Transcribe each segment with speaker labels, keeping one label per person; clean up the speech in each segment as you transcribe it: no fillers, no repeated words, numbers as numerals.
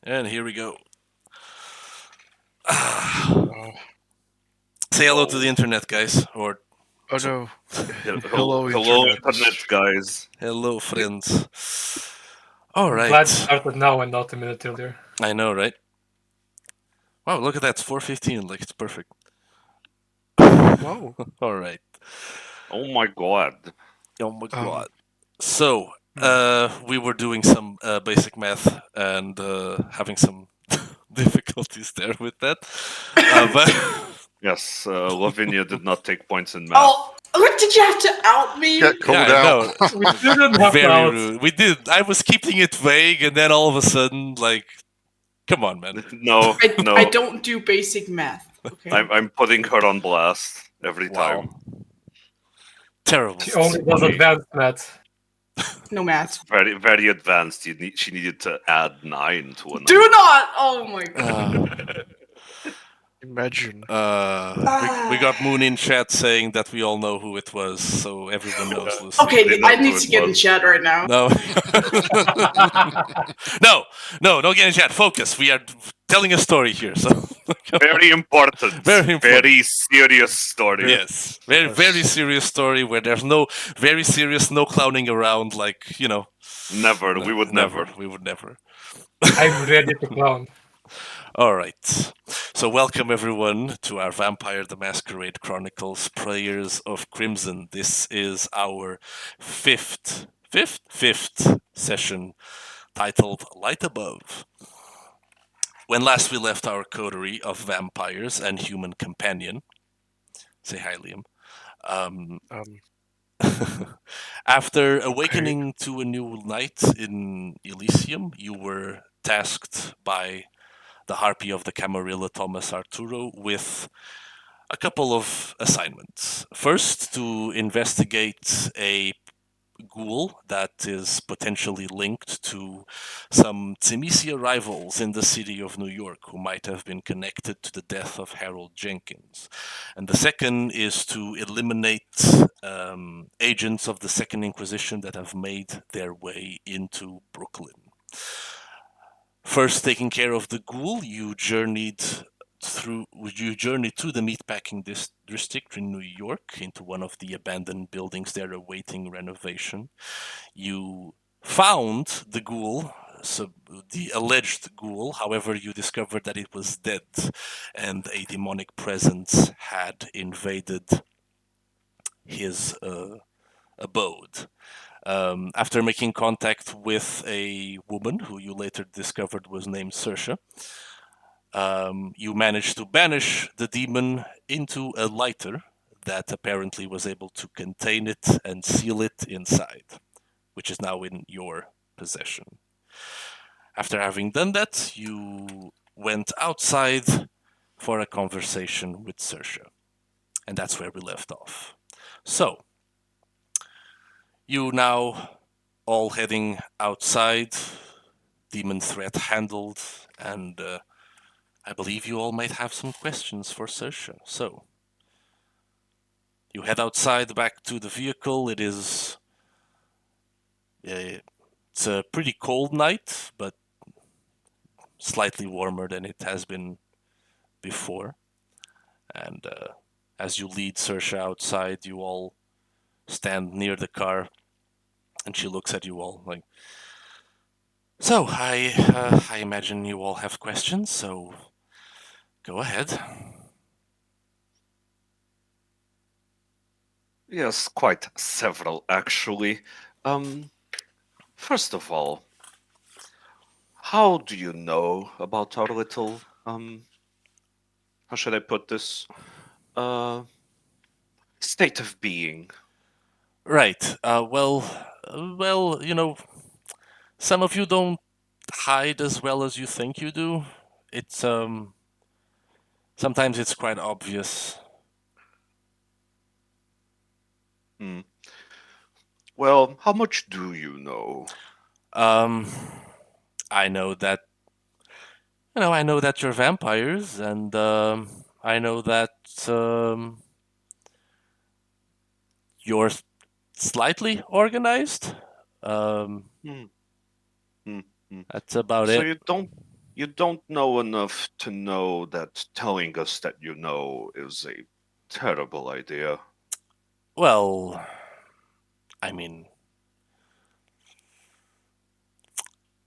Speaker 1: And here we go.
Speaker 2: Oh,
Speaker 1: Say hello to
Speaker 3: Whoa.
Speaker 1: the internet, guys. Or
Speaker 2: oh no.
Speaker 3: Hello,
Speaker 2: Hello,
Speaker 3: hello,
Speaker 2: internet.
Speaker 3: internet guys.
Speaker 1: hello, friends. All
Speaker 4: I'm glad you
Speaker 1: right.
Speaker 4: started now and not a minute earlier.
Speaker 1: I know, right? Wow, look at that. It's 4:15. Like, it's perfect.
Speaker 2: Whoa.
Speaker 1: All right.
Speaker 3: Oh my god.
Speaker 1: Oh my
Speaker 2: Um,
Speaker 1: god. So,
Speaker 2: hmm.
Speaker 1: we were doing some basic math and having some difficulties there with that. But
Speaker 3: Yes, Lavinia did not take points in math.
Speaker 5: Oh, what, did you have to out me?
Speaker 2: Yeah,
Speaker 1: yeah,
Speaker 2: cool
Speaker 1: I
Speaker 2: down.
Speaker 1: know.
Speaker 4: We didn't have
Speaker 1: Very
Speaker 4: out.
Speaker 1: rude. We did. I was keeping it vague, and then all of a sudden, like, come on, man.
Speaker 3: No,
Speaker 5: I
Speaker 3: no.
Speaker 5: don't do basic math. Okay.
Speaker 3: I'm putting her on blast every
Speaker 1: Wow.
Speaker 3: time.
Speaker 1: Terrible.
Speaker 4: She only does
Speaker 3: Funny.
Speaker 4: advanced math.
Speaker 5: No math.
Speaker 3: Very, very advanced. She needed to add 9 to a number.
Speaker 5: Do not. Oh my god.
Speaker 2: Imagine.
Speaker 1: We got Moon in chat saying that we all know who it was, so everyone knows Lucy.
Speaker 5: Okay,
Speaker 3: They know
Speaker 5: I
Speaker 3: who
Speaker 5: need
Speaker 3: it
Speaker 5: to get in
Speaker 3: was.
Speaker 5: chat right now.
Speaker 1: No. no, don't get in chat. Focus. We are telling a story here, so
Speaker 3: Very important.
Speaker 1: Very important.
Speaker 3: Very serious story.
Speaker 1: yes, very serious story where there's no very serious, no clowning around. Like
Speaker 3: Never. We would never.
Speaker 1: we would never.
Speaker 4: I'm ready to clown.
Speaker 1: All right. So, welcome everyone to our Vampire the Masquerade Chronicles Prayers of Crimson. This is our fifth session titled Light Above. When last we left our coterie of vampires and human companion, say hi, Liam.
Speaker 2: Um,
Speaker 1: After awakening to a new night in Elysium, you were tasked by the Harpy of the Camarilla, Thomas Arturo, with a couple of assignments. First, to investigate a ghoul that is potentially linked to some Tsimisia rivals in the city of New York who might have been connected to the death of Harold Jenkins. And the second is to eliminate agents of the Second Inquisition that have made their way into Brooklyn. First, taking care of the ghoul, you journeyed to the meatpacking district in New York into one of the abandoned buildings there awaiting renovation. You found the ghoul, so the alleged ghoul. However, you discovered that it was dead and a demonic presence had invaded his abode. After making contact with a woman who you later discovered was named Sersha, you managed to banish the demon into a lighter that apparently was able to contain it and seal it inside, which is now in your possession. After having done that, you went outside for a conversation with Sersha. And that's where we left off. So, you now all heading outside, demon threat handled, and I believe you all might have some questions for Sersha. So, you head outside back to the vehicle. It's a pretty cold night, but slightly warmer than it has been before. And as you lead Sersha outside, you all stand near the car, and she looks at you all like, so I imagine you all have questions, so go ahead.
Speaker 3: Yes, quite several actually. First of all, how do you know about our little how should I put this? Uh state of being?
Speaker 1: Right. Well, some of you don't hide as well as you think you do. It's sometimes it's quite obvious.
Speaker 3: Hmm. Well, how much do you know?
Speaker 1: Um, I know that I know that you're vampires, and I know that you're slightly organized. Um,
Speaker 3: Hmm. Hmm. Hmm.
Speaker 1: that's about
Speaker 3: So
Speaker 1: it.
Speaker 3: You don't know enough to know that telling us that you know is a terrible idea.
Speaker 1: Well, I mean,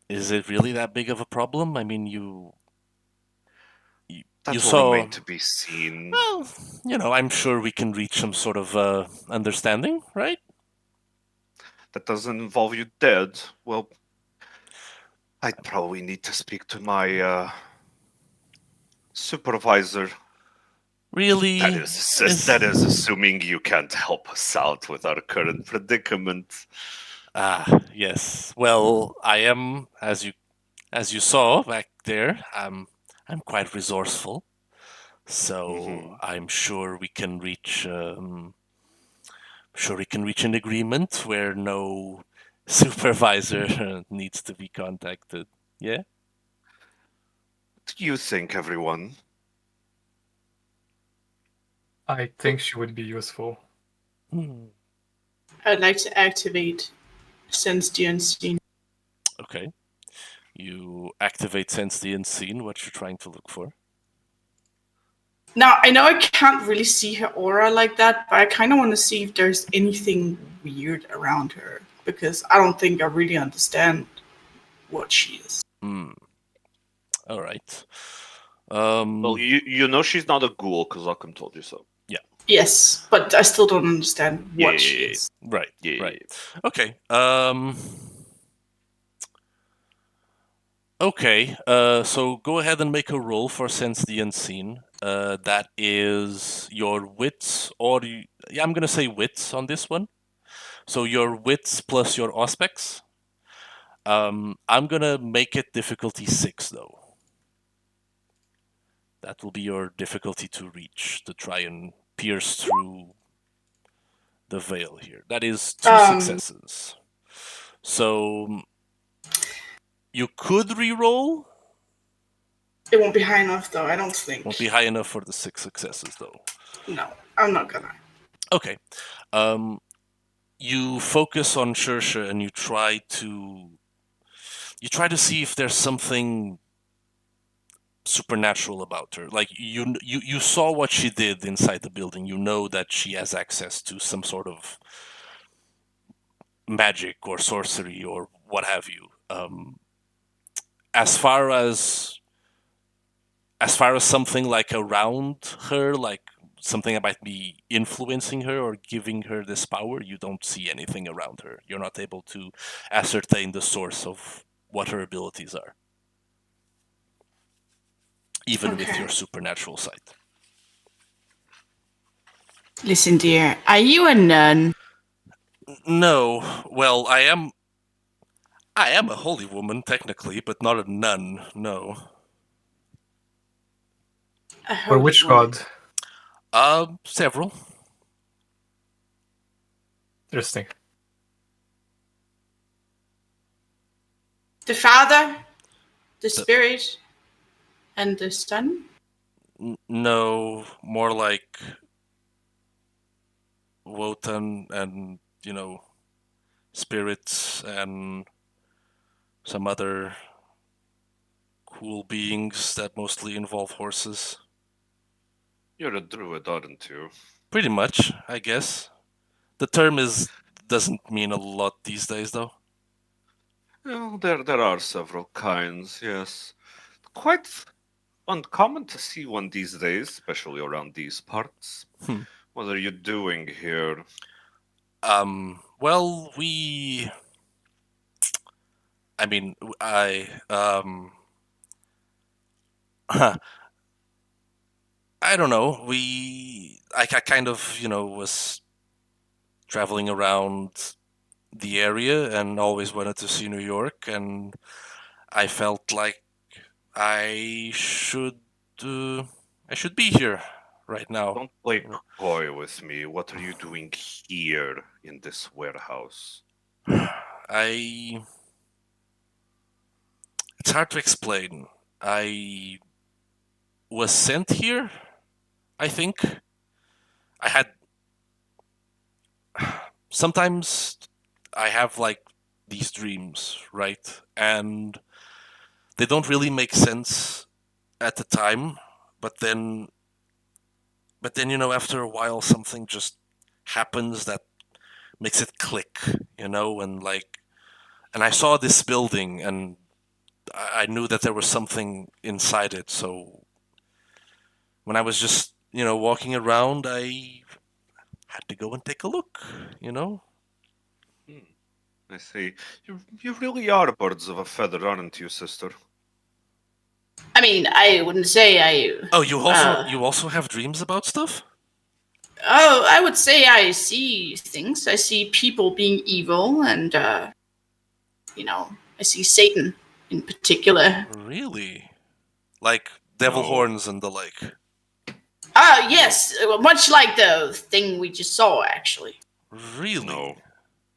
Speaker 1: is it really that big of a problem? I mean, you
Speaker 3: That will
Speaker 1: saw.
Speaker 3: remain to be seen.
Speaker 1: Well, I'm sure we can reach some sort of understanding, right?
Speaker 3: That doesn't involve you dead. Well, I'd probably need to speak to my supervisor.
Speaker 1: Really?
Speaker 3: That is assuming you can't help us out with our current predicament.
Speaker 1: Yes. Well, I am, as you saw back there. I'm quite resourceful, so
Speaker 3: Mhm.
Speaker 1: I'm sure we can reach. Sure we can reach an agreement where no supervisor needs to be contacted. Yeah.
Speaker 3: What do you think, everyone?
Speaker 4: I think she would be useful.
Speaker 1: Hmm.
Speaker 5: I'd like to activate Sense the Unseen.
Speaker 1: Okay. You activate Sense the Unseen. What you're trying to look for?
Speaker 5: Now, I know I can't really see her aura like that, but I kind of want to see if there's anything weird around her, because I don't think I really understand what she is.
Speaker 1: Hmm. All right.
Speaker 3: Well, you know she's not a ghoul because Occam told you so.
Speaker 5: Yes, but I still don't understand what she
Speaker 3: Yeah.
Speaker 5: is.
Speaker 1: Right.
Speaker 3: Yeah.
Speaker 1: Right. Okay. Okay. So go ahead and make a roll for Sense the Unseen. That is your wits, yeah, I'm gonna say wits on this one. So your wits plus your aspects. I'm gonna make it difficulty 6 though. That will be your difficulty to reach to try and pierce through the veil here. That is 2 successes. So you could re-roll.
Speaker 5: It won't be high enough, though. I don't think.
Speaker 1: Won't be high enough for the 6 successes though.
Speaker 5: No, I'm not gonna.
Speaker 1: Okay. You focus on Shersha and you try to see if there's something supernatural about her. Like you saw what she did inside the building. You know that she has access to some sort of magic or sorcery or what have you. As far as something like around her, like something that might be influencing her or giving her this power, you don't see anything around her. You're not able to ascertain the source of what her abilities are, even with
Speaker 5: Okay.
Speaker 1: your supernatural sight.
Speaker 5: Listen, dear, are you a nun?
Speaker 1: No, well, I am a holy woman technically, but not a nun. No.
Speaker 5: A
Speaker 4: Or
Speaker 5: holy
Speaker 4: which
Speaker 5: woman.
Speaker 4: god?
Speaker 1: Several.
Speaker 4: Interesting.
Speaker 5: The Father, the Spirit, and the Son?
Speaker 1: No, more like Wotan and, spirits and some other cool beings that mostly involve horses.
Speaker 3: You're a druid, aren't you?
Speaker 1: Pretty much, I guess. The term doesn't mean a lot these days though.
Speaker 3: Well, there are several kinds, yes. Quite uncommon to see one these days, especially around these parts.
Speaker 1: Hmm.
Speaker 3: What are you doing here?
Speaker 1: Well, I don't know. I kind of, was traveling around the area and always wanted to see New York, and I felt like I should, uh, I should be here right now.
Speaker 3: Don't play coy with me. What are you doing here in this warehouse?
Speaker 1: I. It's hard to explain. I was sent here. I think I had. Sometimes I have like these dreams, right? And they don't really make sense at the time, but then after a while something just happens that makes it click, and I saw this building and I knew that there was something inside it. So when I was just walking around, I had to go and take a look.
Speaker 3: I see. You really are birds of a feather, aren't you, sister?
Speaker 5: I mean, I wouldn't say I.
Speaker 1: Oh, you also have dreams about stuff?
Speaker 5: Oh, I would say I see things. I see people being evil, and I see Satan in particular.
Speaker 1: Really? Like devil
Speaker 3: No.
Speaker 1: horns and the like?
Speaker 5: Yes, much like the thing we just saw, actually.
Speaker 1: Really?
Speaker 3: No.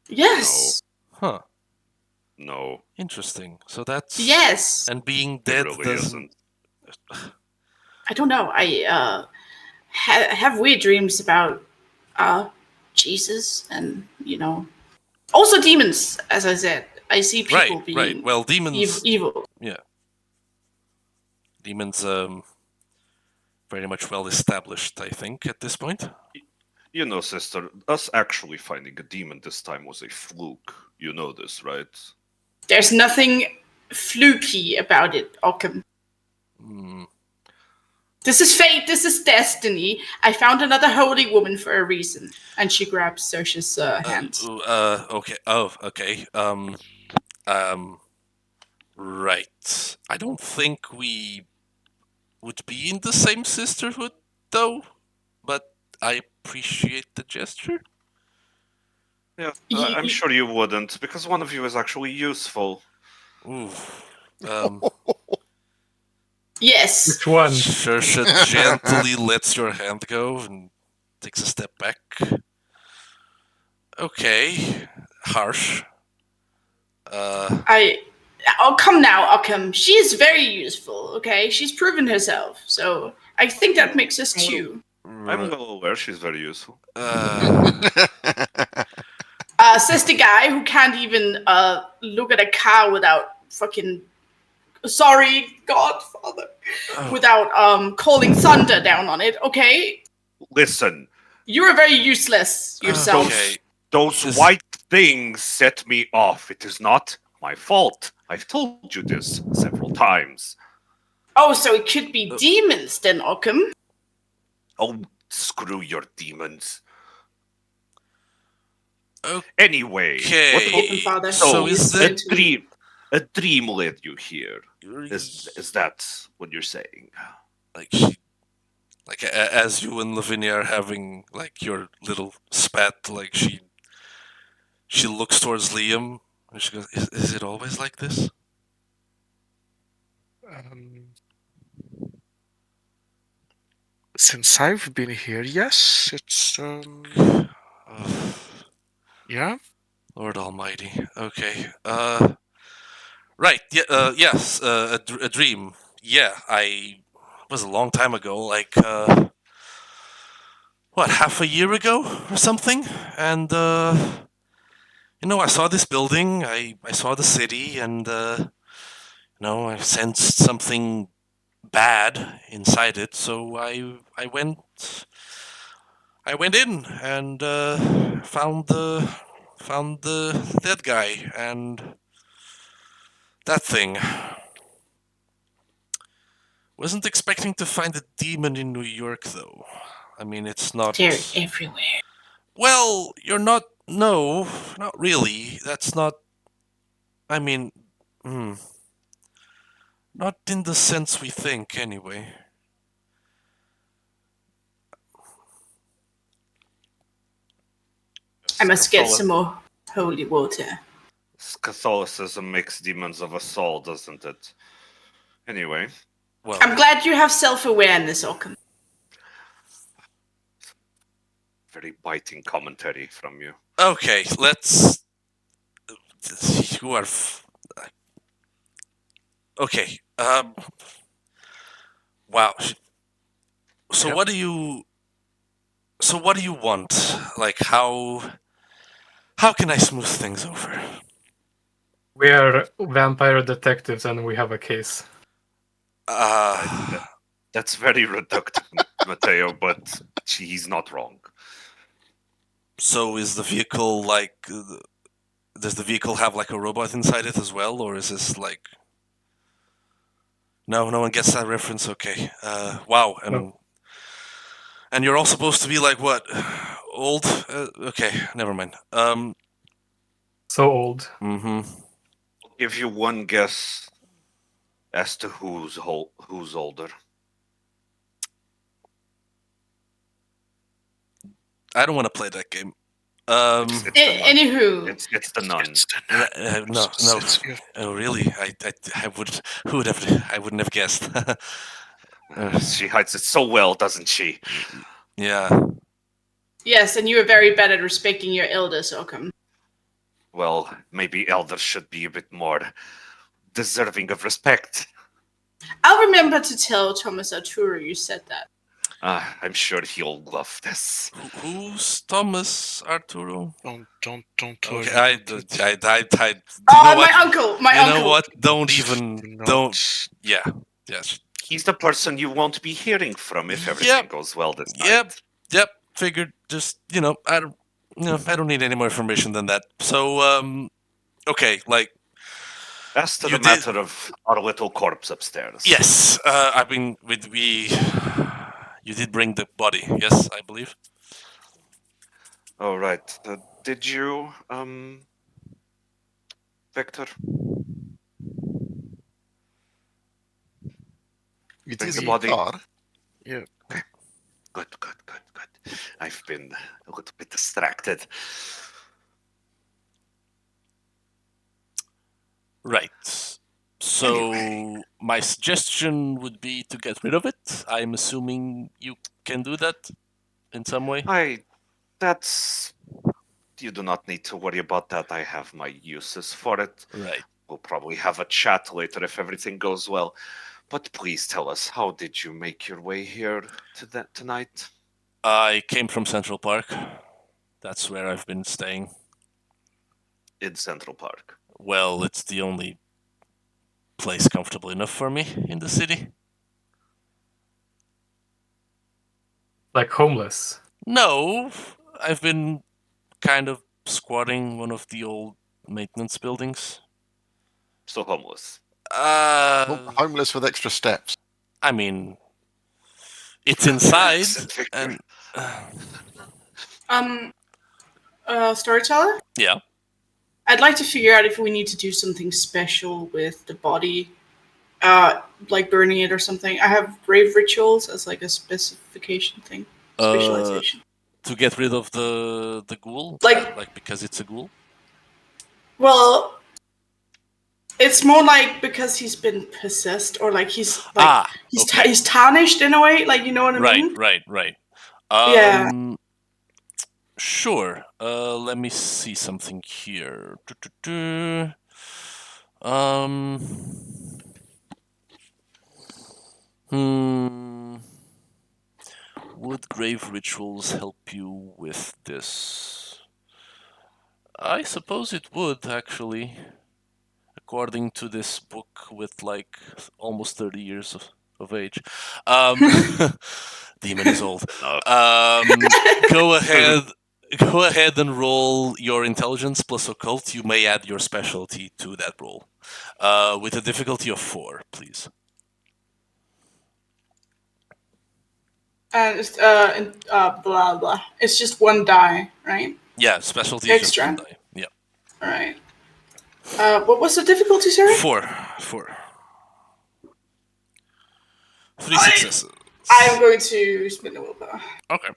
Speaker 5: Yes.
Speaker 1: Huh.
Speaker 3: No.
Speaker 1: Interesting. So that's
Speaker 5: Yes.
Speaker 1: And being
Speaker 3: It
Speaker 1: dead
Speaker 3: really
Speaker 1: doesn't.
Speaker 3: isn't.
Speaker 5: I don't know. I have weird dreams about Jesus and also demons. As I said, I see people
Speaker 1: Right.
Speaker 5: being
Speaker 1: Well, demons.
Speaker 5: evil.
Speaker 1: Demons. Very much well established, I think, at this point.
Speaker 3: You know, sister, us actually finding a demon this time was a fluke. You know this, right?
Speaker 5: There's nothing fluky about it, Occam.
Speaker 1: Hmm.
Speaker 5: This is fate. This is destiny. I found another holy woman for a reason. And she grabs Sersha's hand.
Speaker 1: Okay. Oh, okay. Right. I don't think we would be in the same sisterhood, though. But I appreciate the gesture.
Speaker 3: Yeah, I'm sure you wouldn't, because one of you is actually useful.
Speaker 1: Ooh.
Speaker 5: Yes.
Speaker 4: Which one?
Speaker 1: Shersha gently lets your hand go and takes a step back. Okay. Harsh.
Speaker 5: Oh, come now, Occam. She is very useful, okay? She's proven herself. So I think that makes us two.
Speaker 3: I'm well aware she's very useful.
Speaker 5: Says the guy who can't even look at a car without fucking sorry, Godfather. Without calling thunder down on it, okay?
Speaker 3: Listen,
Speaker 5: You're very useless yourself.
Speaker 1: Okay.
Speaker 3: those white things set me off. It is not my fault. I've told you this several times.
Speaker 5: Oh, so it could be demons then, Occam.
Speaker 3: Oh, screw your demons.
Speaker 1: Okay.
Speaker 3: Anyway,
Speaker 5: Open Father.
Speaker 1: So
Speaker 5: he
Speaker 1: is
Speaker 5: saying
Speaker 1: that-
Speaker 5: to me.
Speaker 3: a dream led you here. Is that what you're saying?
Speaker 1: Like as you and Lavinia are having like your little spat, like she looks towards Liam and she goes, "Is it always like this?"
Speaker 2: Since I've been here, yes, it's yeah.
Speaker 1: Lord Almighty. Okay. Right. Yeah. Yes. A dream. Yeah. It was a long time ago. Like what, half a year ago or something? And I saw this building. I saw the city, and I sensed something bad inside it. So I went in and found the dead guy and that thing. Wasn't expecting to find a demon in New York, though. I mean, it's not.
Speaker 5: They're everywhere.
Speaker 1: Well, you're not. No, not really. That's not. I mean, not in the sense we think, anyway.
Speaker 5: I must get some more holy water.
Speaker 3: Catholicism makes demons of us all, doesn't it? Anyway.
Speaker 1: Well,
Speaker 5: I'm glad you have self-awareness, Occam.
Speaker 3: Very biting commentary from you.
Speaker 1: okay. Let's. You are. Okay. Wow. So
Speaker 2: Yep.
Speaker 1: what do you? So what do you want? Like how? How can I smooth things over?
Speaker 4: We are vampire detectives and we have a case.
Speaker 3: That's very reductive, Mateo, but he's not wrong.
Speaker 1: So is the vehicle like? Does the vehicle have like a robot inside it as well, or is this like? No, no one gets that reference. Okay. Wow.
Speaker 4: No.
Speaker 1: And you're all supposed to be like what? Old? Okay, never mind.
Speaker 4: So old.
Speaker 1: Mm-hmm.
Speaker 3: I'll give you one guess as to who's older.
Speaker 1: I don't want to play that game.
Speaker 3: It's the nun.
Speaker 5: Anywho,
Speaker 3: It's the nun.
Speaker 2: It's the nun.
Speaker 1: No.
Speaker 2: It's your-
Speaker 1: Oh, really? I would. Who would have? I wouldn't have guessed.
Speaker 3: She hides it so well, doesn't she?
Speaker 1: Yeah.
Speaker 5: yes, and you are very bad at respecting your elders, Occam.
Speaker 3: Well, maybe elders should be a bit more deserving of respect.
Speaker 5: I'll remember to tell Thomas Arturo you said that.
Speaker 3: I'm sure he'll love this.
Speaker 1: Who's Thomas Arturo?
Speaker 2: Don't
Speaker 1: Okay,
Speaker 2: worry.
Speaker 5: My uncle. My
Speaker 1: you
Speaker 5: uncle.
Speaker 1: know what? Don't
Speaker 2: Do
Speaker 1: even.
Speaker 2: not-
Speaker 1: Don't. Yeah. Yes.
Speaker 3: He's the person you won't be hearing from if everything goes well this night.
Speaker 1: Yep. Figured. Just I don't. I don't need any more information than that. So okay. Like
Speaker 3: As to
Speaker 1: You
Speaker 3: the
Speaker 1: did-
Speaker 3: matter of our little corpse upstairs.
Speaker 1: yes. I mean, we. You did bring the body. Yes, I believe.
Speaker 3: All right. Did you, Victor?
Speaker 6: It
Speaker 3: Bring
Speaker 6: is
Speaker 3: the
Speaker 6: a
Speaker 3: body.
Speaker 6: car.
Speaker 2: Yeah.
Speaker 3: Good. I've been a little bit distracted.
Speaker 1: Right. So my suggestion would be to get rid of it. I'm assuming you can do that in some way.
Speaker 3: You do not need to worry about that. I have my uses for it.
Speaker 1: Right.
Speaker 3: We'll probably have a chat later if everything goes well. But please tell us, how did you make your way here tonight?
Speaker 1: I came from Central Park. That's where I've been staying.
Speaker 3: In Central Park.
Speaker 1: Well, it's the only place comfortable enough for me in the city.
Speaker 4: Like homeless.
Speaker 1: No, I've been kind of squatting one of the old maintenance buildings.
Speaker 3: So homeless.
Speaker 6: Homeless with extra steps.
Speaker 1: I mean, it's inside,
Speaker 3: Accent, Victor.
Speaker 1: and
Speaker 5: Storyteller?
Speaker 1: yeah.
Speaker 5: I'd like to figure out if we need to do something special with the body, like burning it or something. I have grave rituals as like a specification thing, specialization.
Speaker 1: To get rid of the ghoul,
Speaker 5: Like-
Speaker 1: because it's a ghoul.
Speaker 5: Well, it's more like because he's been possessed, or like he's like
Speaker 1: Okay.
Speaker 5: he's tarnished in a way. Like, you know what I mean?
Speaker 1: Right.
Speaker 5: Yeah.
Speaker 1: Sure. Let me see something here. Um. Would grave rituals help you with this? I suppose it would, actually. According to this book with like almost 30 years of age. Demon is old. Go ahead and roll your intelligence plus occult. You may add your specialty to that roll. With a difficulty of 4, please.
Speaker 5: And it's blah blah. It's just one die, right?
Speaker 1: Yeah, specialty is just
Speaker 5: Extra?
Speaker 1: one die. Yeah.
Speaker 5: All right. What was the difficulty, sorry?
Speaker 1: 4. 3 successes.
Speaker 5: I am going to spin the willpower.
Speaker 1: Okay.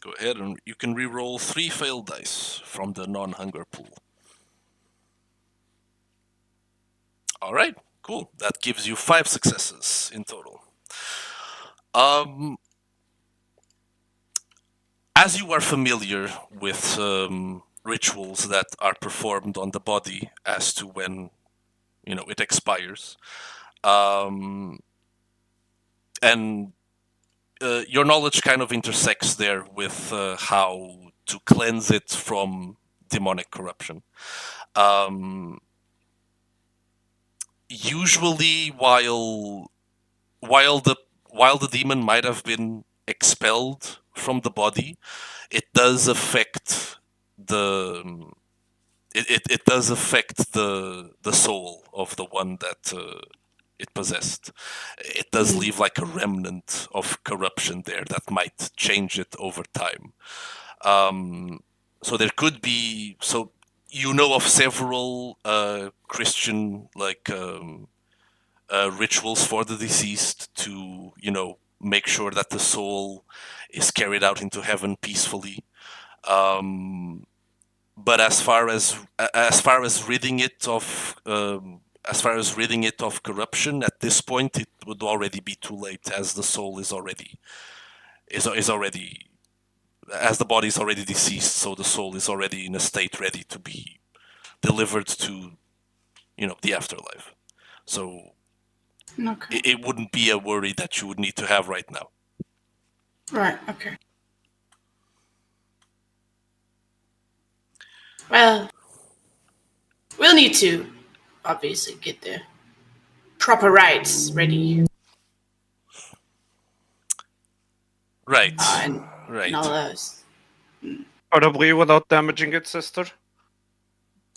Speaker 1: Go ahead and you can re-roll 3 failed dice from the non-hunger pool. All right, cool. That gives you 5 successes in total. As you are familiar with rituals that are performed on the body as to when, it expires, and your knowledge kind of intersects there with how cleanse it from demonic corruption. Usually, while the demon might have been expelled from the body, it does affect the it does affect the soul of the one that it possessed. It does leave like a remnant of corruption there that might change it over time. So there could be you know of several Christian rituals for the deceased to make sure that the soul is carried out into heaven peacefully. But as far as ridding it of corruption, at this point it would already be too late, as the soul is already as the body is already deceased, so the soul is already in a state ready to be delivered to the afterlife. So
Speaker 5: Okay.
Speaker 1: it wouldn't be a worry that you would need to have right now.
Speaker 5: Right. Okay. Well, we'll need to obviously get the proper rites ready.
Speaker 1: Right.
Speaker 5: And
Speaker 1: Right.
Speaker 5: all those.
Speaker 3: Probably without damaging it, sister.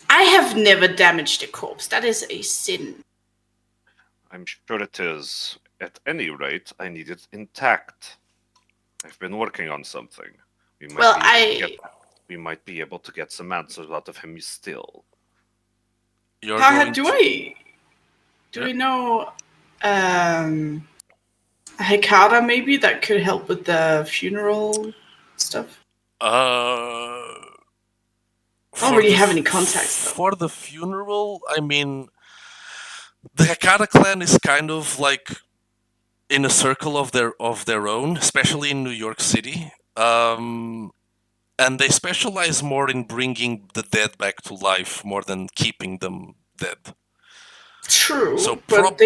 Speaker 5: I have never damaged a corpse. That is a sin.
Speaker 3: I'm sure it is. At any rate, I need it intact. I've been working on something. We might be able to get some answers out of him still.
Speaker 1: You're
Speaker 5: How
Speaker 1: going
Speaker 5: do
Speaker 1: to-
Speaker 5: we? Do we know a Hekata maybe that could help with the funeral stuff?
Speaker 1: I
Speaker 5: don't really have any contacts, though.
Speaker 1: For the funeral, I mean, the Hekata clan is kind of like in a circle of their own, especially in New York City. And they specialize more in bringing the dead back to life more than keeping them dead.
Speaker 5: True,
Speaker 1: So
Speaker 5: but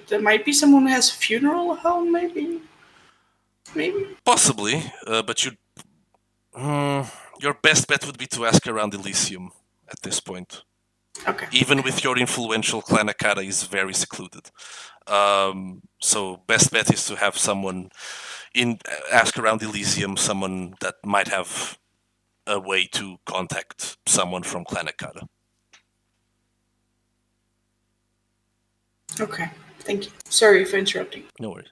Speaker 5: there might be someone who has a funeral home, maybe.
Speaker 1: Possibly, but your best bet would be to ask around Elysium at this point.
Speaker 5: Okay.
Speaker 1: Even with your influential clan, Akata is very secluded. So best bet is to have someone ask around Elysium, someone that might have a way to contact someone from Clan Akata.
Speaker 5: Okay, thank you. Sorry for interrupting.
Speaker 1: No worries.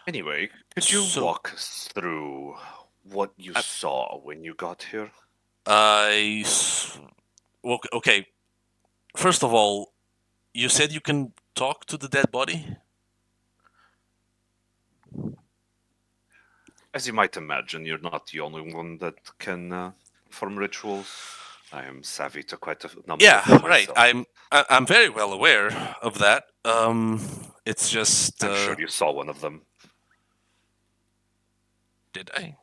Speaker 3: Anyway, could you walk us through what you saw when you got here?
Speaker 1: Okay. First of all, you said you can talk to the dead body?
Speaker 3: As you might imagine, you're not the only one that can perform rituals. I am savvy to quite a number of them
Speaker 1: right.
Speaker 3: myself.
Speaker 1: I'm very well aware of that. It's just.
Speaker 3: I'm sure you saw one of them.
Speaker 1: Did I?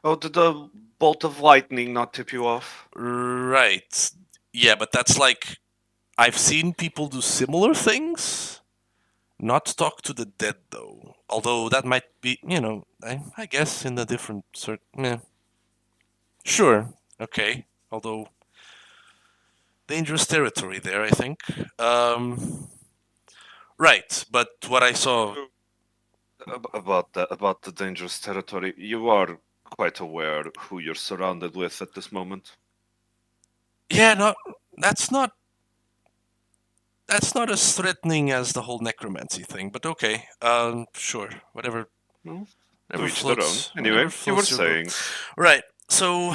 Speaker 3: Oh, did the bolt of lightning not tip you off?
Speaker 1: Right. Yeah, but that's like I've seen people do similar things. Not talk to the dead though. Although that might be, I guess in a different Sure. Okay. Although dangerous territory there, I think. Right, but what I saw
Speaker 3: about the dangerous territory, you are quite aware who you're surrounded with at this moment.
Speaker 1: Yeah, that's not as threatening as the whole necromancy thing, but okay. Sure. Whatever.
Speaker 3: No.
Speaker 1: Whatever
Speaker 3: To each their own.
Speaker 1: floats.
Speaker 3: Anyway,
Speaker 1: Whatever
Speaker 3: you were
Speaker 1: floats your boat.
Speaker 3: saying.
Speaker 1: Right. So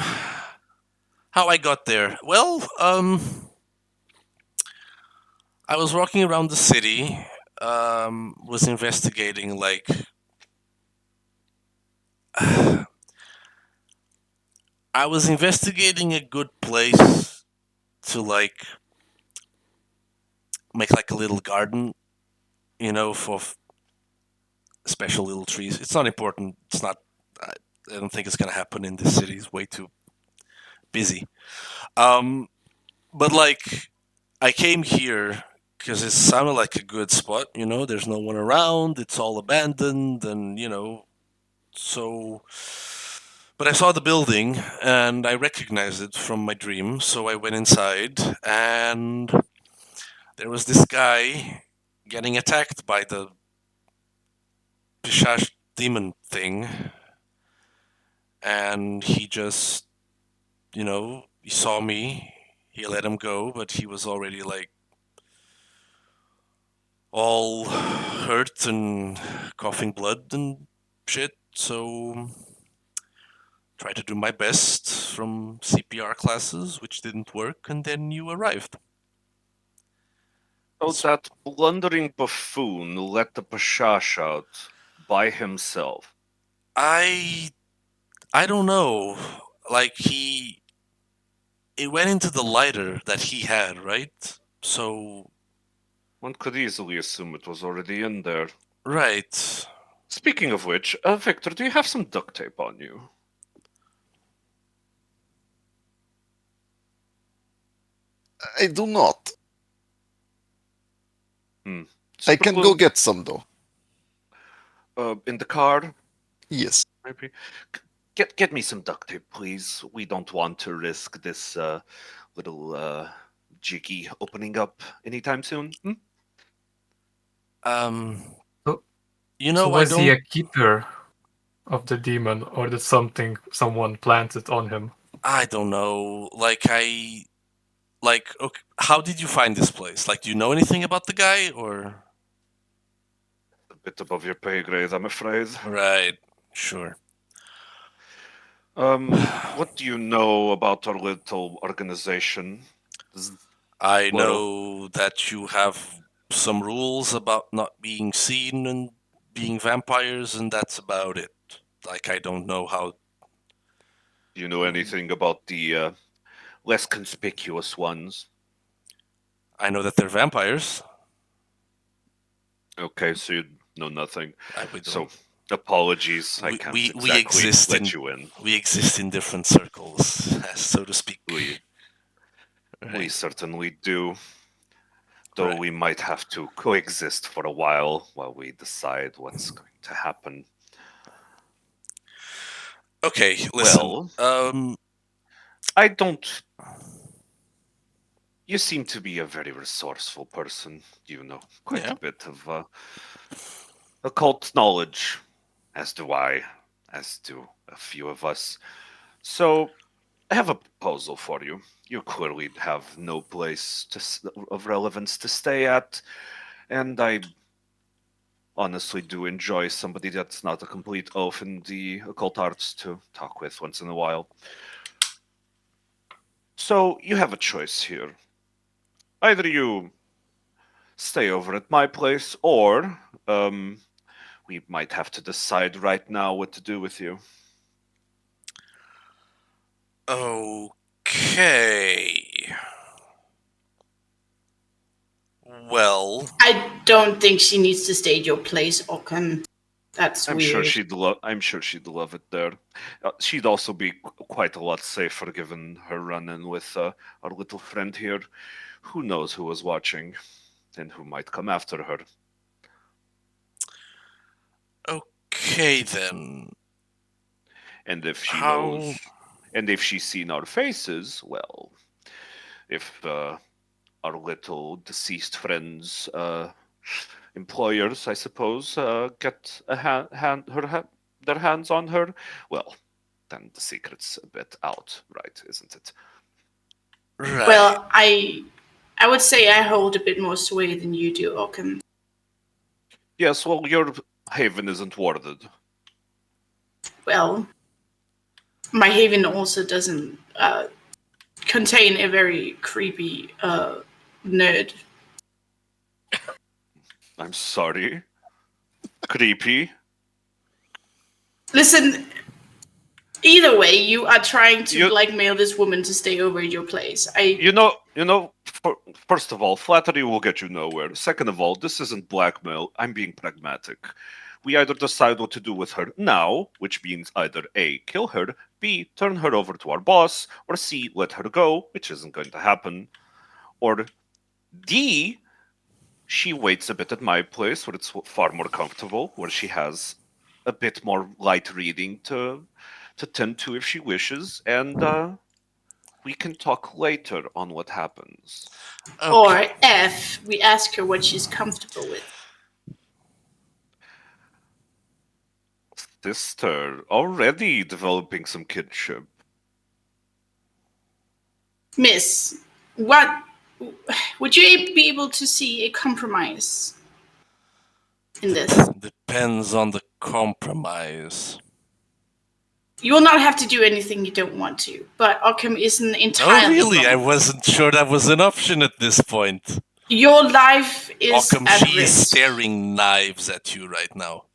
Speaker 1: how I got there? Well, I was walking around the city, was investigating like I was investigating a good place to like make like a little garden, for special little trees. It's not important. It's not. I don't think it's gonna happen in this city. It's way too busy. But like, I came here because it sounded like a good spot. There's no one around. It's all abandoned, and so. But I saw the building and I recognized it from my dream, so I went inside and there was this guy getting attacked by the Pishash demon thing, and he just, he saw me. He let him go, but he was already like all hurt and coughing blood and shit. So tried to do my best from CPR classes, which didn't work, and then you arrived.
Speaker 3: So that blundering buffoon let the Pashash out by himself.
Speaker 1: I don't know. Like it went into the lighter that he had, right? So
Speaker 3: One could easily assume it was already in there.
Speaker 1: right.
Speaker 3: Speaking of which, Victor, do you have some duct tape on you?
Speaker 6: I do not. I can
Speaker 3: Super
Speaker 6: go
Speaker 3: glue,
Speaker 6: get some though.
Speaker 3: in the car,
Speaker 6: Yes.
Speaker 3: maybe. Get me some duct tape, please. We don't want to risk this little jiggy opening up anytime soon.
Speaker 1: Um,
Speaker 4: So,
Speaker 1: you
Speaker 4: so
Speaker 1: know, I
Speaker 4: was he
Speaker 1: don't.
Speaker 4: a keeper of the demon, or did someone planted on him?
Speaker 1: I don't know. Okay, how did you find this place? Like, do you know anything about the guy, or?
Speaker 3: A bit above your pay grade, I'm afraid.
Speaker 1: Right. Sure.
Speaker 3: What do you know about our little organization?
Speaker 1: I
Speaker 3: Well,
Speaker 1: know that you have some rules about not being seen and being vampires, and that's about it. Like, I don't know how.
Speaker 3: do you know anything about the less conspicuous ones?
Speaker 1: I know that they're vampires.
Speaker 3: Okay, so you know nothing.
Speaker 1: We
Speaker 3: So,
Speaker 1: don't.
Speaker 3: apologies, I
Speaker 1: We,
Speaker 3: can't
Speaker 1: we, we
Speaker 3: exactly
Speaker 1: exist
Speaker 3: let
Speaker 1: in
Speaker 3: you in.
Speaker 1: we exist in different circles, so to speak.
Speaker 3: We
Speaker 1: Right.
Speaker 3: certainly do. Though
Speaker 1: Right.
Speaker 3: we might have to coexist for a while we decide what's going to happen.
Speaker 1: Okay, listen.
Speaker 3: Well, I don't. You seem to be a very resourceful person. You know quite
Speaker 1: Yeah.
Speaker 3: a bit of occult knowledge, as do I, as do a few of us. So, I have a proposal for you. You clearly have no place of relevance to stay at, and I honestly do enjoy somebody that's not a complete oaf in the occult arts to talk with once in a while. So you have a choice here. Either you stay over at my place, or we might have to decide right now what to do with you.
Speaker 1: Okay. Well,
Speaker 5: I don't think she needs to stay at your place, Okan. That's
Speaker 3: I'm
Speaker 5: weird.
Speaker 3: sure she'd love. I'm sure she'd love it there. She'd also be quite a lot safer given her run-in with our little friend here. Who knows who was watching, and who might come after her.
Speaker 1: okay then.
Speaker 3: And if she
Speaker 1: How?
Speaker 3: knows, and if she's seen our faces, well, if our little deceased friends' employers, I suppose, get their hands on her, well, then the secret's a bit out, right? Isn't it?
Speaker 1: Right.
Speaker 5: Well, I would say I hold a bit more sway than you do, Okan.
Speaker 3: Yes. Well, your haven isn't warded.
Speaker 5: Well, my haven also doesn't contain a very creepy nerd.
Speaker 3: I'm sorry. Creepy.
Speaker 5: Listen, either way, you are trying to
Speaker 3: You-
Speaker 5: blackmail this woman to stay over at your place.
Speaker 3: You know. First of all, flattery will get you nowhere. Second of all, this isn't blackmail. I'm being pragmatic. We either decide what to do with her now, which means either A, kill her, B, turn her over to our boss, or C, let her go, which isn't going to happen, or D, she waits a bit at my place where it's far more comfortable, where she has a bit more light reading to tend to if she wishes, and we can talk later on what happens.
Speaker 1: Okay.
Speaker 5: Or F, we ask her what she's comfortable with.
Speaker 3: Sister, already developing some kinship.
Speaker 5: Miss, what would you be able to see a compromise in this?
Speaker 1: Depends on the compromise.
Speaker 5: You will not have to do anything you don't want to, but Occam isn't entirely.
Speaker 1: Oh, really? I
Speaker 5: wrong.
Speaker 1: wasn't sure that was an option at this point.
Speaker 5: Your life is
Speaker 1: Occam,
Speaker 5: at
Speaker 1: she is
Speaker 5: risk.
Speaker 1: staring knives at you right now.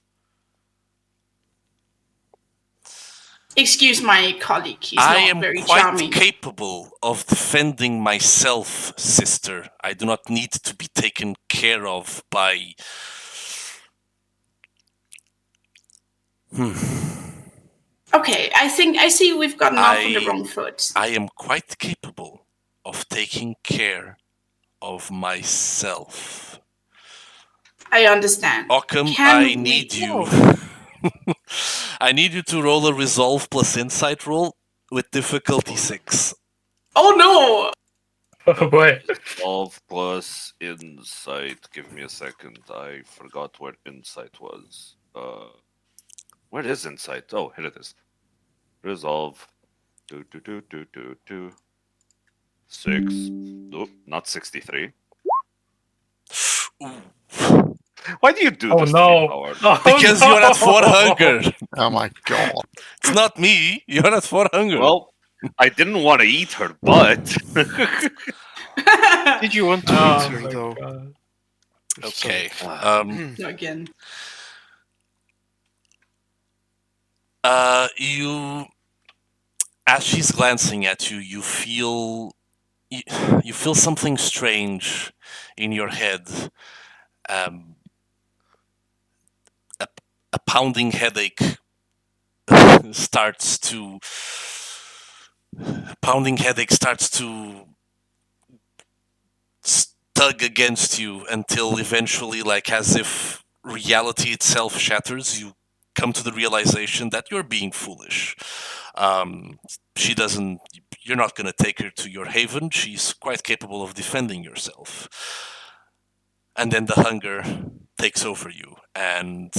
Speaker 5: Excuse my colleague, he's
Speaker 1: I
Speaker 5: not
Speaker 1: am
Speaker 5: very
Speaker 1: quite
Speaker 5: charming.
Speaker 1: capable of defending myself, sister. I do not need to be taken care of by...
Speaker 5: Okay, I see we've gotten off on the wrong foot.
Speaker 1: I am quite capable of taking care of myself.
Speaker 5: I understand.
Speaker 1: Occam, I need you. I need you to roll a resolve plus insight roll with difficulty 6.
Speaker 5: Oh no!
Speaker 4: Oh boy.
Speaker 3: Resolve plus insight. Give me a second. I forgot where insight was. Where is insight? Oh, here it is. Resolve. 6. Nope, not 63.
Speaker 1: Ooh.
Speaker 3: Why do you do
Speaker 4: Oh
Speaker 3: this
Speaker 4: no.
Speaker 3: to me, Howard?
Speaker 4: Oh,
Speaker 1: Because
Speaker 4: no.
Speaker 1: you're at 4 hunger.
Speaker 6: Oh my god.
Speaker 1: It's not me. You're at 4 hunger.
Speaker 3: Well, I didn't want to eat her butt.
Speaker 2: Did you want to
Speaker 4: Oh
Speaker 2: eat her
Speaker 4: my
Speaker 2: though?
Speaker 4: God.
Speaker 1: okay.
Speaker 5: Again.
Speaker 1: You, as she's glancing at you, you feel something strange in your head. A pounding headache starts to tug against you until eventually, like as if reality itself shatters, you come to the realization that you're being foolish. You're not going to take her to your haven. She's quite capable of defending yourself. And then the hunger takes over you, and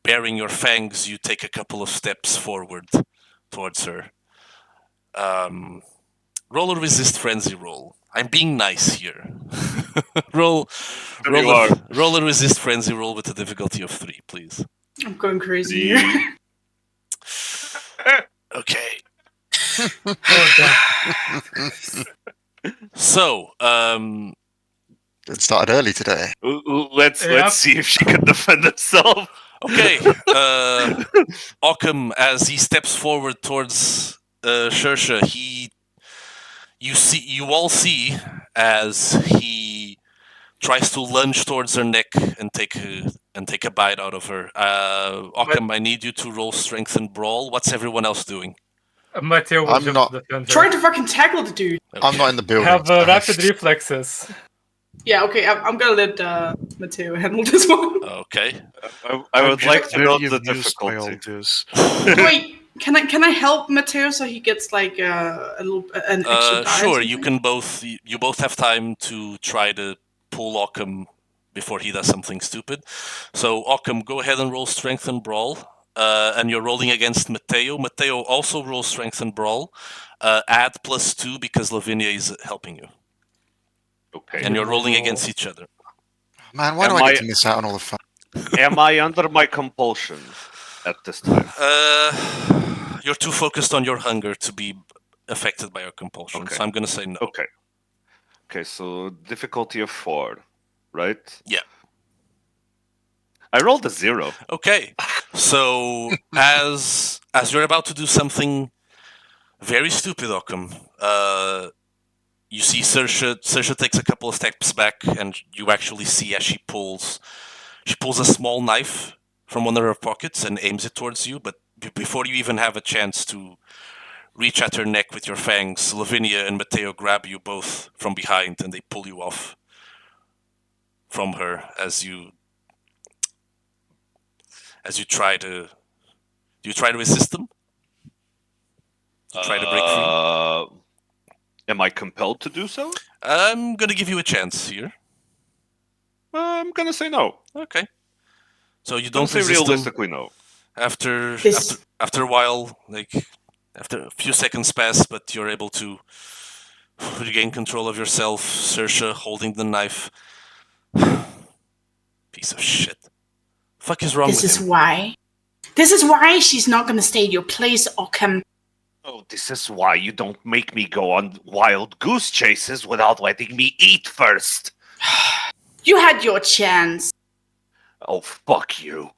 Speaker 1: baring your fangs, you take a couple of steps forward towards her. Roll a resist frenzy roll. I'm being nice here. roll a resist frenzy roll with a difficulty of 3, please.
Speaker 5: I'm going crazy here.
Speaker 1: Okay.
Speaker 4: Oh, damn.
Speaker 1: So,
Speaker 6: It started early today.
Speaker 3: Let's see if she can defend herself.
Speaker 1: okay. Occam, as he steps forward towards Shersha, you all see as he tries to lunge towards her neck and take a bite out of her. Occam, I need you to roll strength and brawl. What's everyone else doing?
Speaker 4: Matteo will
Speaker 6: I'm
Speaker 4: just
Speaker 6: not-
Speaker 4: defend her.
Speaker 5: Trying to fucking tackle the dude.
Speaker 6: I'm not in the building.
Speaker 4: Have
Speaker 6: so-
Speaker 4: rapid reflexes.
Speaker 5: Yeah, okay, I'm gonna let Matteo handle this one.
Speaker 1: Okay.
Speaker 3: I would like to know
Speaker 2: very
Speaker 3: the
Speaker 2: amused by all
Speaker 3: difficulty.
Speaker 2: this.
Speaker 5: Wait, can I help Matteo so he gets like an extra die?
Speaker 1: Sure. You both have time to try to pull Occam before he does something stupid. So Occam, go ahead and roll strength and brawl. And you're rolling against Matteo. Matteo also rolls strength and brawl. Add +2 because Lavinia is helping you.
Speaker 3: Okay.
Speaker 1: And you're rolling against each other.
Speaker 6: Man, why do
Speaker 3: Am
Speaker 6: I get
Speaker 3: I-
Speaker 6: to miss out on all the fun?
Speaker 3: Am I under my compulsion at this time?
Speaker 1: You're too focused on your hunger to be affected by your compulsion.
Speaker 3: Okay.
Speaker 1: So I'm going to say no.
Speaker 3: Okay. Okay, so difficulty of 4, right?
Speaker 1: Yeah.
Speaker 3: I rolled a 0.
Speaker 1: Okay. So as you're about to do something very stupid, Occam, you see Saoirse takes a couple of steps back, and you actually see as she pulls a small knife from one of her pockets and aims it towards you, but before you even have a chance to reach at her neck with your fangs, Lavinia and Matteo grab you both from behind and they pull you off from her as you try to. Do you try to resist them? Try to break free?
Speaker 3: Am I compelled to do so?
Speaker 1: I'm gonna give you a chance here.
Speaker 3: I'm gonna say no.
Speaker 1: Okay. So you
Speaker 3: I'm gonna
Speaker 1: don't
Speaker 3: say
Speaker 1: resist them
Speaker 3: realistically no.
Speaker 1: after
Speaker 5: This-
Speaker 1: after a while, like after a few seconds pass, but you're able to regain control of yourself. Saoirse holding the knife. Piece of shit. Fuck is wrong
Speaker 5: This
Speaker 1: with
Speaker 5: is
Speaker 1: him?
Speaker 5: why. This is why she's not gonna stay at your place, Occam.
Speaker 3: Oh, this is why you don't make me go on wild goose chases without letting me eat first.
Speaker 5: You had your chance.
Speaker 3: Oh, fuck you.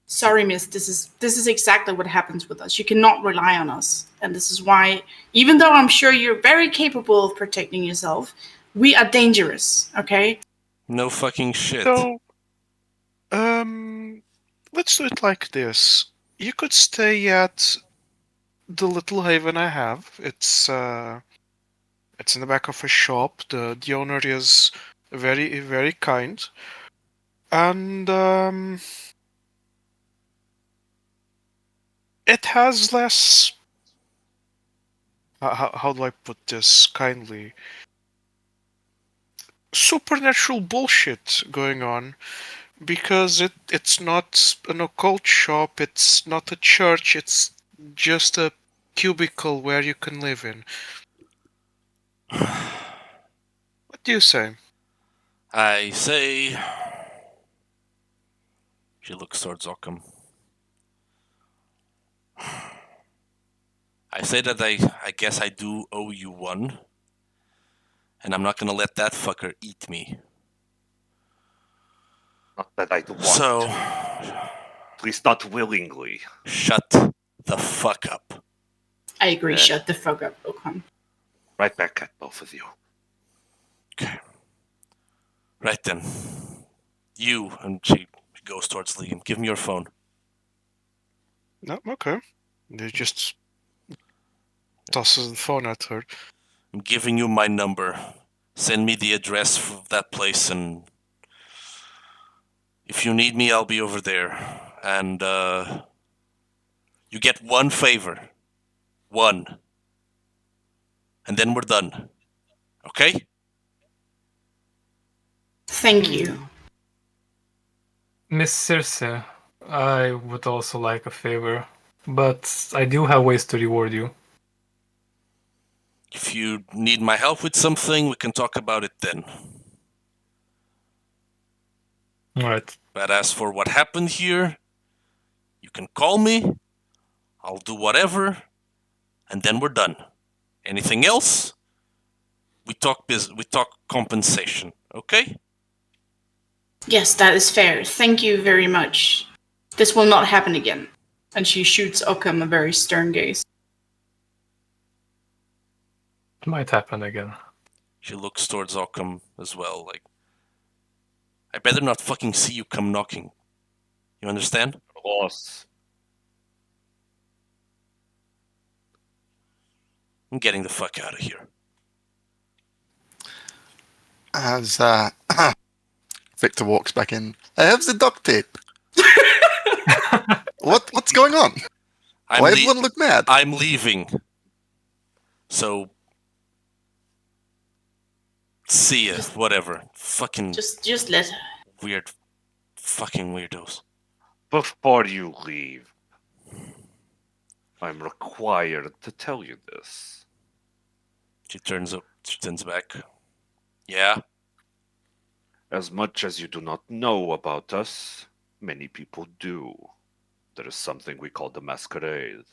Speaker 5: Sorry, miss. This is exactly what happens with us. You cannot rely on us, and this is why, even though I'm sure you're very capable of protecting yourself, we are dangerous. Okay?
Speaker 1: No fucking shit.
Speaker 2: So, let's do it like this. You could stay at the little haven I have. It's in the back of a shop. The owner is very, very kind. And it has less. How do I put this kindly? Supernatural bullshit going on, because it's not an occult shop. It's not a church. It's just a cubicle where you can live in. What do you say?
Speaker 1: I say. She looks towards Occam. I say that I guess I do owe you one. And I'm not gonna let that fucker eat me.
Speaker 3: Not that I want
Speaker 1: So,
Speaker 3: to. At least not willingly.
Speaker 1: shut the fuck up.
Speaker 5: I agree.
Speaker 3: Yeah.
Speaker 5: Shut the fuck up, Occam.
Speaker 3: Right back at both of you.
Speaker 1: Okay. Right then. You, and she goes towards Liam. Give me your phone.
Speaker 2: No, okay. They just tosses the phone at her.
Speaker 1: I'm giving you my number. Send me the address of that place, and if you need me, I'll be over there. And, you get one favor. One. And then we're done. Okay?
Speaker 5: Thank you.
Speaker 4: Miss Circe, I would also like a favor, but I do have ways to reward you.
Speaker 1: If you need my help with something, we can talk about it then.
Speaker 4: Alright.
Speaker 1: But as for what happened here, you can call me, I'll do whatever, and then we're done. Anything else? We talk compensation, okay?
Speaker 5: Yes, that is fair. Thank you very much. This will not happen again. And she shoots Occam a very stern gaze.
Speaker 4: It might happen again.
Speaker 1: She looks towards Occam as well, like, I better not fucking see you come knocking. You understand?
Speaker 3: Boss.
Speaker 1: I'm getting the fuck out of here.
Speaker 6: As Victor walks back in, I have the duct tape. What's going on? Why everyone look mad?
Speaker 1: I'm leaving. So, see ya. Whatever. Fucking
Speaker 5: Just let her.
Speaker 1: weird. Fucking weirdos.
Speaker 3: Before you leave, I'm required to tell you this.
Speaker 1: She turns back. Yeah?
Speaker 3: As much as you do not know about us, many people do. There is something we call the Masquerade.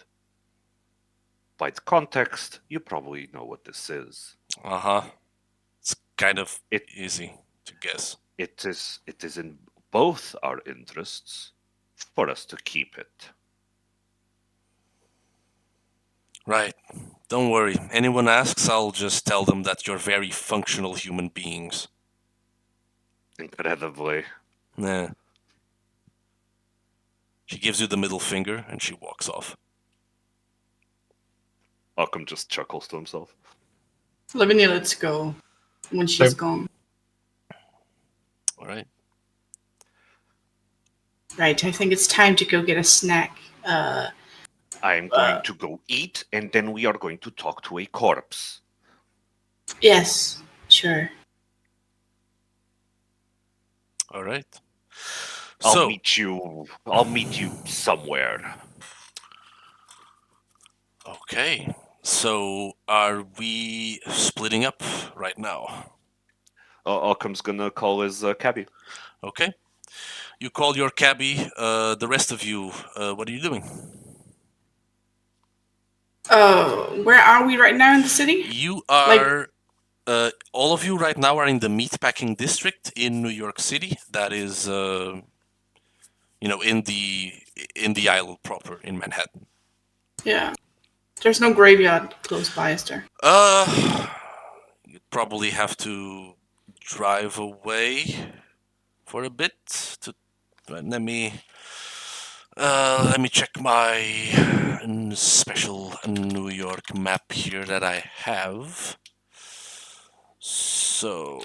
Speaker 3: By context, you probably know what this is.
Speaker 1: Uh-huh. It's kind of
Speaker 3: It-
Speaker 1: easy to guess.
Speaker 3: It is in both our interests for us to keep it.
Speaker 1: Right. Don't worry. Anyone asks, I'll just tell them that you're very functional human beings.
Speaker 3: Incredibly.
Speaker 1: Nah. She gives you the middle finger and she walks off.
Speaker 3: Occam just chuckles to himself.
Speaker 5: Lavinia, let's go. when she's
Speaker 4: Yep.
Speaker 5: gone.
Speaker 1: All right.
Speaker 5: Right, I think it's time to go get a snack.
Speaker 3: I am going to go eat, and then we are going to talk to a corpse.
Speaker 5: Yes, sure.
Speaker 1: All right.
Speaker 3: I'll
Speaker 1: So,
Speaker 3: meet you. I'll meet you somewhere.
Speaker 1: okay. So, are we splitting up right now?
Speaker 3: Occam's gonna call his cabbie.
Speaker 1: Okay. You call your cabbie. The rest of you, what are you doing?
Speaker 5: Where are we right now in the city?
Speaker 1: You
Speaker 5: Like-
Speaker 1: are. All of you right now are in the meatpacking district in New York City. That is, in the island proper in Manhattan.
Speaker 5: Yeah. There's no graveyard close by, is there?
Speaker 1: You'd probably have to drive away for a bit to. Let me check my special New York map here that I have. So,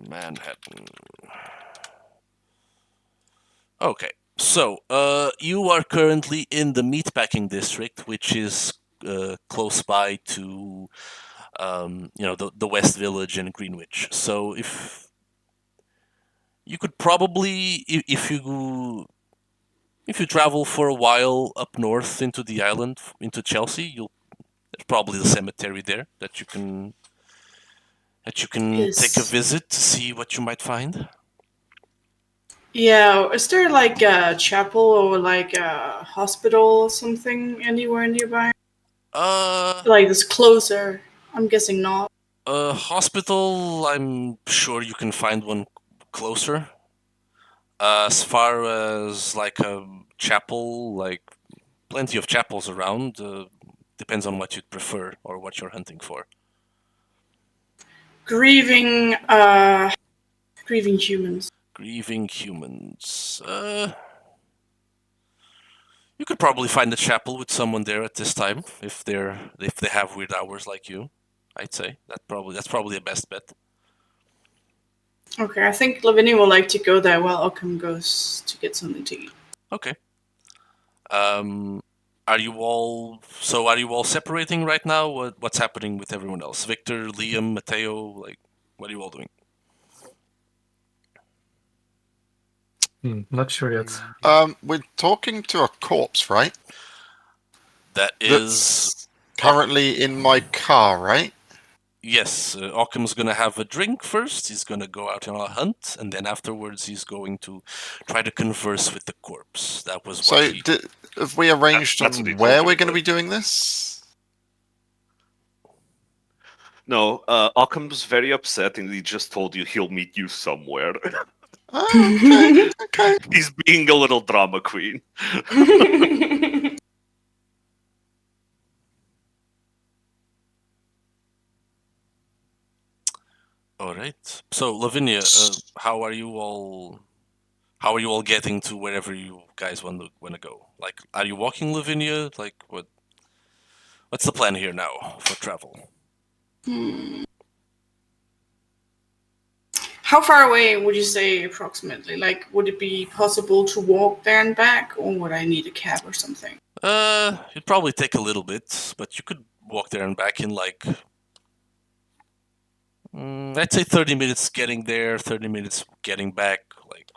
Speaker 1: Manhattan. Okay, so you are currently in the meatpacking district, which is close by to the West Village and Greenwich. So if you could probably, if you travel for a while up north into the island, into Chelsea, there's probably the cemetery there that you can take a
Speaker 5: Yes.
Speaker 1: visit to see what you might find.
Speaker 5: Yeah, is there like a chapel or like a hospital or something anywhere nearby? Like this closer? I'm guessing not.
Speaker 1: A hospital, I'm sure you can find one closer. As far as like a chapel, like plenty of chapels around. Depends on what you'd prefer or what you're hunting for.
Speaker 5: Grieving humans.
Speaker 1: Grieving humans. You could probably find a chapel with someone there at this time if they have weird hours like you. I'd say that's probably a best bet.
Speaker 5: Okay, I think Lavinia will like to go there while Occam goes to get something to eat.
Speaker 1: Okay. Are you all separating right now? What's happening with everyone else? Victor, Liam, Mateo, like what are you all doing?
Speaker 4: Not sure yet.
Speaker 6: We're talking to a corpse, right?
Speaker 1: That is
Speaker 6: That's currently in my car, right?
Speaker 1: yes. Occam's gonna have a drink first. He's gonna go out on a hunt, and then afterwards he's going to try to converse with the corpse. That was
Speaker 6: So,
Speaker 1: what he.
Speaker 6: have we arranged
Speaker 3: That's what he
Speaker 6: on
Speaker 3: told
Speaker 6: where
Speaker 3: you,
Speaker 6: we're going to
Speaker 3: but-
Speaker 6: be doing this?
Speaker 3: No, Occam's very upset, and he just told you he'll meet you somewhere.
Speaker 6: Oh, okay, okay.
Speaker 3: He's being a little drama queen.
Speaker 1: All right. So Lavinia, how are you all? How are you all getting to wherever you guys want to go? Like, are you walking, Lavinia? Like, what's the plan here now for travel?
Speaker 5: How far away would you say approximately? Like, would it be possible to walk there and back, or would I need a cab or something?
Speaker 1: It'd probably take a little bit, but you could walk there and back in like, I'd say 30 minutes getting there, 30 minutes getting back, like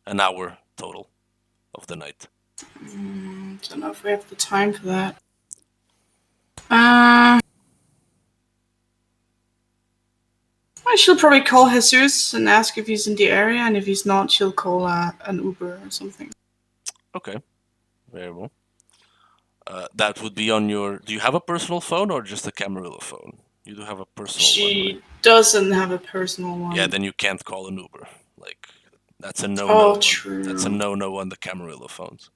Speaker 1: an hour total of the night.
Speaker 5: Don't know if we have the time for that. I she'll probably call Jesus and ask if he's in the area, and if he's not, she'll call an Uber or something.
Speaker 1: Okay, very well. That would be on your. Do you have a personal phone or just a Camarilla phone? You do have a personal one.
Speaker 5: She
Speaker 1: Right?
Speaker 5: doesn't have a personal one.
Speaker 1: Yeah, then you can't call an Uber. Like, that's a no-no.
Speaker 5: Oh, true.
Speaker 1: That's a no-no on the Camarilla phones.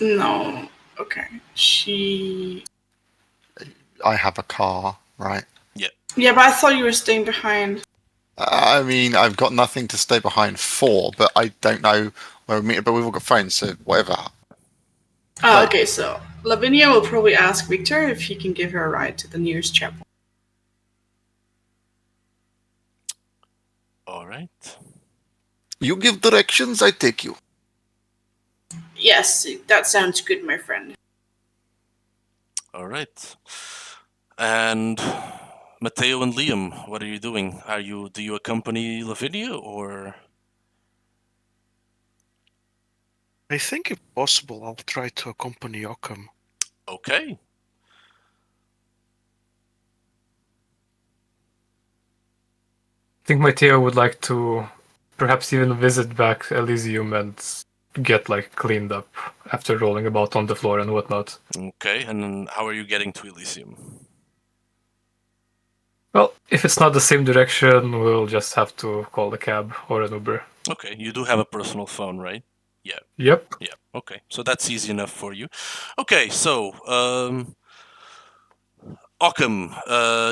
Speaker 5: No. Okay.
Speaker 6: I have a car, right?
Speaker 5: Yeah, but I thought you were staying behind.
Speaker 6: I mean, I've got nothing to stay behind for, but I don't know where we meet. But we've all got phones, so whatever.
Speaker 5: Oh, okay, so Lavinia will probably ask Victor if he can give her a ride to the nearest chapel.
Speaker 1: All right.
Speaker 6: You give directions, I take you.
Speaker 5: Yes, that sounds good, my friend.
Speaker 1: All right. And Mateo and Liam, what are you doing? Do you accompany Lavinia or?
Speaker 2: I think if possible, I'll try to accompany Occam.
Speaker 1: Okay.
Speaker 4: I think Mateo would like to perhaps even visit back Elysium and get like cleaned up after rolling about on the floor and whatnot.
Speaker 1: Okay. And then how are you getting to Elysium?
Speaker 4: Well, if it's not the same direction, we'll just have to call a cab or an Uber.
Speaker 1: Okay. You do have a personal phone, right?
Speaker 4: Yep.
Speaker 1: Yeah. Okay. So that's easy enough for you. Okay. So, Occam,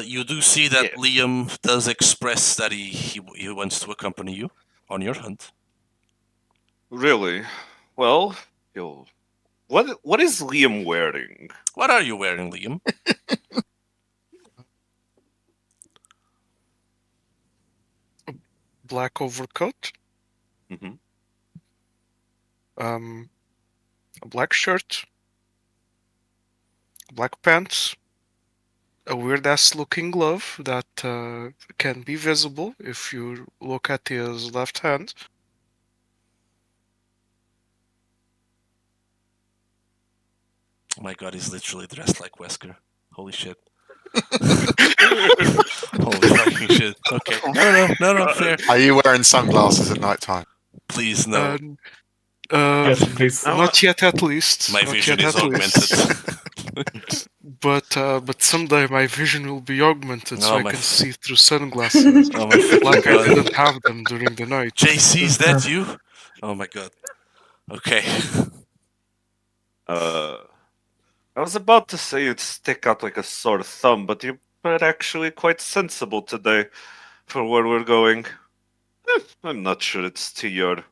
Speaker 1: you do see that
Speaker 3: Yes.
Speaker 1: Liam does express that he wants to accompany you on your hunt.
Speaker 3: Really? Well, he'll. What is Liam wearing?
Speaker 1: What are you wearing, Liam?
Speaker 2: Black overcoat,
Speaker 3: Hmm.
Speaker 2: a black shirt, black pants, a weird ass looking glove that can be visible if you look at his left hand.
Speaker 1: Oh my god, he's literally dressed like Wesker. Holy shit. Holy fucking shit. Okay. No, fair.
Speaker 6: Are you wearing sunglasses at night time?
Speaker 1: Please, no.
Speaker 2: And
Speaker 4: Yes, please.
Speaker 2: not yet, at least.
Speaker 1: My
Speaker 2: Not
Speaker 1: vision
Speaker 2: yet,
Speaker 1: is
Speaker 2: at
Speaker 1: augmented.
Speaker 2: least. But someday my vision will be augmented, so
Speaker 1: Oh
Speaker 2: I
Speaker 1: my
Speaker 2: can
Speaker 1: f-
Speaker 2: see through sunglasses,
Speaker 1: Oh my fucking
Speaker 2: like I
Speaker 1: god.
Speaker 2: didn't have them during the night.
Speaker 1: JC, is that you? Oh my god. Okay.
Speaker 3: I was about to say you'd stick out like a sore thumb, but you're actually quite sensible today for where we're going. I'm not sure it's to your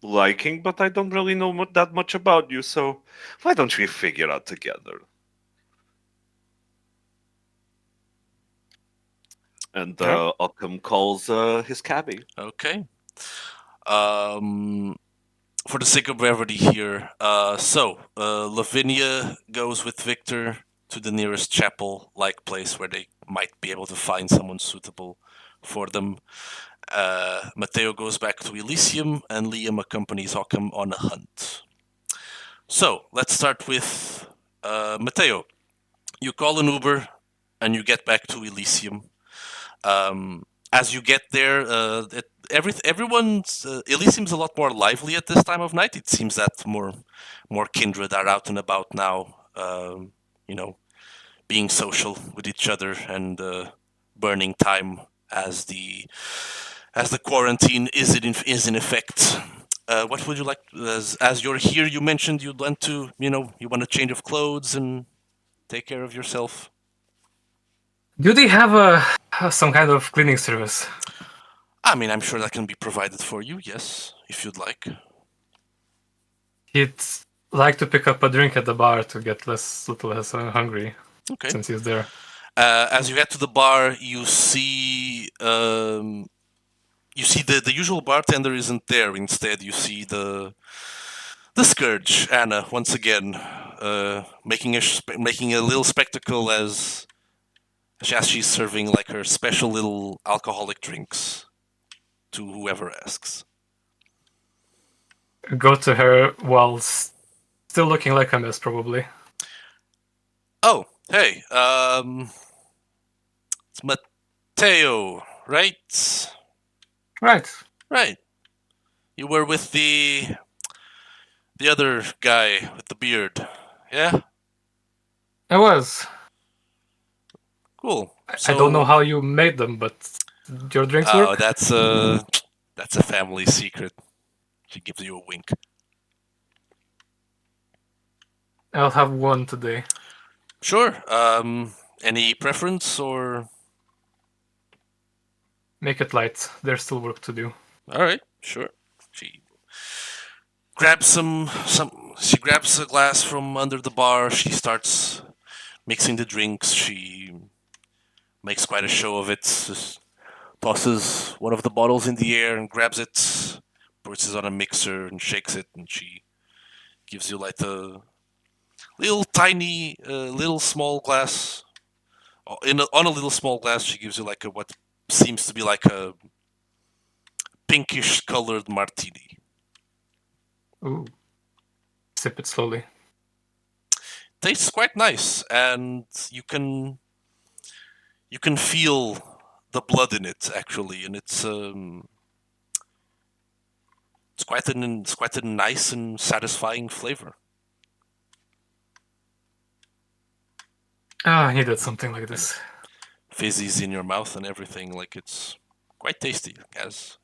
Speaker 3: liking, but I don't really know that much about you, so why don't we figure out together? And
Speaker 2: Yeah.
Speaker 3: Occam calls his cabbie.
Speaker 1: Okay. Um, for the sake of brevity here, Lavinia goes with Victor to the nearest chapel-like place where they might be able to find someone suitable for them. Mateo goes back to Elysium, and Liam accompanies Occam on a hunt. So let's start with Mateo. You call an Uber, and you get back to Elysium. As you get there, everyone's Elysium's a lot more lively at this time of night. It seems that more kindred are out and about now. You know, being social with each other and burning time as the quarantine is in effect. What would you like as you're here? You mentioned you'd want to you want a change of clothes and take care of yourself.
Speaker 4: Do they have some kind of cleaning service?
Speaker 1: I mean, I'm sure that can be provided for you. Yes, if you'd like.
Speaker 4: He'd like to pick up a drink at the bar to get little less hungry
Speaker 1: Okay.
Speaker 4: since he's there.
Speaker 1: As you get to the bar, you see the usual bartender isn't there. Instead, you see the scourge Anna once again, making a little spectacle as she's serving like her special little alcoholic drinks to whoever asks.
Speaker 4: Go to her while still looking like a mess, probably.
Speaker 1: Oh, hey, it's Mateo, right?
Speaker 4: Right.
Speaker 1: Right. You were with the other guy with the beard, yeah?
Speaker 4: I was.
Speaker 1: Cool.
Speaker 4: I don't know how you made them, but your drinks
Speaker 1: Oh,
Speaker 4: work?
Speaker 1: that's a family secret. She gives you a wink.
Speaker 4: I'll have one today.
Speaker 1: Sure. Any preference or?
Speaker 4: Make it light. There's still work to do.
Speaker 1: All right. Sure. She grabs some she grabs a glass from under the bar. She starts mixing the drinks. She makes quite a show of it. Just tosses one of the bottles in the air and grabs it, puts it on a mixer and shakes it, and she gives you like a little tiny, little small glass. On a little small glass, she gives you like a what seems to be like a pinkish colored martini.
Speaker 4: Ooh. Sip it slowly.
Speaker 1: Tastes quite nice, and you can feel the blood in it actually, and it's quite a nice and satisfying flavor.
Speaker 4: I needed something like this.
Speaker 1: Fizzies in your mouth and everything, like it's quite tasty. As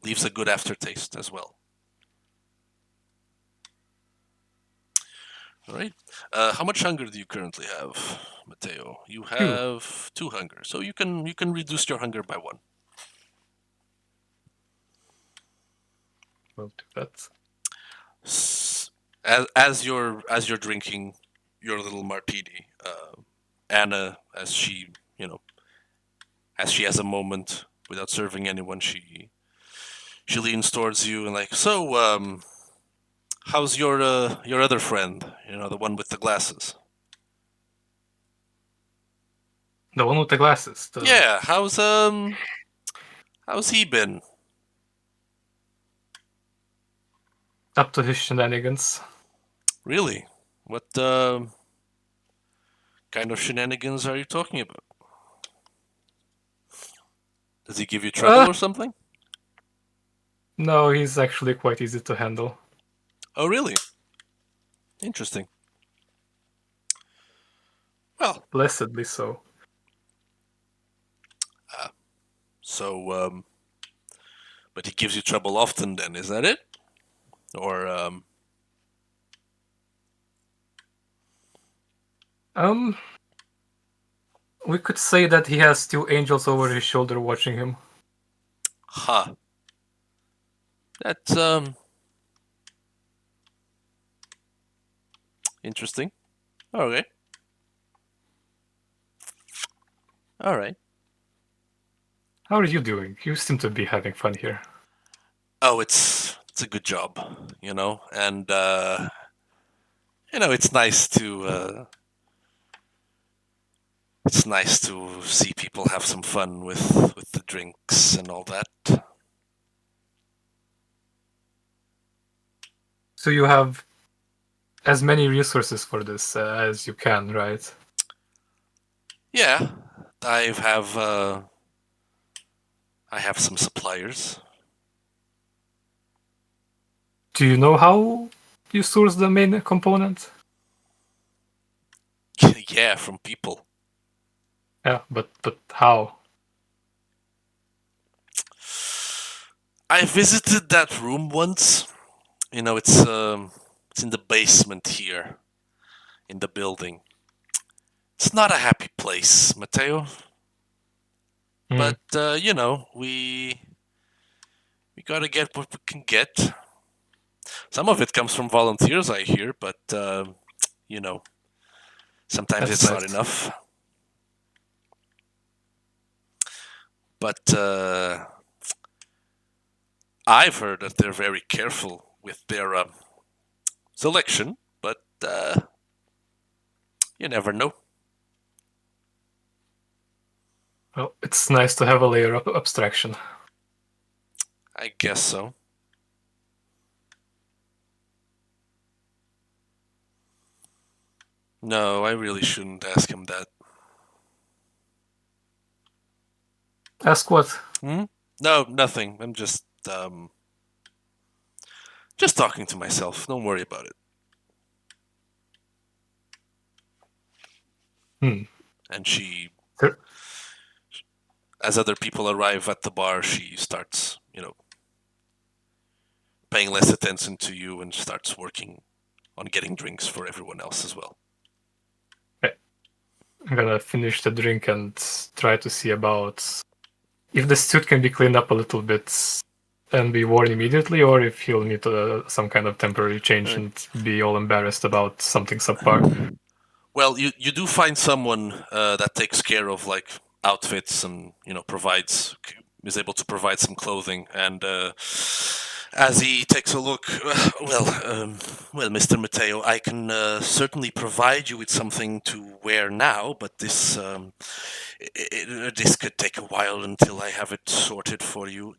Speaker 1: leaves a good aftertaste as well. All right. How much hunger do you currently have, Mateo? You have 2 hunger, so you can reduce your hunger by 1.
Speaker 4: We'll do that.
Speaker 1: As you're drinking your little martini, Anna, as she has a moment without serving anyone, she leans towards you and like, so how's your other friend? The one with the glasses.
Speaker 4: The one with the glasses.
Speaker 1: Yeah, how's he been?
Speaker 4: Up to his shenanigans.
Speaker 1: Really? What kind of shenanigans are you talking about? Does he give you trouble or something?
Speaker 4: No, he's actually quite easy to handle.
Speaker 1: Oh, really? Interesting. Well,
Speaker 4: blessedly so.
Speaker 1: So, but he gives you trouble often then, is that it? Or,
Speaker 4: we could say that he has 2 angels over his shoulder watching him.
Speaker 1: Huh. That's, interesting. Okay. Alright.
Speaker 4: How are you doing? You seem to be having fun here.
Speaker 1: Oh, it's a good job, and, it's nice to, see people have some fun with the drinks and all that.
Speaker 4: So you have as many resources for this as you can, right?
Speaker 1: Yeah, I have some suppliers.
Speaker 4: Do you know how you source the main component?
Speaker 1: Yeah, from people.
Speaker 4: Yeah, but how?
Speaker 1: I visited that room once. It's in the basement here in the building. It's not a happy place, Mateo. But we gotta get what we can get. Some of it comes from volunteers, I hear, but sometimes
Speaker 4: That's
Speaker 1: it's
Speaker 4: nice.
Speaker 1: not enough. But I've heard that they're very careful with their selection, but you never know.
Speaker 4: Well, it's nice to have a layer of abstraction.
Speaker 1: I guess so. No, I really shouldn't ask him that.
Speaker 4: Ask what?
Speaker 1: No, nothing. I'm just talking to myself. Don't worry about it. And she,
Speaker 4: Sure.
Speaker 1: as other people arrive at the bar, she starts, paying less attention to you and starts working on getting drinks for everyone else as well.
Speaker 4: I'm gonna finish the drink and try to see about if the suit can be cleaned up a little bit and be worn immediately, or if he'll need some kind of temporary change and be all embarrassed about something subpar.
Speaker 1: Well, you do find someone that takes care of like outfits and is able to provide some clothing. And as he takes a look, well, Mr. Matteo, I can certainly provide you with something to wear now, but this could take a while until I have it sorted for you.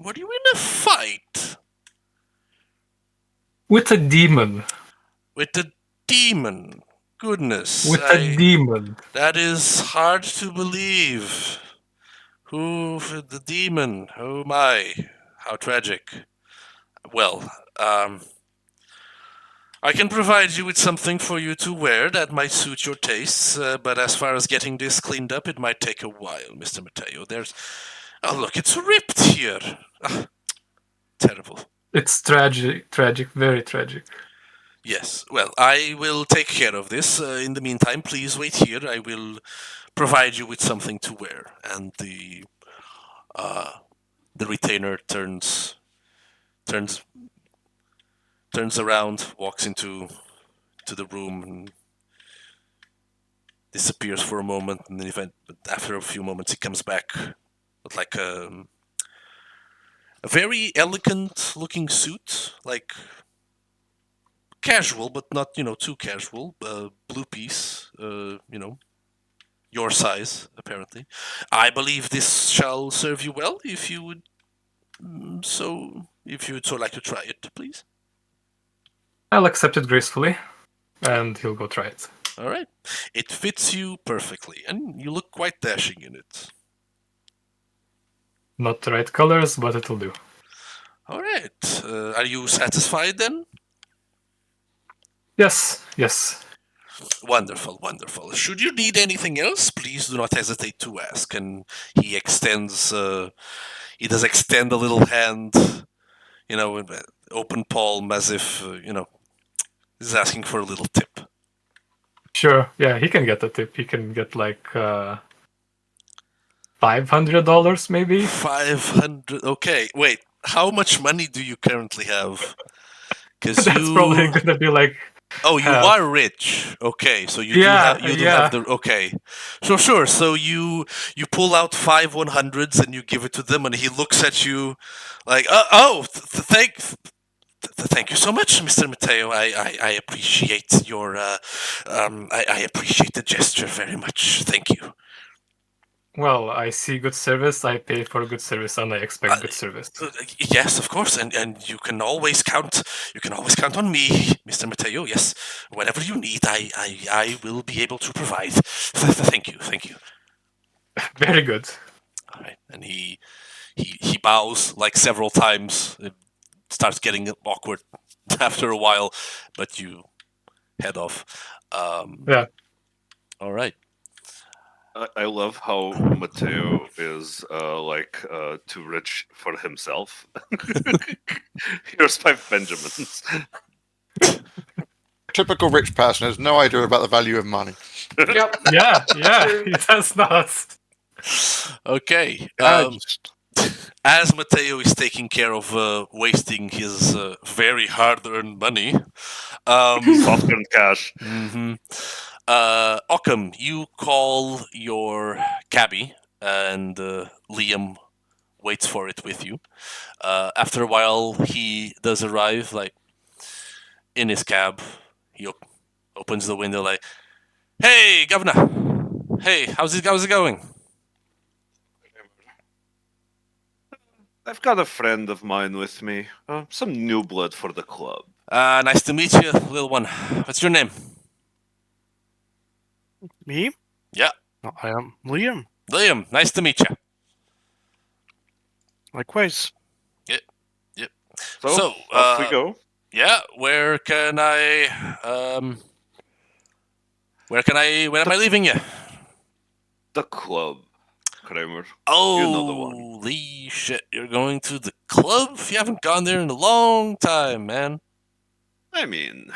Speaker 1: Were you in a fight
Speaker 4: With a demon.
Speaker 1: with the demon? Goodness,
Speaker 4: With a demon.
Speaker 1: that is hard to believe. Who, the demon? Oh my, how tragic. Well, I can provide you with something for you to wear that might suit your tastes, but as far as getting this cleaned up, it might take a while, Mr. Matteo. Oh look, it's ripped here. Ah, terrible.
Speaker 4: It's tragic, very tragic.
Speaker 1: Yes, well, I will take care of this. In the meantime, please wait here. I will provide you with something to wear. And the retainer turns around, walks into the room, and disappears for a moment. And then, after a few moments, he comes back with like a very elegant-looking suit, like casual, but not too casual. Blue piece, your size apparently. I believe this shall serve you well. If you would like to try it, please.
Speaker 4: I'll accept it gracefully, and he'll go try it.
Speaker 1: All right. It fits you perfectly, and you look quite dashing in it.
Speaker 4: Not the right colors, but it'll do.
Speaker 1: All right. Are you satisfied then?
Speaker 4: Yes.
Speaker 1: Wonderful. Should you need anything else, please do not hesitate to ask. And he does extend a little hand, with open palm, as if, he's asking for a little tip.
Speaker 4: Sure, yeah, he can get a tip. He can get like $500 maybe.
Speaker 1: 500. Okay, wait. How much money do you currently have? Because
Speaker 4: That's probably gonna be like.
Speaker 1: Oh, you are rich. Okay, so you do have the. Okay, so sure. So you pull out 5 100s and you give it to them, and he looks at you like, thank you so much, Mr. Matteo. I appreciate your I appreciate the gesture very much. Thank you.
Speaker 4: Well, I see good service, I pay for good service, and I expect good service.
Speaker 1: Yes, of course, and you can always count on me, Mr. Matteo. Yes, whatever you need, I will be able to provide. Thank you.
Speaker 4: Very good.
Speaker 1: All right, and he bows like several times. It starts getting awkward after a while, but you head off.
Speaker 4: Yeah.
Speaker 1: All right.
Speaker 3: I love how Matteo is too rich for himself. Here's 5 Benjamins.
Speaker 6: Typical rich person has no idea about the value of money.
Speaker 5: Yep.
Speaker 4: Yeah, he does not.
Speaker 1: Okay. As Matteo is taking care of wasting his very hard-earned money,
Speaker 3: Soft-earned cash.
Speaker 1: Mm-hmm. Occam, you call your cabbie, and Liam waits for it with you. After a while, he does arrive, like in his cab. He opens the window, like, "Hey, Governor. Hey, how's it going?"
Speaker 3: I've got a friend of mine with me. Some new blood for the club.
Speaker 1: Nice to meet you, little one. What's your name?
Speaker 2: Me?
Speaker 1: Yeah.
Speaker 2: I am Liam.
Speaker 1: Liam, nice to meet you.
Speaker 2: Likewise.
Speaker 1: Yep.
Speaker 3: So off we go.
Speaker 1: Yeah, where am I leaving you?
Speaker 3: The club, Kramer.
Speaker 1: Oh,
Speaker 3: You know the one.
Speaker 1: holy shit, you're going to the club? You haven't gone there in a long time, man.
Speaker 3: I mean,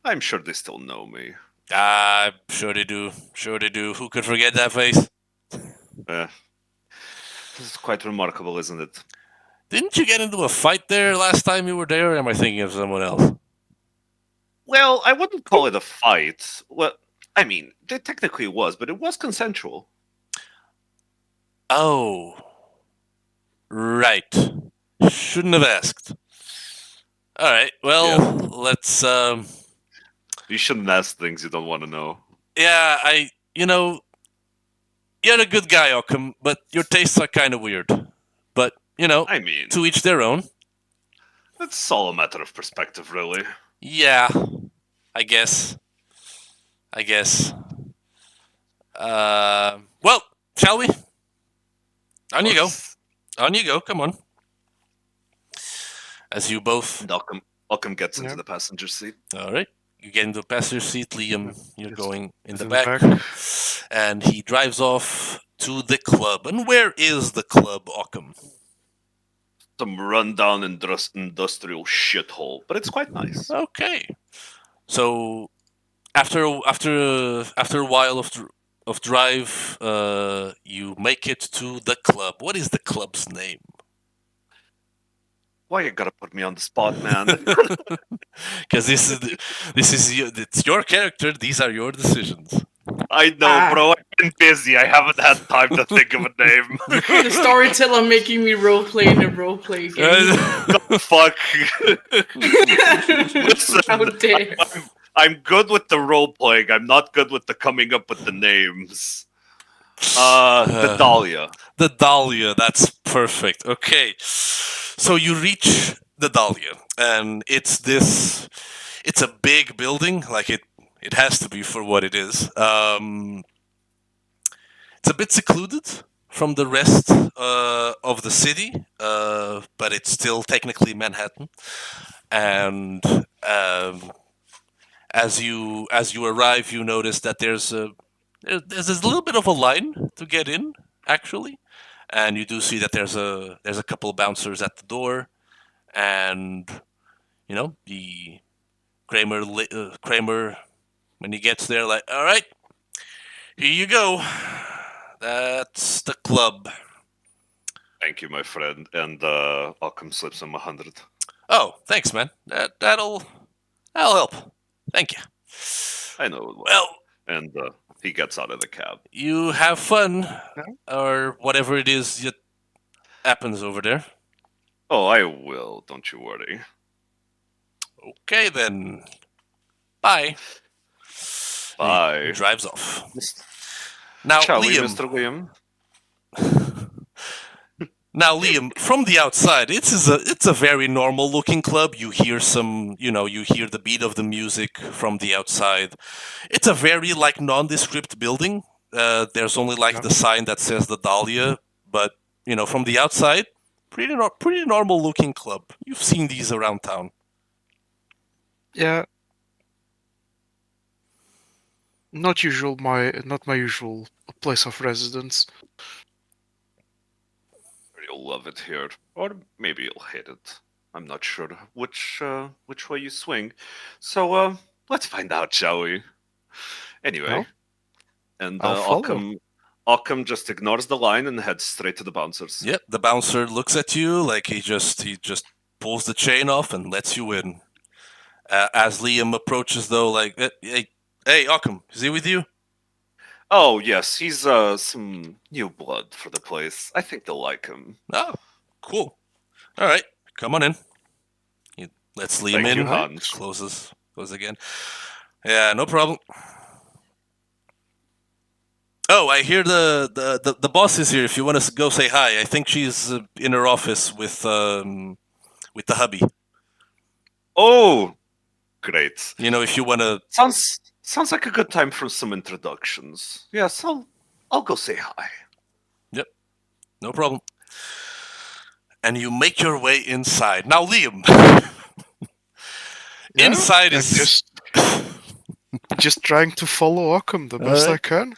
Speaker 3: I'm sure they still know me.
Speaker 1: Sure they do. Who could forget that face?
Speaker 3: This is quite remarkable, isn't it?
Speaker 1: Didn't you get into a fight there last time you were there, or am I thinking of someone else?
Speaker 3: Well, I wouldn't call it a fight. Well, I mean, it technically was, but it was consensual.
Speaker 1: Oh, right. Shouldn't have asked. All right. Well,
Speaker 3: Yeah.
Speaker 1: let's.
Speaker 3: You shouldn't ask things you don't want to know.
Speaker 1: Yeah, you're a good guy, Occam, but your tastes are kind of weird. But
Speaker 3: I mean,
Speaker 1: to each their own.
Speaker 3: it's all a matter of perspective, really.
Speaker 1: Yeah, I guess. Well, shall we? On you go.
Speaker 3: Let's-
Speaker 1: On you go. Come on. As you both.
Speaker 3: And Malcolm gets into
Speaker 2: Yeah.
Speaker 3: the passenger seat.
Speaker 1: All right. You get into the passenger seat, Liam. You're
Speaker 2: Yes,
Speaker 1: going in
Speaker 2: it's
Speaker 1: the
Speaker 2: in the
Speaker 1: back.
Speaker 2: back.
Speaker 1: And he drives off to the club. And where is the club, Occam?
Speaker 3: Some rundown industrial shithole, but it's quite nice.
Speaker 1: Okay. So after a while of drive, you make it to the club. What is the club's name?
Speaker 3: Why you gotta put me on the spot, man?
Speaker 1: Because it's your character. These are your decisions.
Speaker 3: I know, bro. I've been busy. I haven't had time to think of a name.
Speaker 5: The storyteller making me roleplay in a roleplay game.
Speaker 3: Fuck. Listen,
Speaker 5: How dare.
Speaker 3: I'm good with the role playing. I'm not good with the coming up with the names. The Dahlia.
Speaker 1: The Dahlia. That's perfect. Okay, so you reach the Dahlia, and it's a big building. Like it has to be for what it is. It's a bit secluded from the rest of the city, but it's still technically Manhattan. And as you arrive, you notice that there's a little bit of a line to get in, actually, and you do see that there's a couple of bouncers at the door, and the Kramer when he gets there, like, all right, here you go. That's the club.
Speaker 3: Thank you, my friend. And Occam slips him 100.
Speaker 1: Oh, thanks, man. That'll help. Thank you.
Speaker 3: I know it will.
Speaker 1: Well,
Speaker 3: And he gets out of the cab.
Speaker 1: you have fun, or whatever it is that happens over there.
Speaker 3: Oh, I will. Don't you worry.
Speaker 1: Okay, then. Bye.
Speaker 3: Bye.
Speaker 1: He drives off.
Speaker 3: Mis-
Speaker 1: Now,
Speaker 3: Shall we,
Speaker 1: Liam.
Speaker 3: Mr. Liam?
Speaker 1: Now, Liam, from the outside, it's a very normal looking club. You hear you hear the beat of the music from the outside. It's a very nondescript building. There's only the sign that says the Dahlia, but from the outside, pretty normal looking club. You've seen these around town.
Speaker 2: Yeah. Not my usual place of residence.
Speaker 3: You'll love it here, or maybe you'll hate it. I'm not sure which way you swing. So let's find out, shall we? Anyway,
Speaker 2: Well,
Speaker 3: and
Speaker 2: I'll follow.
Speaker 3: Occam just ignores the line and heads straight to the bouncers.
Speaker 1: Yep, the bouncer looks at you like he just pulls the chain off and lets you in. As Liam approaches, though, like, hey, Occam, is he with you?
Speaker 3: Oh yes, he's some new blood for the place. I think they'll like him.
Speaker 1: Oh, cool. All right, come on in. He lets Liam
Speaker 3: Thank
Speaker 1: in.
Speaker 3: you, Hans.
Speaker 1: Closes again. Yeah, no problem. Oh, I hear the boss is here. If you want to go say hi, I think she's in her office with the hubby.
Speaker 3: Oh, great.
Speaker 1: If you want to.
Speaker 3: Sounds like a good time for some introductions. Yes, I'll go say hi.
Speaker 1: Yep, no problem. And you make your way inside. Now, Liam.
Speaker 2: Yeah,
Speaker 1: Inside
Speaker 2: I'm
Speaker 1: is
Speaker 2: just trying to follow Occam the best I can.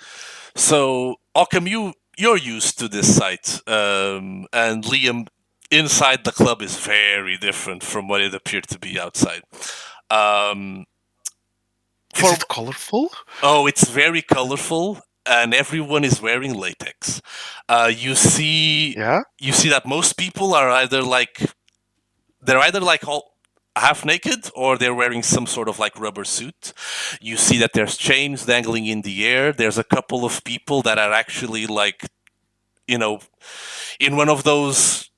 Speaker 1: So, Occam, you're used to this site, and Liam, inside the club is very different from what it appeared to be outside.
Speaker 2: Is it colorful?
Speaker 1: Oh, it's very colorful, and everyone is wearing latex. You see
Speaker 2: Yeah.
Speaker 1: that most people are either like all half naked or they're wearing some sort of like rubber suit. You see that there's chains dangling in the air. There's a couple of people that are actually like, you know, in one of those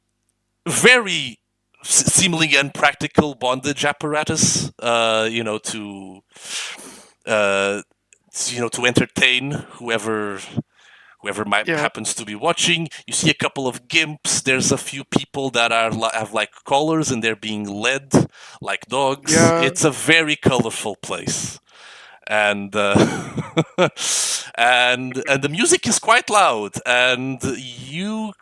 Speaker 1: very seemingly unpractical bondage apparatus, uh, to entertain whoever might
Speaker 2: Yeah.
Speaker 1: happens to be watching. You see a couple of gimps. There's a few people that have like collars and they're being led like dogs.
Speaker 2: Yeah.
Speaker 1: It's a very colorful place, and and the music is quite loud, and you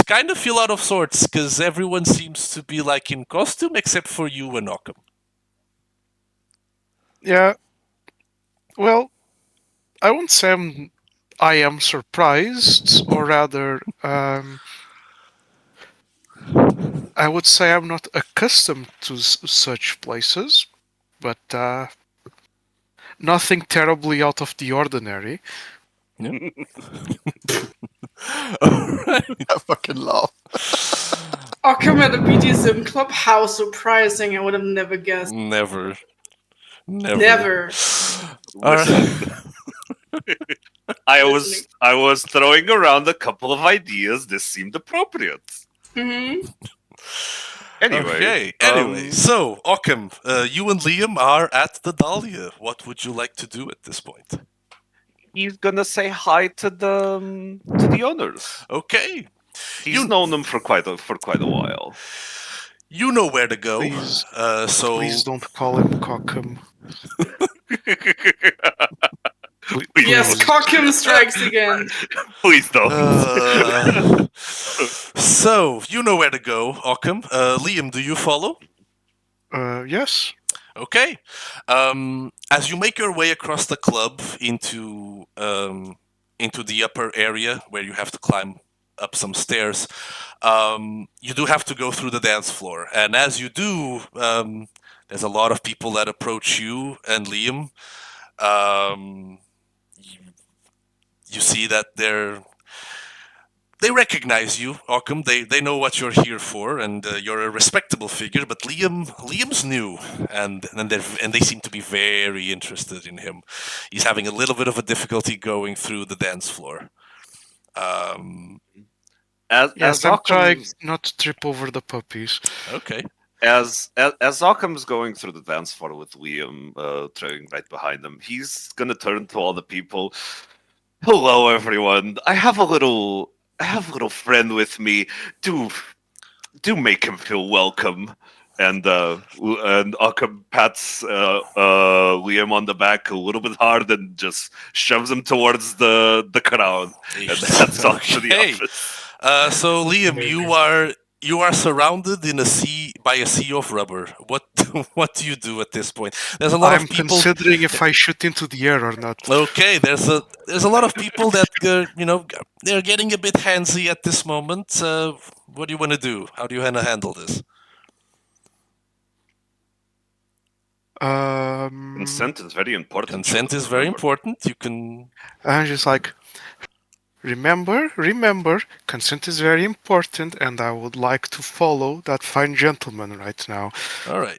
Speaker 1: kind of feel out of sorts because everyone seems to be like in costume except for you and Occam.
Speaker 2: Yeah. Well, I won't say I am surprised, or rather, I would say I'm not accustomed to such places, but nothing terribly out of the ordinary.
Speaker 6: I fucking laugh.
Speaker 5: Ockham at a BDSM club? How surprising. I would have never guessed.
Speaker 1: Never.
Speaker 5: Never.
Speaker 1: All
Speaker 3: Listen,
Speaker 1: right.
Speaker 3: I was throwing around a couple of ideas. This seemed appropriate.
Speaker 5: Mm-hmm.
Speaker 3: Anyway,
Speaker 1: Okay. Anyway, so Occam, you and Liam are at the Dahlia. What would you like to do at this point?
Speaker 3: he's gonna say hi to the owners.
Speaker 1: Okay.
Speaker 3: He's known them for quite a while.
Speaker 1: You know where to go.
Speaker 2: Please,
Speaker 1: So
Speaker 2: please don't call him Cockham.
Speaker 5: Yes, Cockham strikes again.
Speaker 3: Please don't.
Speaker 1: so you know where to go, Occam. Liam, do you follow?
Speaker 2: Yes.
Speaker 1: Okay. As you make your way across the club into the upper area where you have to climb up some stairs, you do have to go through the dance floor. And as you do, there's a lot of people that approach you and Liam. You, you see that they recognize you, Occam. They know what you're here for, and you're a respectable figure. But Liam's new, and they seem to be very interested in him. He's having a little bit of a difficulty going through the dance floor.
Speaker 2: Yes, I'm trying not to trip over the puppies.
Speaker 1: Okay.
Speaker 3: As Occam's going through the dance floor with Liam trailing right behind him, he's gonna turn to all the people. Hello, everyone. I have a little friend with me. Do make him feel welcome. And Occam pats Liam on the back a little bit hard and just shoves him towards the crowd and heads off to the
Speaker 1: Okay.
Speaker 3: office.
Speaker 1: So Liam, you are surrounded by a sea of rubber. What do you do at this point? There's a lot
Speaker 2: I'm
Speaker 1: of people.
Speaker 2: considering if I shoot into the air or not.
Speaker 1: Okay, there's a lot of people that they're getting a bit handsy at this moment. What do you want to do? How do you want to handle this?
Speaker 3: Consent is very important.
Speaker 1: Consent is very important. You can.
Speaker 2: I'm just like, remember, consent is very important, and I would like to follow that fine gentleman right now.
Speaker 1: All right.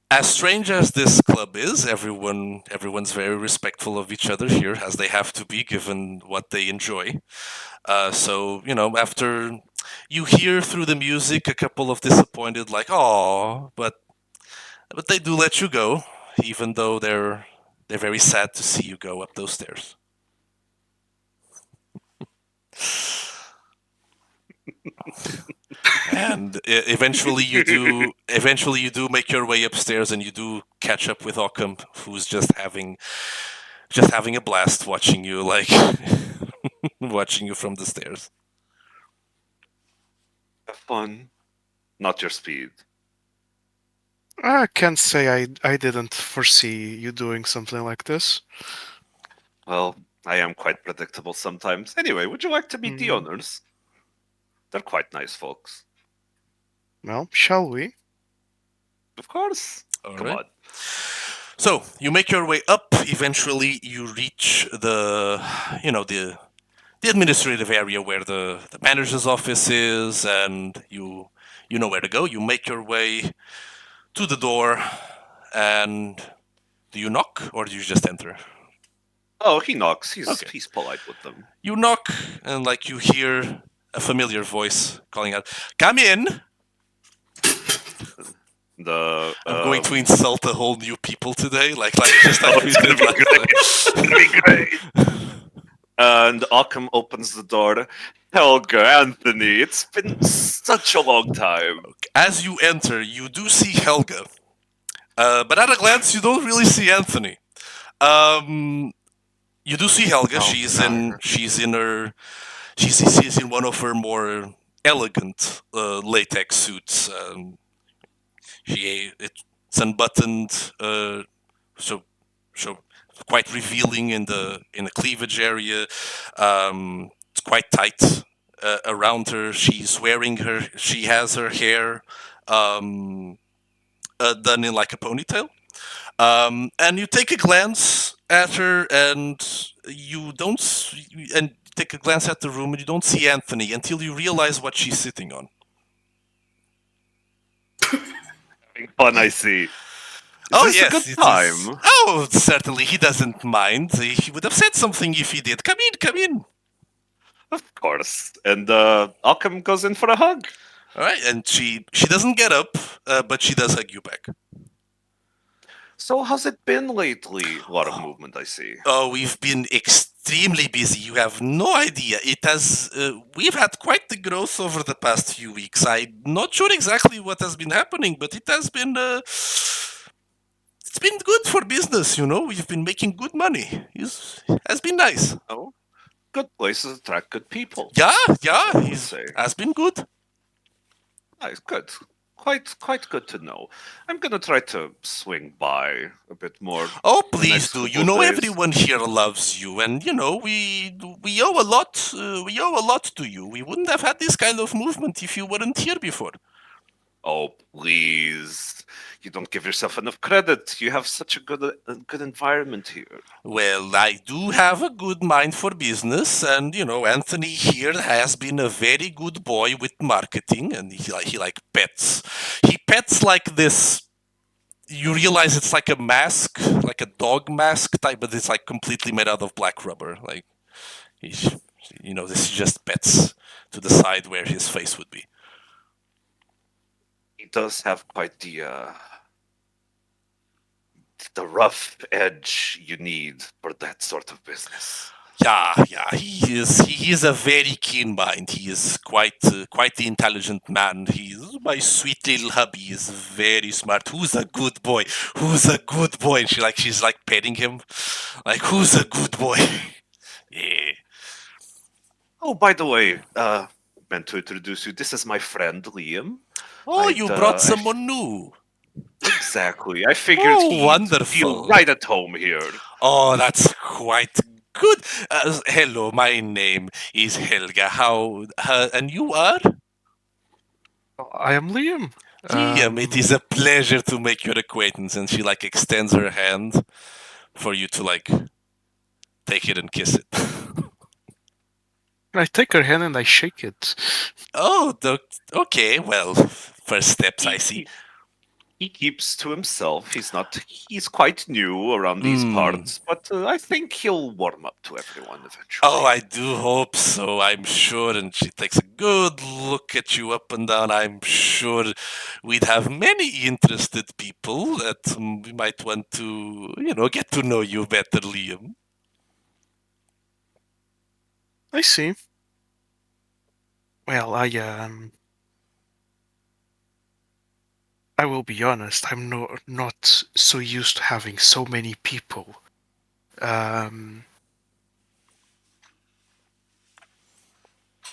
Speaker 1: As strange as this club is, everyone's very respectful of each other here, as they have to be given what they enjoy. So after you hear through the music a couple of disappointed, like "oh," but they do let you go, even though they're very sad to see you go up those stairs. And eventually you do make your way upstairs, and you do catch up with Occam, who's just having a blast watching you, like watching you from the stairs.
Speaker 3: Have fun, not your speed.
Speaker 2: I can't say I didn't foresee you doing something like this.
Speaker 3: Well, I am quite predictable sometimes. Anyway, would you like to meet the owners? They're quite nice folks.
Speaker 2: Well, shall we?
Speaker 3: Of course.
Speaker 1: All
Speaker 3: Come
Speaker 1: right.
Speaker 3: on.
Speaker 1: So you make your way up. Eventually, you reach the administrative area where the manager's office is, and you know where to go. You make your way to the door, and do you knock or do you just enter?
Speaker 3: Oh, he knocks.
Speaker 1: Okay.
Speaker 3: He's polite with them.
Speaker 1: You knock, and like you hear a familiar voice calling out, "Come in!"
Speaker 3: The
Speaker 1: I'm going to insult a whole new people today, just like we did last time.
Speaker 3: It's gonna be great. And Occam opens the door. Helga, Anthony, it's been such a long time.
Speaker 1: As you enter, you do see Helga, but at a glance, you don't really see Anthony. You do see Helga.
Speaker 6: Oh,
Speaker 1: She's
Speaker 6: no.
Speaker 1: she's in one of her more elegant latex suits. It's unbuttoned, so so quite revealing in the cleavage area. It's quite tight around her. She has her hair done in like a ponytail. And you take a glance at her, and you don't, and take a glance at the room, and you don't see Anthony until you realize what she's sitting on.
Speaker 3: Having fun, I see. Is this
Speaker 1: yes,
Speaker 3: a good
Speaker 1: it is.
Speaker 3: time?
Speaker 1: Oh, certainly, he doesn't mind. He would have said something if he did. Come in, come in.
Speaker 3: Of course. And Occam goes in for a hug.
Speaker 1: All right, and she doesn't get up, but she does hug you back.
Speaker 3: So how's it been lately? A lot of movement, I see.
Speaker 1: Oh, we've been extremely busy. You have no idea. It has. We've had quite the growth over the past few weeks. I'm not sure exactly what has been happening, but it has been. It's been good for business. We've been making good money. Has been nice.
Speaker 3: Oh, good places attract good people.
Speaker 1: Yeah,
Speaker 3: I would
Speaker 1: he's
Speaker 3: say.
Speaker 1: has been good.
Speaker 3: Nice, good. Quite good to know. I'm gonna try to swing by a bit more.
Speaker 1: Oh,
Speaker 3: the
Speaker 1: please
Speaker 3: next
Speaker 1: do.
Speaker 3: couple of days.
Speaker 1: Everyone here loves you, and we owe a lot. We owe a lot to you. We wouldn't have had this kind of movement if you weren't here before.
Speaker 3: Oh, please. You don't give yourself enough credit. You have such a good environment here.
Speaker 1: Well, I do have a good mind for business, and Anthony here has been a very good boy with marketing, and he pets. He pets like this. You realize it's like a mask, like a dog mask type, but it's like completely made out of black rubber. Like, this is just pets to the side where his face would be.
Speaker 3: He does have quite the rough edge you need for that sort of business.
Speaker 1: Yeah, he is a very keen mind. He is quite the intelligent man. My sweet little hubby is very smart. Who's a good boy? Who's a good boy? And she's like petting him, like, who's a good boy? Yeah.
Speaker 3: Oh, by the way, meant to introduce you. This is my friend Liam.
Speaker 1: Oh, you brought someone new.
Speaker 3: Exactly. I figured
Speaker 1: Oh,
Speaker 3: he'd
Speaker 1: wonderful.
Speaker 3: feel right at home here.
Speaker 1: Oh, that's quite good. Hello, my name is Helga. And you are?
Speaker 2: I am Liam.
Speaker 1: Liam, it is a pleasure to make your acquaintance. And she extends her hand for you to take it and kiss it.
Speaker 2: I take her hand and I shake it.
Speaker 1: Oh, okay. Well, first steps, I see.
Speaker 3: He keeps to himself. He's quite new around these parts, but I think he'll warm up to everyone eventually.
Speaker 1: Oh, I do hope so. I'm sure. And she takes a good look at you up and down. I'm sure we'd have many interested people that we might want to, get to know you better, Liam.
Speaker 2: I see. Well, I will be honest, I'm not so used to having so many people.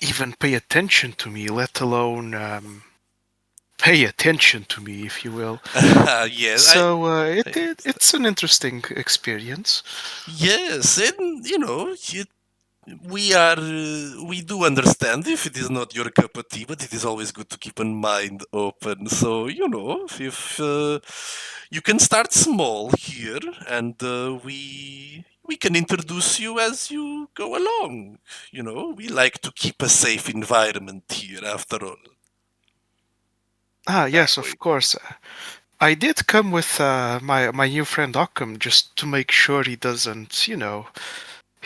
Speaker 2: Even pay attention to me, let alone pay attention to me, if you will.
Speaker 1: Yes.
Speaker 2: So it's an interesting experience.
Speaker 1: Yes, and we do understand if it is not your cup of tea, but it is always good to keep an mind open. So if you can start small here, and we can introduce you as you go along. You know, we like to keep a safe environment here, after all.
Speaker 2: Ah, yes,
Speaker 3: Exactly.
Speaker 2: of course. I did come with my new friend Occam just to make sure he doesn't,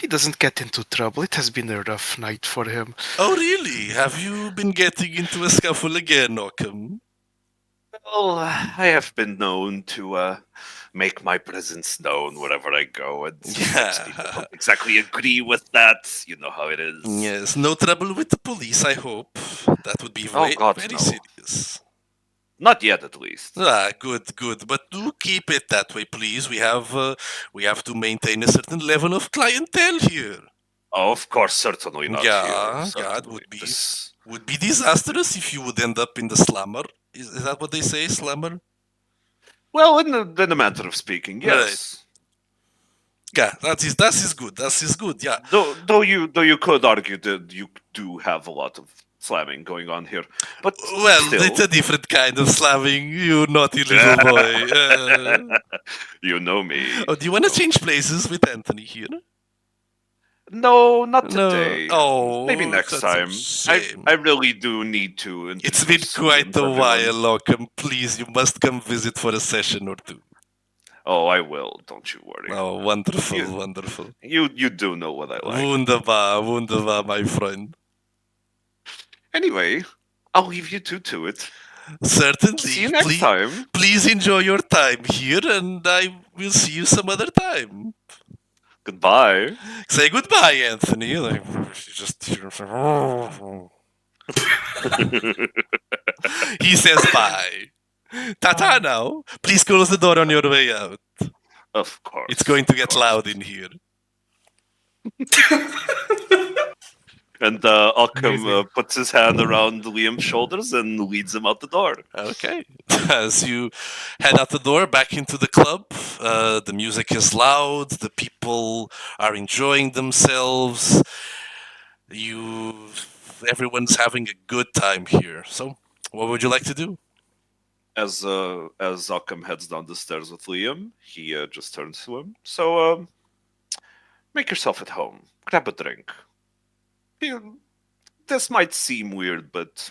Speaker 2: he doesn't get into trouble. It has been a rough night for him.
Speaker 1: Oh, really? Have you been getting into a scuffle again, Occam?
Speaker 3: Well, I have been known to make my presence known wherever I go, and sometimes people
Speaker 1: Yeah.
Speaker 3: don't exactly agree with that. You know how it is.
Speaker 1: Yes, no trouble with the police, I hope. That would be
Speaker 3: Oh God,
Speaker 1: very
Speaker 3: no.
Speaker 1: serious.
Speaker 3: Not yet, at least.
Speaker 1: Ah, good, good. But do keep it that way, please. We have to maintain a certain level of clientele here.
Speaker 3: Oh, of course, certainly not here.
Speaker 1: Yeah, yeah. It
Speaker 3: Certainly, this.
Speaker 1: would be disastrous if you would end up in the slammer. Is that what they say, slammer?
Speaker 3: Well, in a matter of speaking,
Speaker 1: Right.
Speaker 3: yes.
Speaker 1: Yeah, that is good. That is good. Yeah.
Speaker 3: Though you could argue that you do have a lot of slamming going on here, but
Speaker 1: Well, it's
Speaker 3: still,
Speaker 1: a different kind of slamming, you naughty little boy.
Speaker 3: you know me.
Speaker 1: Oh, do you want to change places with Anthony here?
Speaker 3: No, not
Speaker 1: No.
Speaker 3: today. Maybe
Speaker 1: Oh,
Speaker 3: next
Speaker 1: that's a
Speaker 3: time. I
Speaker 1: shame.
Speaker 3: really do need to
Speaker 1: It's been
Speaker 3: introduce
Speaker 1: quite
Speaker 3: Liam
Speaker 1: a
Speaker 3: to
Speaker 1: while,
Speaker 3: everyone.
Speaker 1: Lockham. Please, you must come visit for a session or two.
Speaker 3: Oh, I will. Don't you worry.
Speaker 1: Oh, wonderful,
Speaker 3: You
Speaker 1: wonderful.
Speaker 3: you do know what I like.
Speaker 1: Wunderbar, wunderbar, my friend.
Speaker 3: Anyway, I'll leave you two to it. See
Speaker 1: Certainly.
Speaker 3: you next time.
Speaker 1: Please enjoy your time here, and I will see you some other time.
Speaker 3: Goodbye.
Speaker 1: Say goodbye, Anthony. Like, just he says bye. Ta-ta now. Please close the door on your way out.
Speaker 3: Of course.
Speaker 1: It's going to
Speaker 3: of
Speaker 1: get
Speaker 3: course.
Speaker 1: loud in here.
Speaker 3: And Occam
Speaker 4: Amazing.
Speaker 3: puts his hand around Liam's shoulders and leads him out the door.
Speaker 1: Okay. As you head out the door back into the club, the music is loud, the people are enjoying themselves. Everyone's having a good time here. So, what would you like to do?
Speaker 3: As Occam heads down the stairs with Liam, he just turns to him. So, make yourself at home. Grab a drink. This might seem weird, but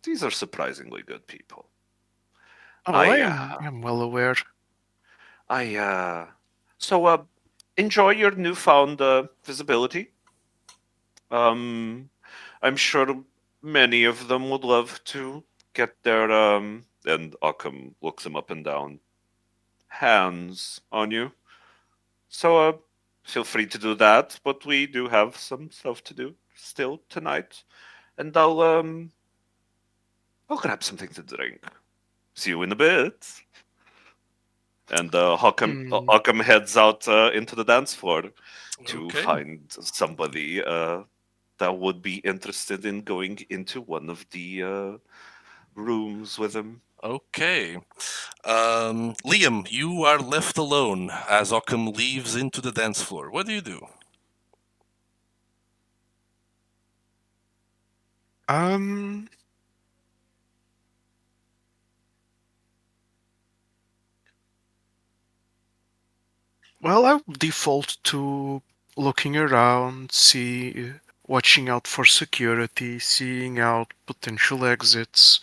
Speaker 3: these are surprisingly good people.
Speaker 2: Oh,
Speaker 3: I,
Speaker 2: I'm well aware.
Speaker 3: so enjoy your newfound visibility. Um, I'm sure many of them would love to get their and Occam looks him up and down, hands on you. So feel free to do that, but we do have some stuff to do still tonight, and I'll grab something to drink. See you in a bit. And Occam heads out into the dance floor to
Speaker 1: Okay.
Speaker 3: find somebody that would be interested in going into one of the rooms with him.
Speaker 1: Okay. Liam, you are left alone as Occam leaves into the dance floor. What do you do?
Speaker 2: Um, well, I'll default to looking around, watching out for security, seeing out potential exits,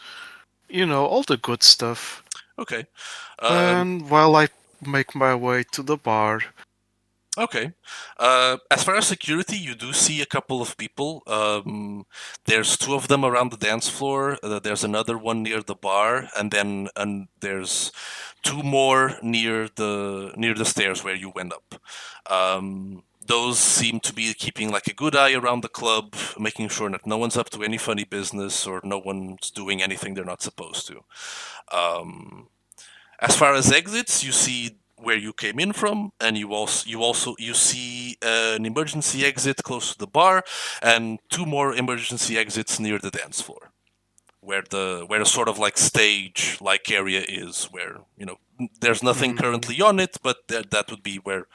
Speaker 2: all the good stuff.
Speaker 1: Okay.
Speaker 2: And while I make my way to the bar,
Speaker 1: Okay. As far as security, you do see a couple of people. There's two of them around the dance floor. There's another one near the bar, and then there's two more near the stairs where you went up. Those seem to be keeping like a good eye around the club, making sure that no one's up to any funny business or no one's doing anything they're not supposed to. As far as exits, you see where you came in from, and you see an emergency exit close to the bar, and two more emergency exits near the dance floor, where a sort of like stage like area is, where there's nothing
Speaker 2: Mhm.
Speaker 1: currently on it, but that would be where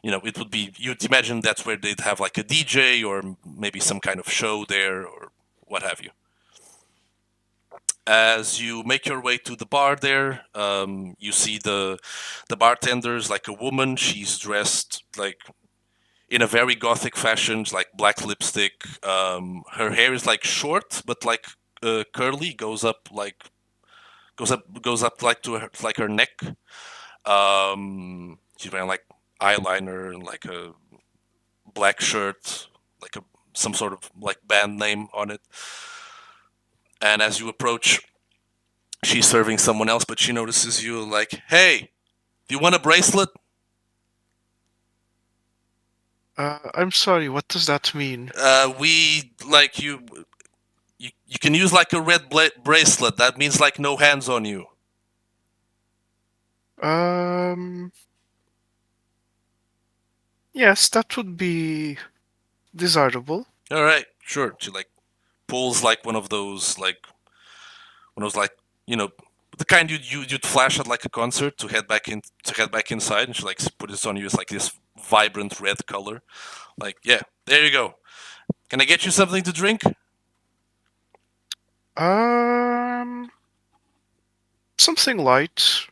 Speaker 1: it would be. You'd imagine that's where they'd have like a DJ or maybe some kind of show there or what have you. As you make your way to the bar there, you see the bartender's like a woman. She's dressed like in a very gothic fashion, like black lipstick. Her hair is like short, but like curly, goes up like to her neck. She's wearing like eyeliner and like a black shirt, like some sort of like band name on it. And as you approach, she's serving someone else, but she notices you like, "Hey, do you want a bracelet?"
Speaker 2: I'm sorry, what does that mean?
Speaker 1: We like you. You can use like a red bracelet. That means like no hands on you.
Speaker 2: Um, yes, that would be desirable.
Speaker 1: All right, sure. She like pulls like one of those like you know the kind you'd flash at like a concert to head back inside, and she like put this on you. It's like this vibrant red color. Like, yeah, there you go. Can I get you something to drink?
Speaker 2: Um, something light.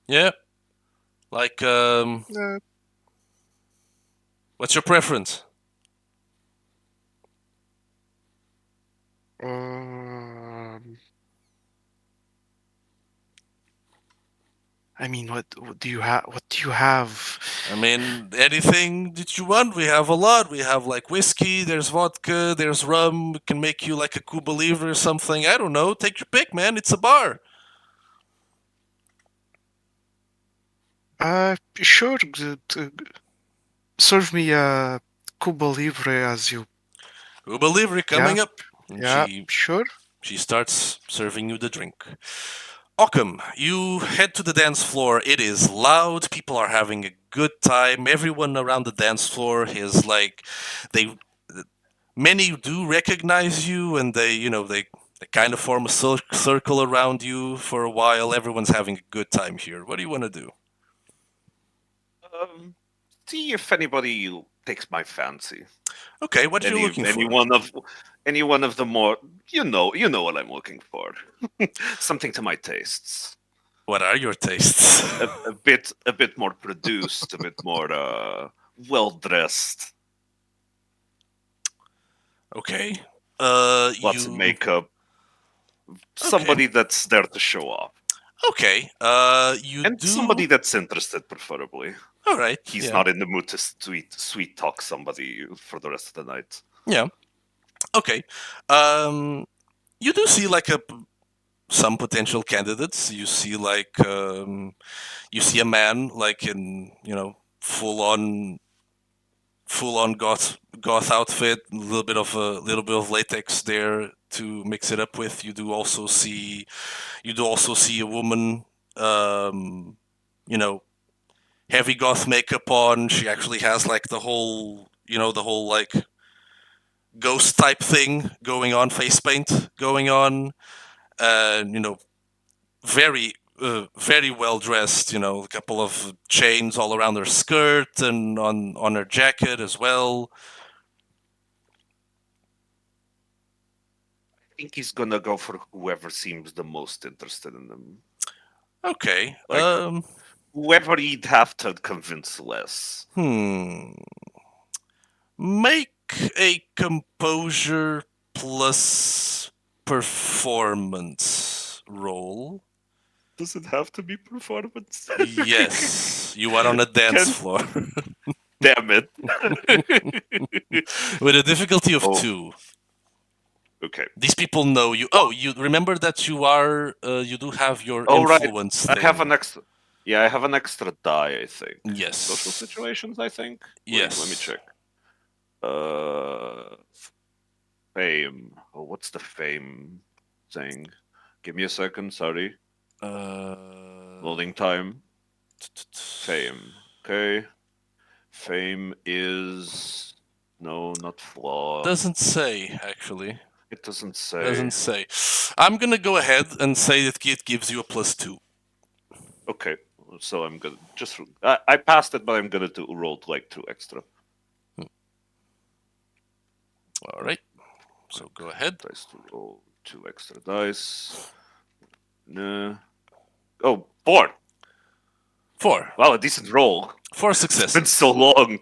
Speaker 1: Yeah. Like,
Speaker 2: Uh,
Speaker 1: what's your preference?
Speaker 2: um, I mean, what do you have? What do you have?
Speaker 1: I mean, anything that you want. We have a lot. We have like whiskey. There's vodka. There's rum. We can make you like a Cuba Libre or something. I don't know. Take your pick, man. It's a bar.
Speaker 2: Sure. Serve me a Cuba Libre as you.
Speaker 1: Cuba Libre coming up. And
Speaker 2: Yeah, sure.
Speaker 1: she starts serving you the drink. Occam, you head to the dance floor. It is loud. People are having a good time. Everyone around the dance floor is like, they, many do recognize you, and they kind of form a circle around you for a while. Everyone's having a good time here. What do you want to do?
Speaker 3: See if anybody takes my fancy.
Speaker 1: Okay, what are you looking for?
Speaker 3: Any one of the more you know what I'm looking for. Something to my tastes.
Speaker 1: What are your tastes?
Speaker 3: A bit more produced, a bit more well dressed.
Speaker 1: Okay.
Speaker 3: Lots of makeup. Somebody that's there to show off.
Speaker 1: Okay. You
Speaker 3: And
Speaker 1: do
Speaker 3: somebody that's interested, preferably.
Speaker 1: All right.
Speaker 3: He's not in the mood to sweet talk somebody for the rest of the night.
Speaker 1: Yeah. Okay. You do see like some potential candidates. You see like you see a man like in full on goth outfit, a little bit of latex there to mix it up with. You do also see a woman, you know, heavy goth makeup on. She actually has like the whole like ghost type thing going on, face paint going on, and very very well dressed. A couple of chains all around her skirt and on her jacket as well.
Speaker 3: I think he's gonna go for whoever seems the most interested in them.
Speaker 1: Okay.
Speaker 3: Like, whoever he'd have to convince less.
Speaker 1: Make a composure plus performance roll.
Speaker 3: Does it have to be performance?
Speaker 1: Yes, you are on a dance floor.
Speaker 3: Damn it.
Speaker 1: With a difficulty of 2.
Speaker 3: Okay.
Speaker 1: These people know you. Oh, you remember that you do have your influence
Speaker 3: right.
Speaker 1: thing.
Speaker 3: I have an extra. Yeah, I have an extra die, I think.
Speaker 1: Yes.
Speaker 3: Social situations, I think.
Speaker 1: Yes.
Speaker 3: Wait, let me check. Fame. Oh, what's the fame thing? Give me a second, sorry. Loading time. Fame. Okay. Fame is no, not flaw.
Speaker 1: Doesn't say actually.
Speaker 3: It doesn't say.
Speaker 1: Doesn't say. I'm gonna go ahead and say that it gives you a +2.
Speaker 3: Okay, so I'm gonna just. I passed it, but I'm gonna roll like 2 extra.
Speaker 1: All right. So go ahead.
Speaker 3: Dice to roll 2 extra dice. Oh, 4.
Speaker 1: 4.
Speaker 3: Wow, a decent roll.
Speaker 1: 4
Speaker 3: It's been
Speaker 1: successes.
Speaker 3: so long.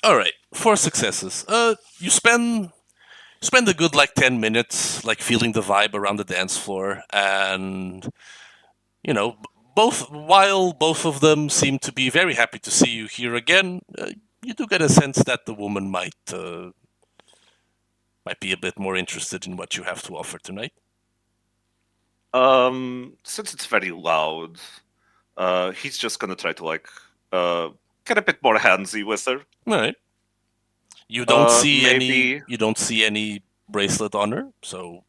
Speaker 1: All right, 4 successes. You spend a good like 10 minutes like feeling the vibe around the dance floor, and you know, both of them seem to be very happy to see you here again. You do get a sense that the woman might be a bit more interested in what you have to offer tonight.
Speaker 3: Since it's very loud, he's just gonna try to like get a bit more handsy with her.
Speaker 1: All right. You don't see
Speaker 3: maybe
Speaker 1: any bracelet on her, so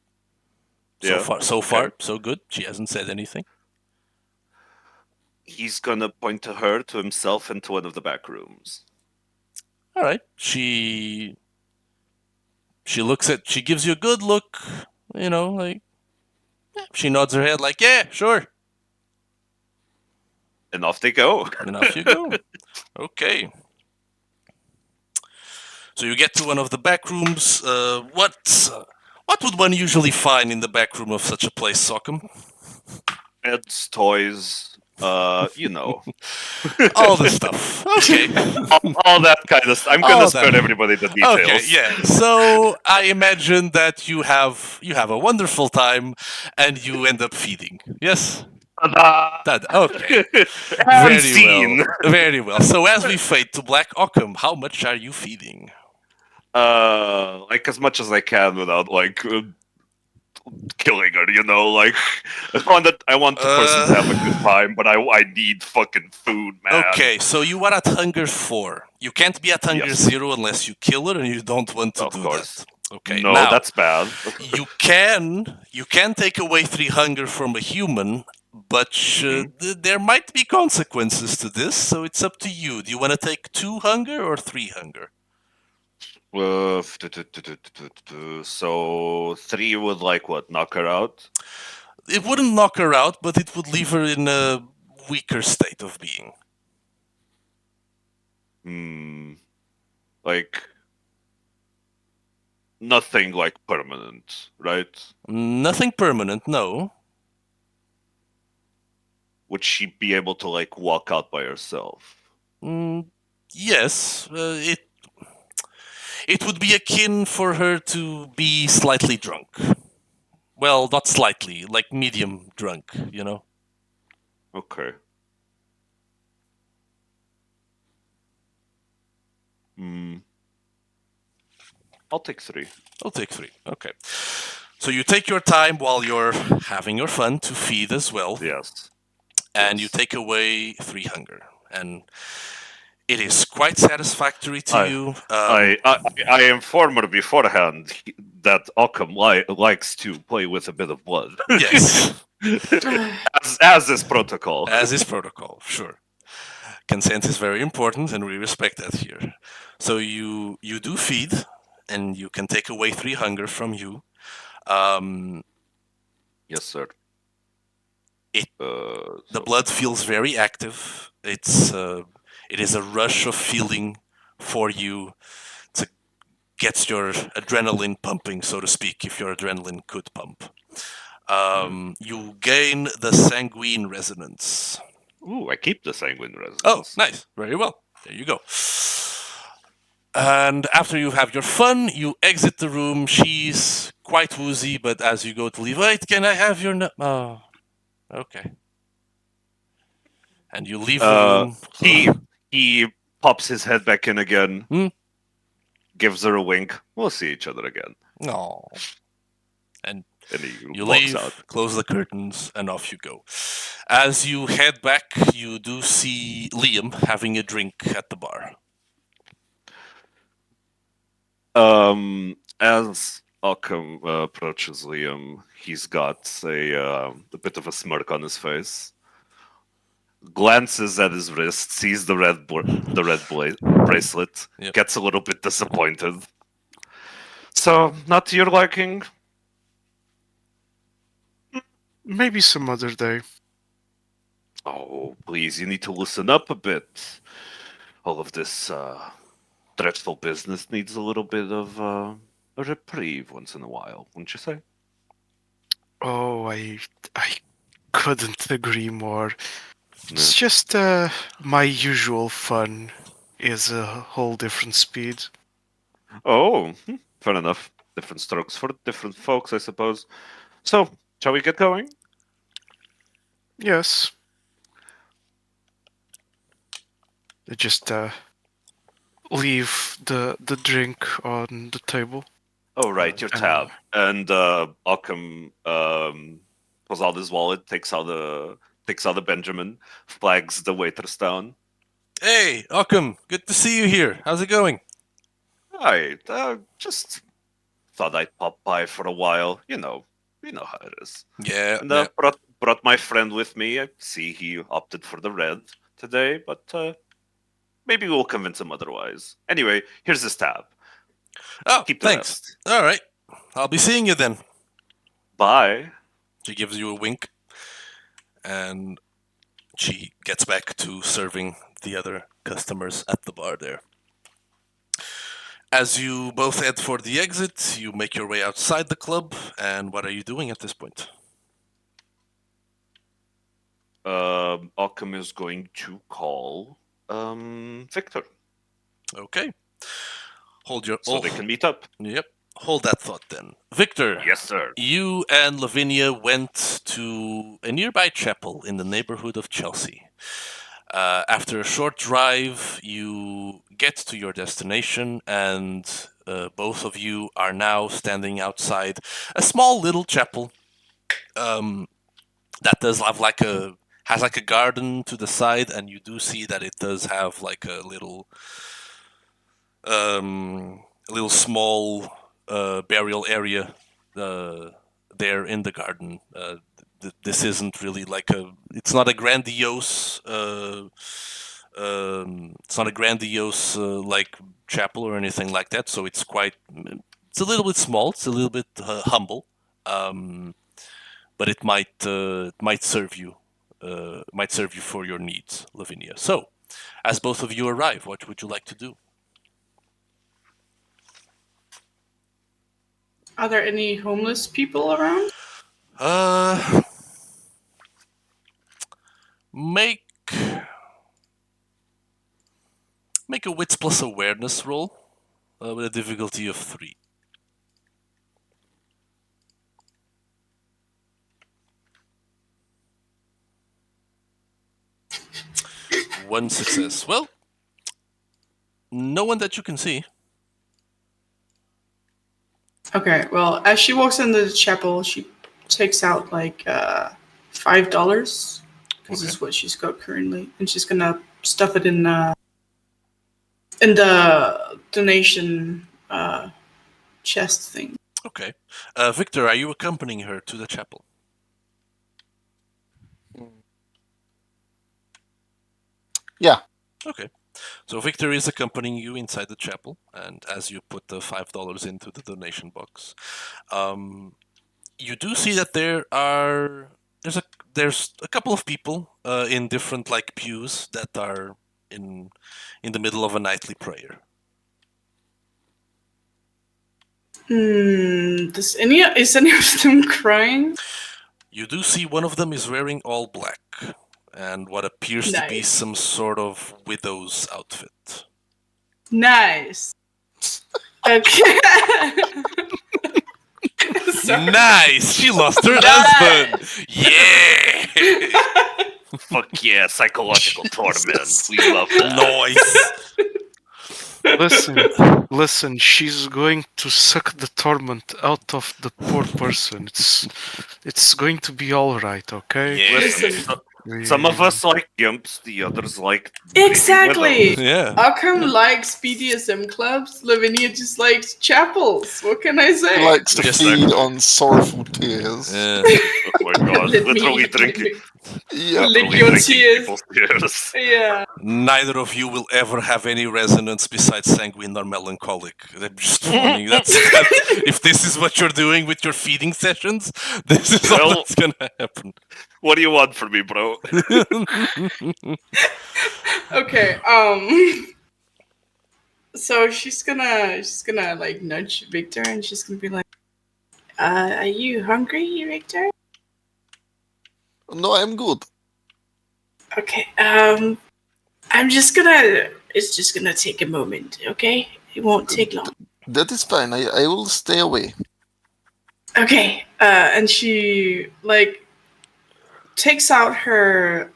Speaker 3: Yeah,
Speaker 1: so
Speaker 3: okay.
Speaker 1: far so good. She hasn't said anything.
Speaker 3: He's gonna point to her, to himself, and to one of the back rooms.
Speaker 1: All right. She gives you a good look, like she nods her head like, "Yeah, sure."
Speaker 3: And off they go.
Speaker 1: And off you go. Okay. So you get to one of the back rooms. What would one usually find in the back room of such a place, Sockham?
Speaker 3: It's toys, you know.
Speaker 1: All the stuff. Okay.
Speaker 3: all that kind of stuff. I'm
Speaker 1: All
Speaker 3: gonna
Speaker 1: that.
Speaker 3: spare everybody the details.
Speaker 1: Okay, yeah. So I imagine that you have a wonderful time, and you end up feeding. Yes. Okay.
Speaker 3: And
Speaker 1: Very
Speaker 3: scene.
Speaker 1: well. Very well. So as we fade to Black Occam, how much are you feeding?
Speaker 3: Like as much as I can without like killing her. Like I want the person to have a good time, but I need fucking food, man.
Speaker 1: Okay, so you are at hunger 4. You can't be at hunger
Speaker 3: Yes.
Speaker 1: 0 unless you kill her, and you don't want to
Speaker 3: Of
Speaker 1: do
Speaker 3: course.
Speaker 1: that. Okay.
Speaker 3: No,
Speaker 1: now,
Speaker 3: that's bad.
Speaker 1: you can take away 3 hunger from a human, but there might be consequences to this, so it's up to you. Do you want to take 2 hunger or 3 hunger?
Speaker 3: So 3 would like what, knock her out?
Speaker 1: It wouldn't knock her out, but it would leave her in a weaker state of being.
Speaker 3: Like nothing like permanent, right?
Speaker 1: Nothing permanent, no.
Speaker 3: Would she be able to like walk out by herself?
Speaker 1: Yes, it would be akin for her to be slightly drunk. Well, not slightly, like medium drunk,
Speaker 3: Okay. I'll take 3.
Speaker 1: I'll take 3. Okay. So you take your time while you're having your fun to feed as well.
Speaker 3: Yes.
Speaker 1: And you take away 3 hunger. And it is quite satisfactory to you.
Speaker 3: I inform her beforehand that Occam likes to play with a bit of blood.
Speaker 1: Yes.
Speaker 3: as is protocol.
Speaker 1: As is protocol, sure. Consent is very important, and we respect that here. So you do feed, and you can take away 3 hunger from you.
Speaker 3: Yes, sir.
Speaker 1: The blood feels very active. It is a rush of feeling for you. It gets your adrenaline pumping, so to speak, if your adrenaline could pump. You gain the sanguine resonance.
Speaker 3: Ooh, I keep the sanguine resonance.
Speaker 1: Oh, nice. Very well. There you go. And after you have your fun, you exit the room. She's quite woozy, but as you go to leave, wait, can I have your... Oh, okay. And you leave the room.
Speaker 3: He pops his head back in again, gives her a wink. We'll see each other again.
Speaker 1: No. And
Speaker 3: he
Speaker 1: you
Speaker 3: walks
Speaker 1: leave,
Speaker 3: out.
Speaker 1: close the curtains, and off you go. As you head back, you do see Liam having a drink at the bar.
Speaker 3: As Occam approaches Liam, he's got a bit of a smirk on his face. Glances at his wrist, sees the red bracelet,
Speaker 1: Yep.
Speaker 3: gets a little bit disappointed. So, not to your liking?
Speaker 2: Maybe some other day.
Speaker 3: Oh, please, you need to loosen up a bit. All of this dreadful business needs a little bit of a reprieve once in a while, wouldn't you say?
Speaker 2: Oh, I couldn't agree more. It's just my usual fun is a whole different speed.
Speaker 3: Oh, fair enough. Different strokes for different folks, I suppose. So, shall we get going?
Speaker 2: Yes. They just leave the drink on the table.
Speaker 3: Oh, right, your
Speaker 2: and-
Speaker 3: tab. And Occam pulls out his wallet, takes out the Benjamin, flags the waiters down.
Speaker 1: Hey, Occam, good to see you here. How's it going?
Speaker 3: Hi, just thought I'd pop by for a while. You know how it is.
Speaker 1: Yeah,
Speaker 3: And
Speaker 1: yeah.
Speaker 3: brought my friend with me. I see he opted for the red today, but maybe we'll convince him otherwise. Anyway, here's his tab.
Speaker 1: Oh,
Speaker 3: Keep the
Speaker 1: thanks.
Speaker 3: rest.
Speaker 1: All right. I'll be seeing you then.
Speaker 3: Bye.
Speaker 1: She gives you a wink, and she gets back to serving the other customers at the bar there. As you both head for the exit, you make your way outside the club, and what are you doing at this point?
Speaker 3: Occam is going to call Victor
Speaker 1: Okay. Hold your...
Speaker 3: so they can meet up.
Speaker 1: Yep. Hold that thought then. Victor,
Speaker 3: Yes, sir.
Speaker 1: you and Lavinia went to a nearby chapel in the neighborhood of Chelsea. After a short drive, you get to your destination, and both of you are now standing outside a small little chapel that does have has like a garden to the side, and you do see that it does have like a little small burial area there in the garden. This isn't really like it's not a grandiose it's not a grandiose like chapel or anything like that, so it's a little bit small, it's a little bit humble, but it might serve you for your needs, Lavinia. So as both of you arrive, what would you like to do?
Speaker 5: Are there any homeless people around?
Speaker 1: Make a wits plus awareness roll with a difficulty of 3. One success. Well, no one that you can see.
Speaker 5: Okay, well, as she walks into the chapel, she takes out like $5 because
Speaker 1: Okay.
Speaker 5: it's what she's got currently, and she's gonna stuff it in the donation chest thing.
Speaker 1: Okay. Victor, are you accompanying her to the chapel?
Speaker 6: Yeah.
Speaker 1: Okay. So Victor is accompanying you inside the chapel, and as you put the $5 into the donation box, you do see that there's a couple of people in different like pews that are in the middle of a nightly prayer.
Speaker 5: Is any of them crying?
Speaker 1: You do see one of them is wearing all black and what appears to be
Speaker 5: Nice.
Speaker 1: some sort of widow's outfit.
Speaker 5: Nice. Okay. Sorry.
Speaker 1: Nice! She lost her husband! Yeah!
Speaker 3: Fuck yeah, psychological torment.
Speaker 6: Jesus.
Speaker 3: We love that.
Speaker 1: Nice!
Speaker 2: Listen, she's going to suck the torment out of the poor person. It's going to be all right, okay?
Speaker 1: Yeah.
Speaker 3: Listen, some of us like gimps, the others like
Speaker 5: Exactly.
Speaker 1: Yeah.
Speaker 5: Occam likes BDSM clubs. Lavinia just likes chapels. What can I say?
Speaker 6: He likes to
Speaker 1: Yes,
Speaker 6: feed on sorrowful tears.
Speaker 1: Yeah.
Speaker 3: Oh my god,
Speaker 5: Let me-
Speaker 3: literally drinking.
Speaker 6: Yep.
Speaker 5: Lick
Speaker 3: literally
Speaker 5: your
Speaker 3: drinking
Speaker 5: tears.
Speaker 3: people's tears.
Speaker 5: Yeah.
Speaker 1: Neither of you will ever have any resonance besides sanguine or melancholic. I'm just warning. If this is what you're doing with your feeding sessions, this is all
Speaker 3: Well-
Speaker 1: that's gonna happen.
Speaker 3: What do you want from me, bro?
Speaker 5: Okay. So she's gonna like nudge Victor, and she's gonna be like, "Are you hungry, Victor?"
Speaker 6: No, I'm good.
Speaker 5: Okay. It's just gonna take a moment. Okay. It won't take long.
Speaker 6: That is fine. I will stay away.
Speaker 5: Okay. And she takes out her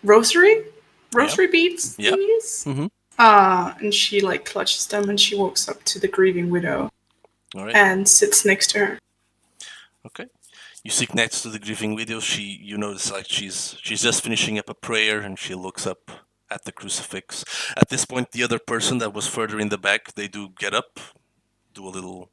Speaker 5: rosary beads
Speaker 1: Yep.
Speaker 5: thingies.
Speaker 1: Mm-hmm.
Speaker 5: And she clutches them and she walks up to the grieving widow
Speaker 1: All right.
Speaker 5: and sits next to her.
Speaker 1: Okay. You sit next to the grieving widow. You notice she's just finishing up a prayer, and she looks up at the crucifix. At this point, the other person that was further in the back, they do get up, do a little.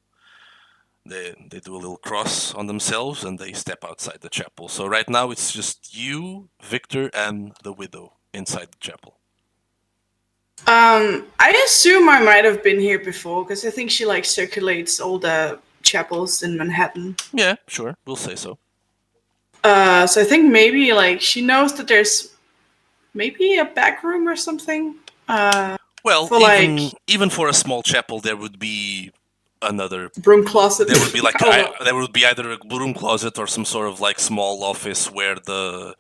Speaker 1: They do a little cross on themselves, and they step outside the chapel. So right now, it's just you, Victor, and the widow inside the chapel.
Speaker 5: I assume I might have been here before because I think she circulates all the chapels in Manhattan.
Speaker 1: Yeah, sure, we'll say so.
Speaker 5: So I think maybe she knows that there's maybe a back room or something.
Speaker 1: Well,
Speaker 5: for
Speaker 1: even for a small chapel, there would be another.
Speaker 5: broom closet.
Speaker 1: There would be
Speaker 5: Oh,
Speaker 1: there would be either a broom closet or some sort of small office where the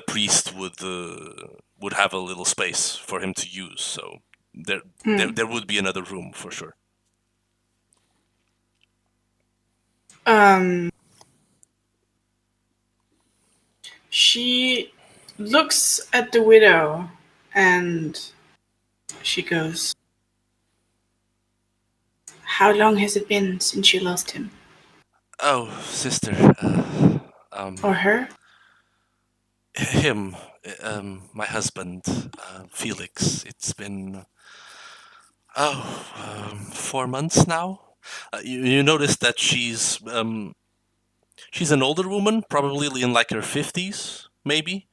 Speaker 1: priest would have a little space for him to use. So there would be another room for sure.
Speaker 5: She looks at the widow and she goes, "How long has it been since you lost him?"
Speaker 1: Oh, sister,
Speaker 5: Or her?
Speaker 1: him, my husband, Felix. It's been 4 months now. You notice that she's an older woman, probably in her 50s, maybe.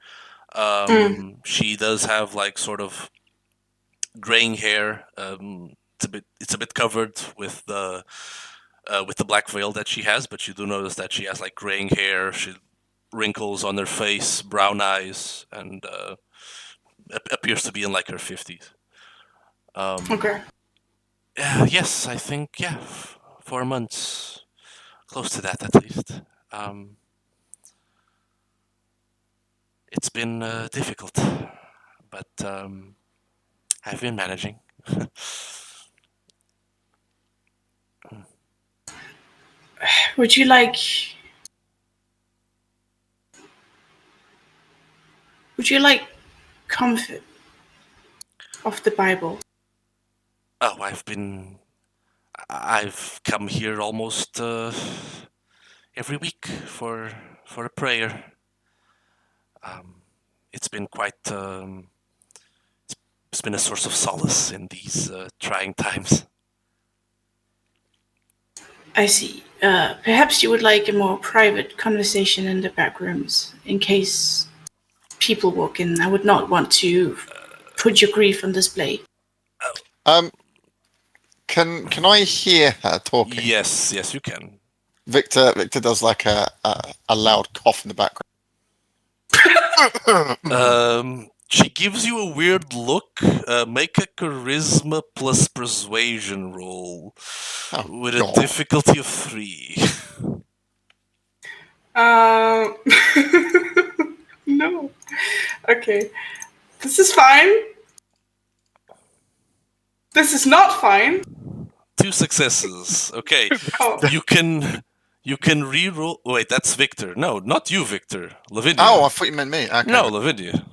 Speaker 1: She does have sort of graying hair. It's a bit covered with the black veil that she has, but you do notice that she has graying hair. Wrinkles on her face, brown eyes, and appears to be in her 50s.
Speaker 5: Okay.
Speaker 1: Yes, I think 4 months, close to that at least. It's been difficult, but I've been managing.
Speaker 5: Would you like comfort of the Bible?
Speaker 1: Oh, I've come here almost every week for a prayer. It's been quite. It's been a source of solace in these trying times.
Speaker 5: I see. Perhaps you would like a more private conversation in the back rooms, in case people walk in. I would not want to put your grief on display.
Speaker 6: Can I hear her talking?
Speaker 1: Yes, you can.
Speaker 6: Victor does a loud cough in the background.
Speaker 1: She gives you a weird look. Make a charisma plus persuasion roll with a difficulty of 3.
Speaker 5: No. Okay. This is fine. This is not fine.
Speaker 1: 2 successes. Okay.
Speaker 5: Oh.
Speaker 1: You can re-roll. Wait, that's Victor. No, not you, Victor. Lavinia.
Speaker 6: Oh, I thought you meant me. Okay.
Speaker 1: No, Lavinia.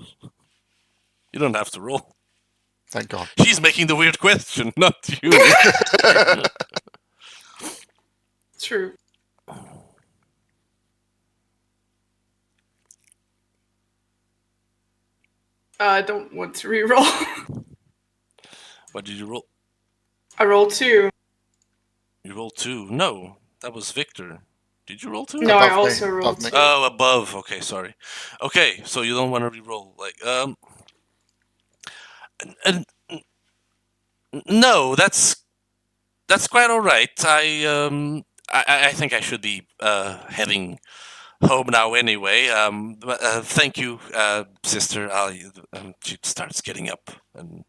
Speaker 1: You don't have to roll.
Speaker 6: Thank God.
Speaker 1: She's making the weird question, not you.
Speaker 5: True. I don't want to re-roll.
Speaker 1: What did you roll?
Speaker 5: I rolled 2.
Speaker 1: You rolled 2. No, that was Victor. Did you roll 2?
Speaker 5: No,
Speaker 6: Above
Speaker 5: I
Speaker 6: me,
Speaker 5: also
Speaker 6: above
Speaker 5: rolled
Speaker 6: me.
Speaker 5: 2.
Speaker 1: Oh, above. Okay, sorry. Okay, so you don't want to re-roll. No, that's quite all right. I think I should be heading home now anyway. But thank you, sister. She starts getting up and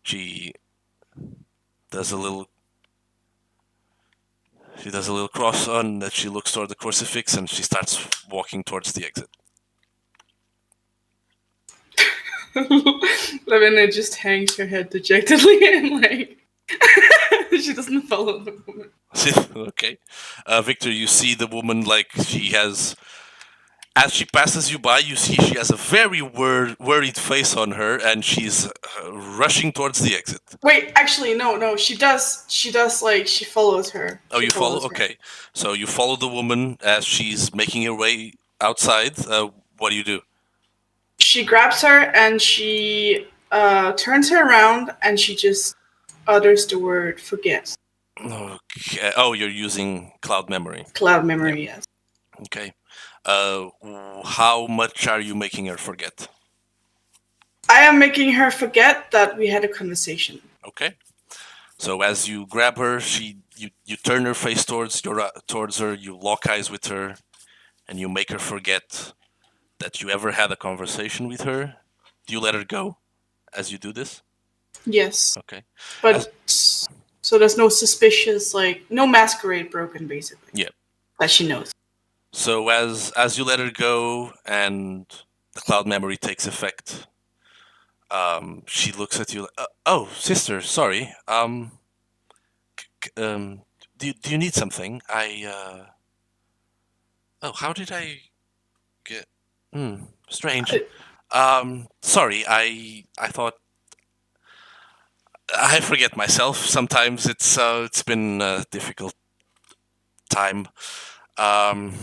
Speaker 1: she does a little. She does a little cross on that. She looks toward the crucifix and she starts walking towards the exit.
Speaker 5: Lavinia just hangs her head dejectedly and like she doesn't follow the woman.
Speaker 1: Okay. Victor, you see the woman like she has. As she passes you by, you see she has a very worried face on her, and she's rushing towards the exit.
Speaker 5: Wait, actually, no. She does. Like she follows her.
Speaker 1: Oh,
Speaker 5: She
Speaker 1: you follow?
Speaker 5: follows her.
Speaker 1: Okay. So you follow the woman as she's making her way outside. What do you do?
Speaker 5: She grabs her and she turns her around and she just utters the word "forget."
Speaker 1: Okay. Oh, you're using cloud memory.
Speaker 5: Cloud memory, yes.
Speaker 1: Okay. How much are you making her forget?
Speaker 5: I am making her forget that we had a conversation.
Speaker 1: Okay. So as you grab her, you turn her face towards her. You lock eyes with her, and you make her forget that you ever had a conversation with her. Do you let her go as you do this?
Speaker 5: Yes.
Speaker 1: Okay.
Speaker 5: But so there's no suspicious, like no masquerade broken, basically.
Speaker 1: Yeah.
Speaker 5: That she knows.
Speaker 1: So as you let her go and the cloud memory takes effect, she looks at you. Oh, sister, sorry. Do you need something? Oh, how did I get? Strange. Sorry. I thought. I forget myself. Sometimes it's been a difficult time. Um,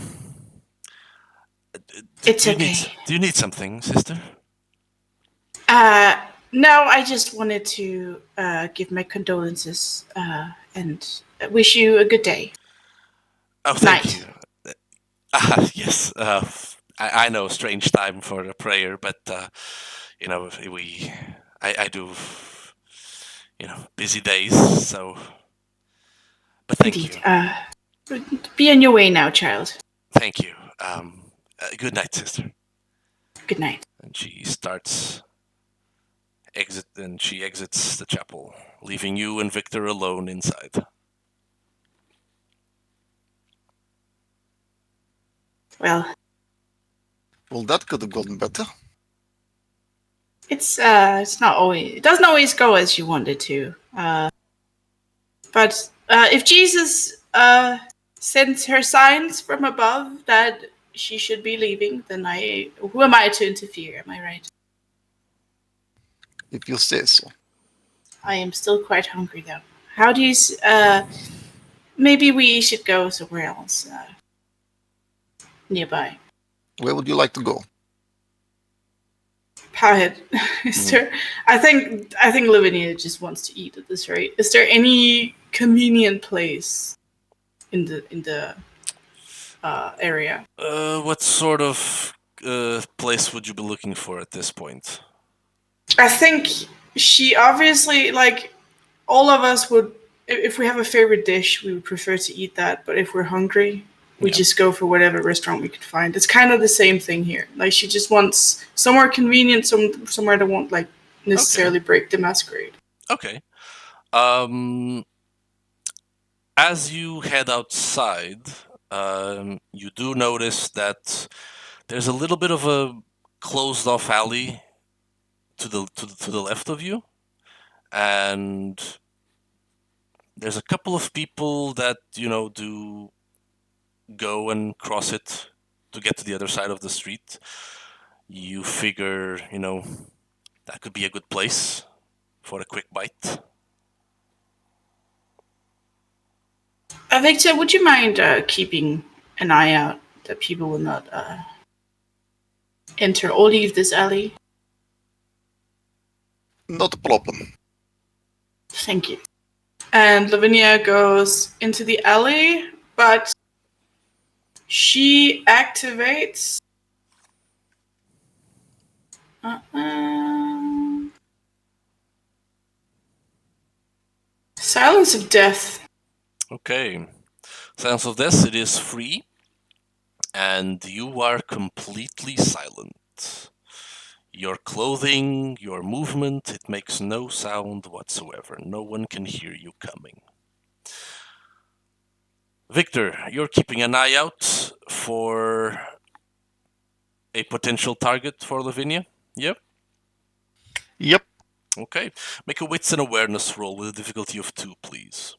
Speaker 5: It's okay.
Speaker 1: Do you need something, sister?
Speaker 5: No, I just wanted to give my condolences and wish you a good day.
Speaker 1: Oh, thank
Speaker 5: Night.
Speaker 1: you. Yes. I know, strange time for a prayer, but I do, busy days. So, but thank
Speaker 5: Indeed.
Speaker 1: you.
Speaker 5: Be on your way now, child.
Speaker 1: Thank you. Good night, sister.
Speaker 5: Good night.
Speaker 1: And she exits the chapel, leaving you and Victor alone inside.
Speaker 5: Well,
Speaker 6: that could have gotten better.
Speaker 5: it's not always. It doesn't always go as you want it to. But if Jesus sends her signs from above that she should be leaving, then who am I to interfere? Am I right?
Speaker 6: If you say so.
Speaker 5: I am still quite hungry, though. How do you? Maybe we should go somewhere else nearby.
Speaker 6: Where would you like to go?
Speaker 5: Powerhead. Is there? I think Lavinia just wants to eat at this rate. Is there any convenient place in the area?
Speaker 1: What sort of place would you be looking for at this point?
Speaker 5: I think she obviously, like, all of us would, if we have a favorite dish, we would prefer to eat that. But if we're hungry, we just go for whatever restaurant we can find. It's kind of the same thing here. Like, she just wants somewhere convenient, somewhere that won't like necessarily break the masquerade.
Speaker 1: Okay. As you head outside, you do notice that there's a little bit of a closed off alley to the left of you, and there's a couple of people that do go and cross it to get to the other side of the street. You figure that could be a good place for a quick bite.
Speaker 5: Victor, would you mind keeping an eye out that people will not enter or leave this alley?
Speaker 6: Not a problem.
Speaker 5: Thank you. And Lavinia goes into the alley, but she activates. Silence of Death.
Speaker 1: Okay. Silence of Death, it is free, and you are completely silent. Your clothing, your movement, it makes no sound whatsoever. No one can hear you coming. Victor, you're keeping an eye out for a potential target for Lavinia. Yep.
Speaker 6: Yep.
Speaker 1: Okay. Make a wits and awareness roll with a difficulty of 2, please.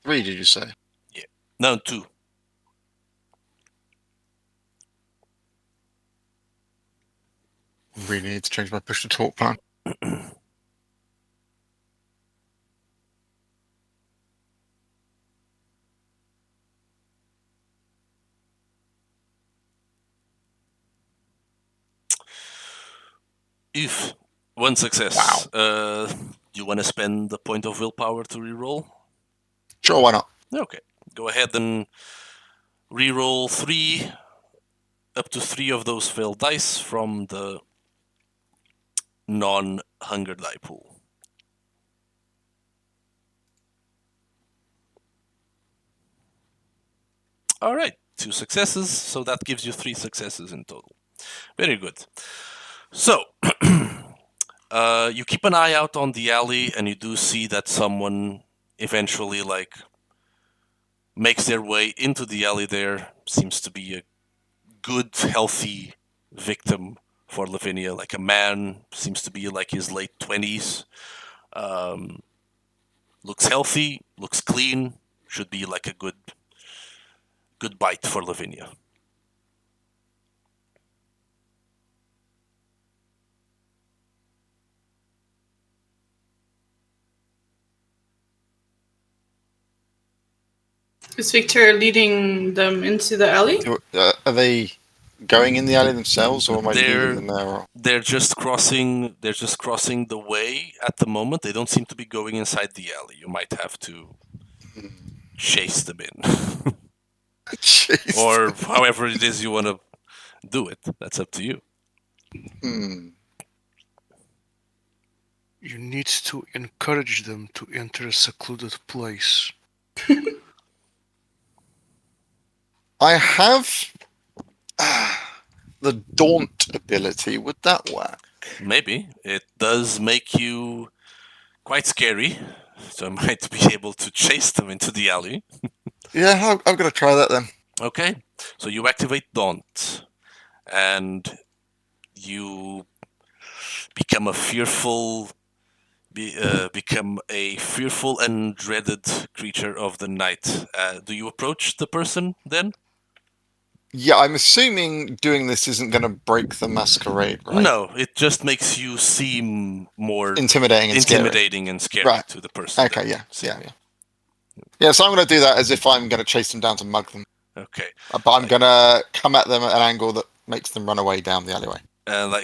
Speaker 6: Three, did you say?
Speaker 1: No, 2.
Speaker 6: Really need to change my push to talk plan.
Speaker 1: If 1 success.
Speaker 6: Wow.
Speaker 1: You want to spend the point of willpower to reroll?
Speaker 6: Sure, why not?
Speaker 1: Okay. Go ahead and reroll 3, up to 3 of those failed dice from the non-hunger die pool. All right, 2 successes, so that gives you 3 successes in total. Very good. So, you keep an eye out on the alley, and you do see that someone eventually, makes their way into the alley there. Seems to be a good, healthy victim for Lavinia. Like a man, seems to be like his late 20s. Looks healthy, looks clean, should be like a good bite for Lavinia.
Speaker 5: Is Victor leading them into the alley?
Speaker 6: Are they going in the alley themselves, or am I leading them there?
Speaker 1: They're just crossing the way at the moment. They don't seem to be going inside the alley. You might have to chase them in.
Speaker 6: Jeez.
Speaker 1: Or however it is you want to do it. That's up to you.
Speaker 2: You need to encourage them to enter a secluded place.
Speaker 6: I have the daunt ability. Would that work?
Speaker 1: Maybe. It does make you quite scary, so I might be able to chase them into the alley.
Speaker 6: Yeah, I'm going to try that then.
Speaker 1: Okay, so you activate Daunt, and you become a fearful and dreaded creature of the night. Do you approach the person then?
Speaker 6: Yeah, I'm assuming doing this isn't going to break the masquerade, right?
Speaker 1: No, it just makes you seem more
Speaker 6: Intimidating
Speaker 1: and scary
Speaker 6: Right.
Speaker 1: to the person.
Speaker 6: Okay, yeah. Yeah, so I'm going to do that as if I'm going to chase them down to mug them.
Speaker 1: Okay.
Speaker 6: But I'm going to come at them at an angle that makes them run away down the alleyway.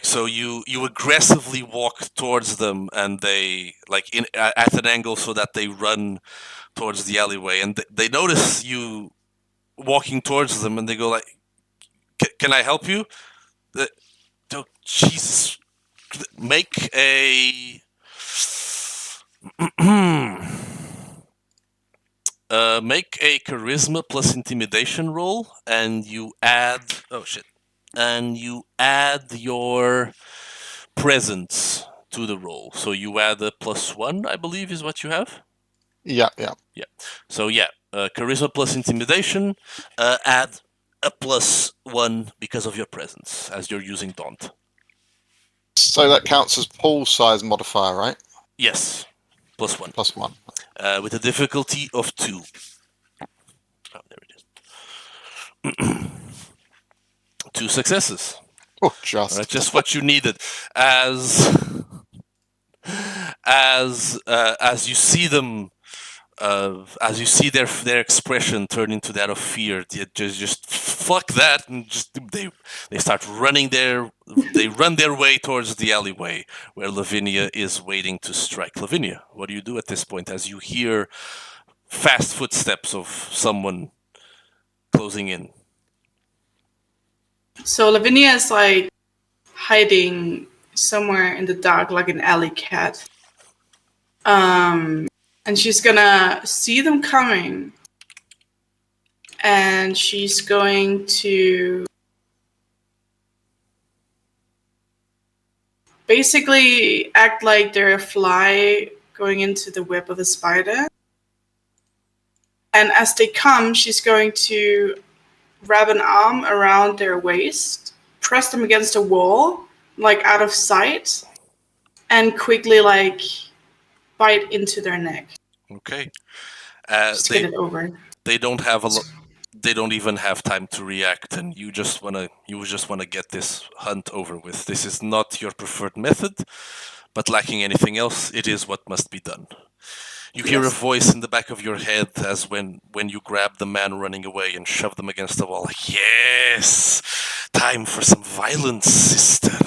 Speaker 1: So you aggressively walk towards them, and they at an angle so that they run towards the alleyway, and they notice you walking towards them, and they go like, "Can I help you?" Oh, Jesus! Make a make a charisma plus intimidation roll, and you add your presence to the roll. So you add a +1, I believe, is what you have.
Speaker 6: Yeah.
Speaker 1: So charisma plus intimidation, add a +1 because of your presence, as you're using Daunt.
Speaker 6: So that counts as pool size modifier, right?
Speaker 1: Yes, +1.
Speaker 6: +1.
Speaker 1: With a difficulty of 2. Oh, there it is. 2 successes.
Speaker 6: Oh, just.
Speaker 1: Right, just what you needed. As you see them, as you see their expression turn into that of fear, they just fuck that, and they start running they run their way towards the alleyway where Lavinia is waiting to strike. Lavinia, what do you do at this point as you hear fast footsteps of someone closing in?
Speaker 5: So Lavinia is like hiding somewhere in the dark like an alley cat. And she's gonna see them coming, and she's going to basically act like they're a fly going into the web of a spider. And as they come, she's going to wrap an arm around their waist, press them against a wall, like out of sight, and quickly like bite into their neck.
Speaker 1: Okay.
Speaker 5: Just get it over.
Speaker 1: They don't have they don't even have time to react, and you just wanna get this hunt over with. This is not your preferred method, but lacking anything else, it is what must be done. You hear a
Speaker 5: Yes.
Speaker 1: voice in the back of your head as when you grab the man running away and shove them against the wall. Like, yes, time for some violence, sister.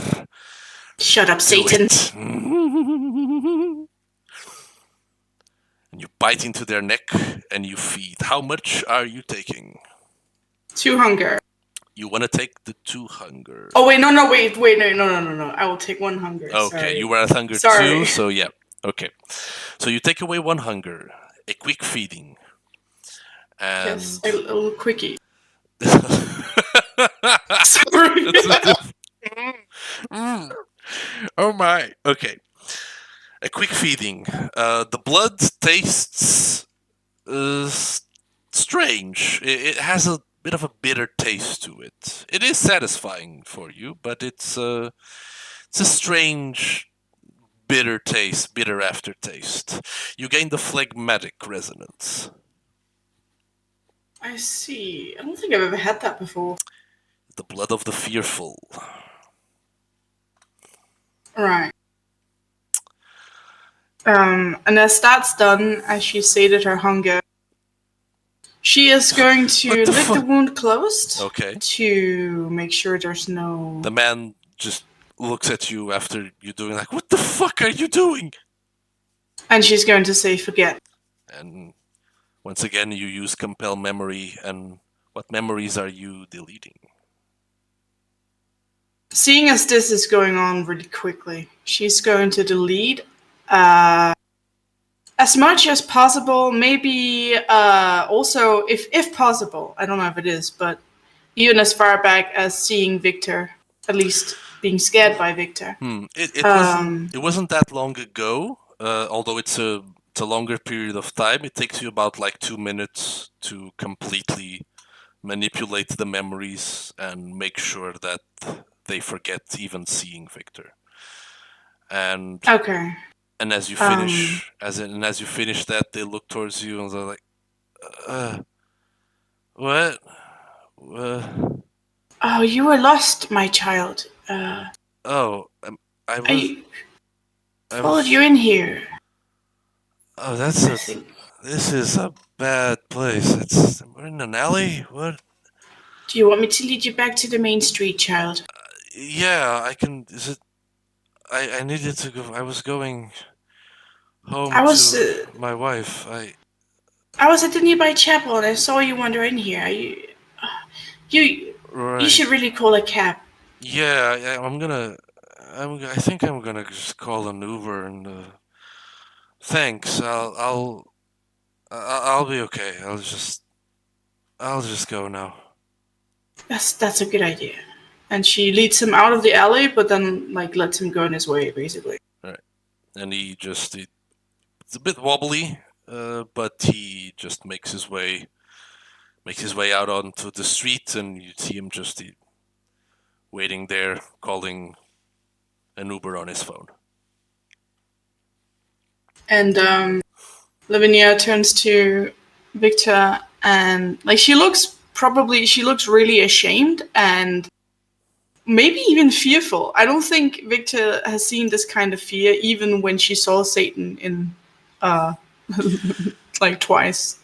Speaker 5: Shut up,
Speaker 1: Do
Speaker 5: Satan.
Speaker 1: it. And you bite into their neck and you feed. How much are you taking?
Speaker 5: 2 hunger.
Speaker 1: You want to take the 2 hunger.
Speaker 5: Oh, wait, no. I will take 1 hunger.
Speaker 1: Okay,
Speaker 5: Sorry.
Speaker 1: you were at hunger
Speaker 5: Sorry.
Speaker 1: 2, so yeah. Okay. So you take away 1 hunger, a quick feeding. And
Speaker 5: Yes, a little quickie.
Speaker 1: That's
Speaker 5: Sorry.
Speaker 1: Oh my. Okay. A quick feeding. The blood tastes strange. It has a bit of a bitter taste to it. It is satisfying for you, but it's a strange bitter taste, bitter aftertaste. You gain the phlegmatic resonance.
Speaker 5: I see. I don't think I've ever had that before.
Speaker 1: The blood of the fearful.
Speaker 5: Right. And as that's done, as she sated her hunger, she is going to
Speaker 1: What the
Speaker 5: lick the
Speaker 1: fuck?
Speaker 5: wound closed
Speaker 1: Okay.
Speaker 5: to make sure there's no...
Speaker 1: The man just looks at you after you doing like, what the fuck are you doing?
Speaker 5: And she's going to say, forget.
Speaker 1: And once again, you use compel memory. And what memories are you deleting?
Speaker 5: Seeing as this is going on really quickly, she's going to delete as much as possible. Maybe also, if possible, I don't know if it is, but even as far back as seeing Victor, at least being scared by Victor.
Speaker 1: It wasn't that long ago. Although it's a longer period of time. It takes you about like 2 minutes to completely manipulate the memories and make sure that they forget even seeing Victor. And
Speaker 5: Okay.
Speaker 1: and as you finish, as you finish that, they look towards you and they're like, "What?
Speaker 5: Oh, you were lost, my child.
Speaker 1: Oh, I
Speaker 5: I followed you in here.
Speaker 1: Oh,
Speaker 5: Think.
Speaker 1: this is a bad place. We're in an alley. What?
Speaker 5: Do you want me to lead you back to the main street, child?
Speaker 1: Yeah, I can. Is it? I needed to go. I was going home
Speaker 5: I was
Speaker 1: to my wife.
Speaker 5: I was at the nearby chapel and I saw you wander in here. You
Speaker 1: Right.
Speaker 5: should really call a cab.
Speaker 1: Yeah, I think I'm gonna just call an Uber and. Thanks. I'll be okay. I'll just go now.
Speaker 5: That's a good idea. And she leads him out of the alley, but then like lets him go on his way, basically.
Speaker 1: Right. And it's a bit wobbly, but he just makes his way out onto the street, and you see him just waiting there, calling an Uber on his phone.
Speaker 5: And Lavinia turns to Victor and like she looks really ashamed and maybe even fearful. I don't think Victor has seen this kind of fear even when she saw Satan in like twice.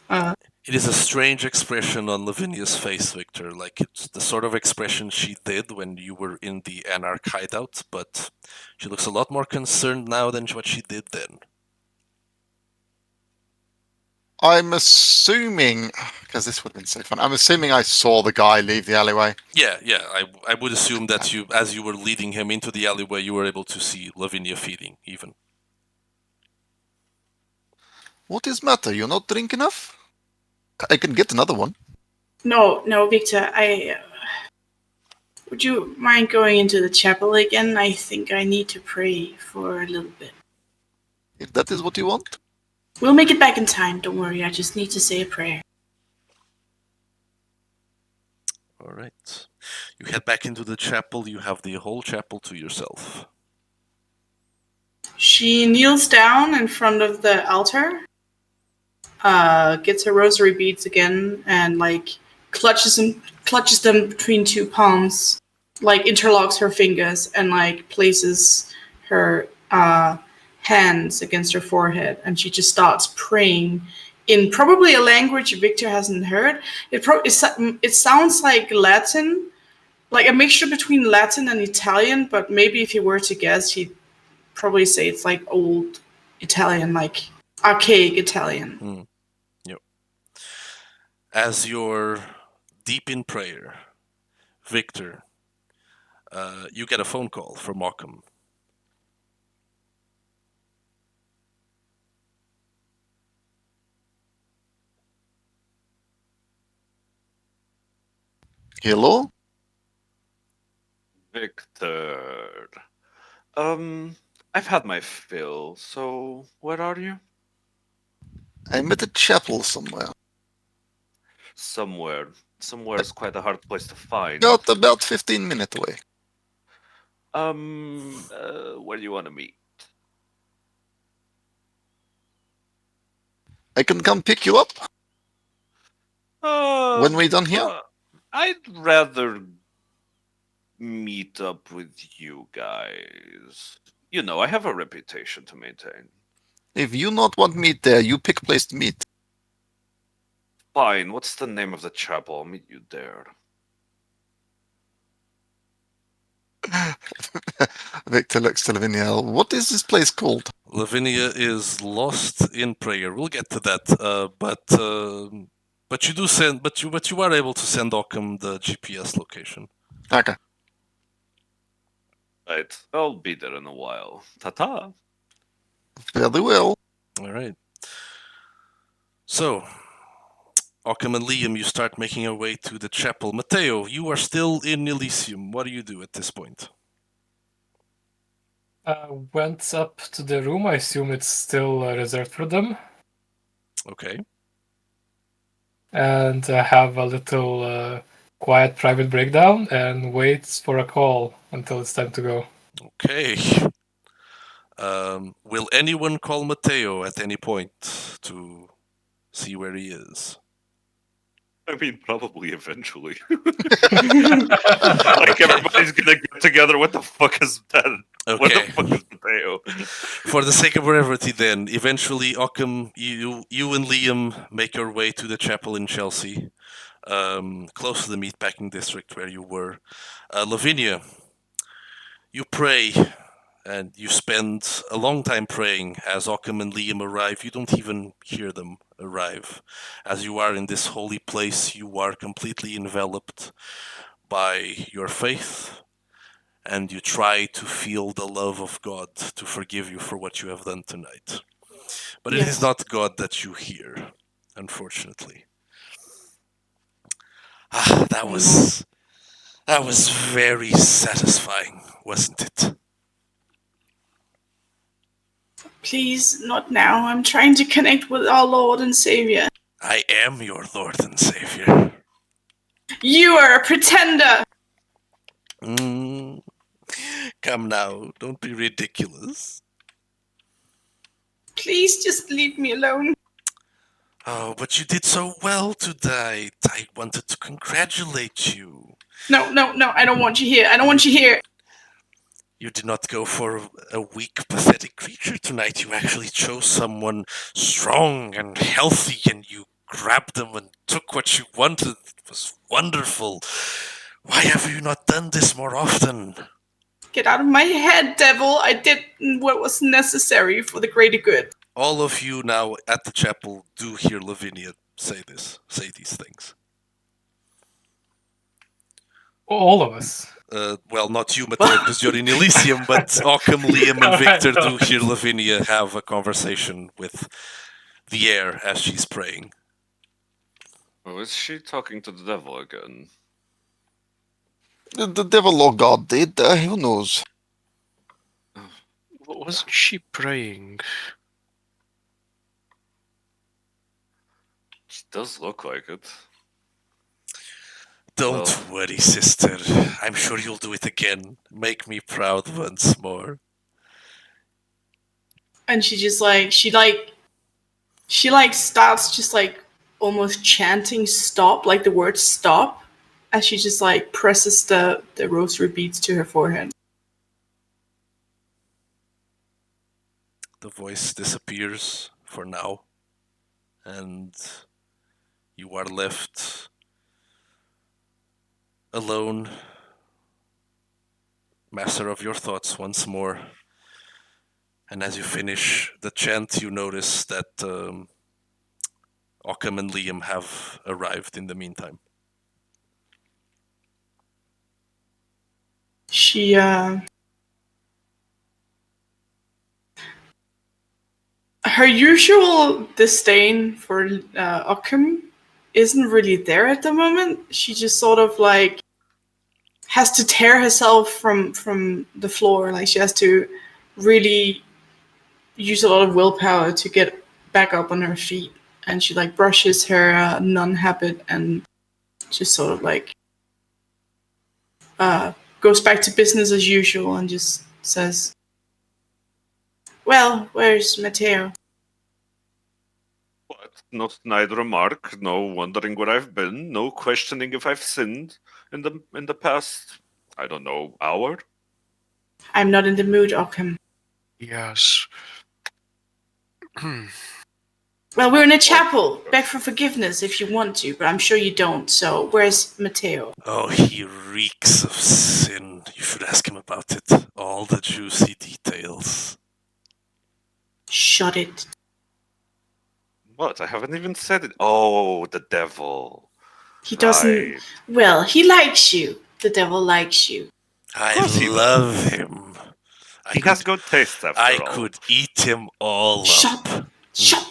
Speaker 1: It is a strange expression on Lavinia's face, Victor. Like it's the sort of expression she did when you were in the Anarch hideout, but she looks a lot more concerned now than what she did then.
Speaker 6: I'm assuming, because this would have been so fun, I'm assuming I saw the guy leave the alleyway.
Speaker 1: Yeah. I would assume that as you were leading him into the alleyway, you were able to see Lavinia feeding, even.
Speaker 6: What is matter? You're not drink enough? I can get another one.
Speaker 5: No, Victor, Would you mind going into the chapel again? I think I need to pray for a little bit.
Speaker 6: If that is what you want.
Speaker 5: We'll make it back in time. Don't worry. I just need to say a prayer.
Speaker 1: All right. You head back into the chapel. You have the whole chapel to yourself.
Speaker 5: She kneels down in front of the altar, gets her rosary beads again, and clutches them between two palms, interlocks her fingers, and places her hands against her forehead, and she just starts praying in probably a language Victor hasn't heard. It sounds like Latin, like a mixture between Latin and Italian, but maybe if he were to guess, he'd probably say it's like old Italian, like archaic Italian.
Speaker 1: Yep. As you're deep in prayer, Victor, you get a phone call from Markham.
Speaker 6: Hello?
Speaker 3: Victor. I've had my fill, so where are you?
Speaker 6: I'm at a chapel somewhere.
Speaker 3: Somewhere. Somewhere is quite a hard place to find.
Speaker 6: Got about 15 minutes away.
Speaker 3: Where do you want to meet?
Speaker 6: I can come pick you up when we're done here.
Speaker 3: I'd rather meet up with you guys. You know, I have a reputation to maintain.
Speaker 6: If you not want meat there, you pick place to meet.
Speaker 3: Fine. What's the name of the chapel? I'll meet you there.
Speaker 6: Victor looks to Lavinia. What is this place called?
Speaker 1: Lavinia is lost in prayer. We'll get to that. But you do send. But you are able to send Occam the GPS location.
Speaker 6: Okay.
Speaker 3: Right. I'll be there in a while. Ta-ta.
Speaker 6: Very well.
Speaker 1: All right. So, Occam and Liam, you start making your way to the chapel. Matteo, you are still in Elysium. What do you do at this point?
Speaker 4: Went up to the room. I assume it's still reserved for them.
Speaker 1: Okay.
Speaker 4: And have a little quiet private breakdown and waits for a call until it's time to go.
Speaker 1: Okay. Will anyone call Matteo at any point to see where he is?
Speaker 3: I mean, probably eventually. Like, everybody's gonna get together. What the fuck is that? What the
Speaker 1: Okay.
Speaker 3: fuck is Mateo?
Speaker 1: For the sake of brevity, then, eventually, Occam, you and Liam make your way to the chapel in Chelsea, close to the meatpacking district where you were. Lavinia, you pray, and you spend a long time praying as Occam and Liam arrive. You don't even hear them arrive. As you are in this holy place, you are completely enveloped by your faith, and you try to feel the love of God to forgive you for what you have done tonight. But it is not God that you hear, unfortunately. That was very satisfying, wasn't it?
Speaker 5: Please, not now. I'm trying to connect with our Lord and Savior.
Speaker 1: I am your Lord and Savior.
Speaker 5: You are a pretender!
Speaker 1: Come now, don't be ridiculous.
Speaker 5: Please just leave me alone.
Speaker 1: Oh, but you did so well tonight. I wanted to congratulate you.
Speaker 5: No, I don't want you here. I don't want you here.
Speaker 1: You did not go for a weak, pathetic creature tonight. You actually chose someone strong and healthy, and you grabbed them and took what you wanted. It was wonderful. Why have you not done this more often?
Speaker 5: Get out of my head, devil. I did what was necessary for the greater good.
Speaker 1: All of you now at the chapel do hear Lavinia say these things.
Speaker 4: All of us.
Speaker 1: Well, not you, Matteo, because you're in Elysium, but Occam, Liam, and Victor do hear Lavinia have a conversation with the air as she's praying.
Speaker 3: Oh, is she talking to the devil again?
Speaker 6: The devil or God did. Who knows?
Speaker 2: Wasn't she praying?
Speaker 3: It does look like it.
Speaker 1: Don't
Speaker 3: Well.
Speaker 1: worry, sister. I'm sure you'll do it again. Make me proud once more.
Speaker 5: And she just like starts just like almost chanting stop, like the word stop, as she just like presses the rosary beads to her forehead.
Speaker 1: The voice disappears for now, and you are left alone, master of your thoughts once more. And as you finish the chant, you notice that Occam and Liam have arrived in the meantime.
Speaker 5: She her usual disdain for Occam isn't really there at the moment. She just sort of like has to tear herself from the floor. Like she has to really use a lot of willpower to get back up on her feet. And she like brushes her nun habit and just sort of like goes back to business as usual and just says, "Well, where's Matteo?"
Speaker 3: What? Not neither remark, no wondering where I've been, no questioning if I've sinned in the past, I don't know, hour.
Speaker 5: I'm not in the mood, Occam.
Speaker 2: Yes.
Speaker 5: Well, we're in a chapel. Beg for forgiveness if you want to, but I'm sure you don't. So, where's Matteo?
Speaker 1: Oh, he reeks of sin. You should ask him about it. All the juicy details.
Speaker 5: Shut it.
Speaker 3: What? I haven't even said it. Oh, the devil.
Speaker 5: He doesn't.
Speaker 3: Right.
Speaker 5: Well, he likes you. The devil likes you.
Speaker 1: I
Speaker 3: course he
Speaker 1: love him.
Speaker 3: He has good taste
Speaker 1: I
Speaker 3: after all.
Speaker 1: could eat him all
Speaker 5: Shut.
Speaker 1: up.
Speaker 5: Shut.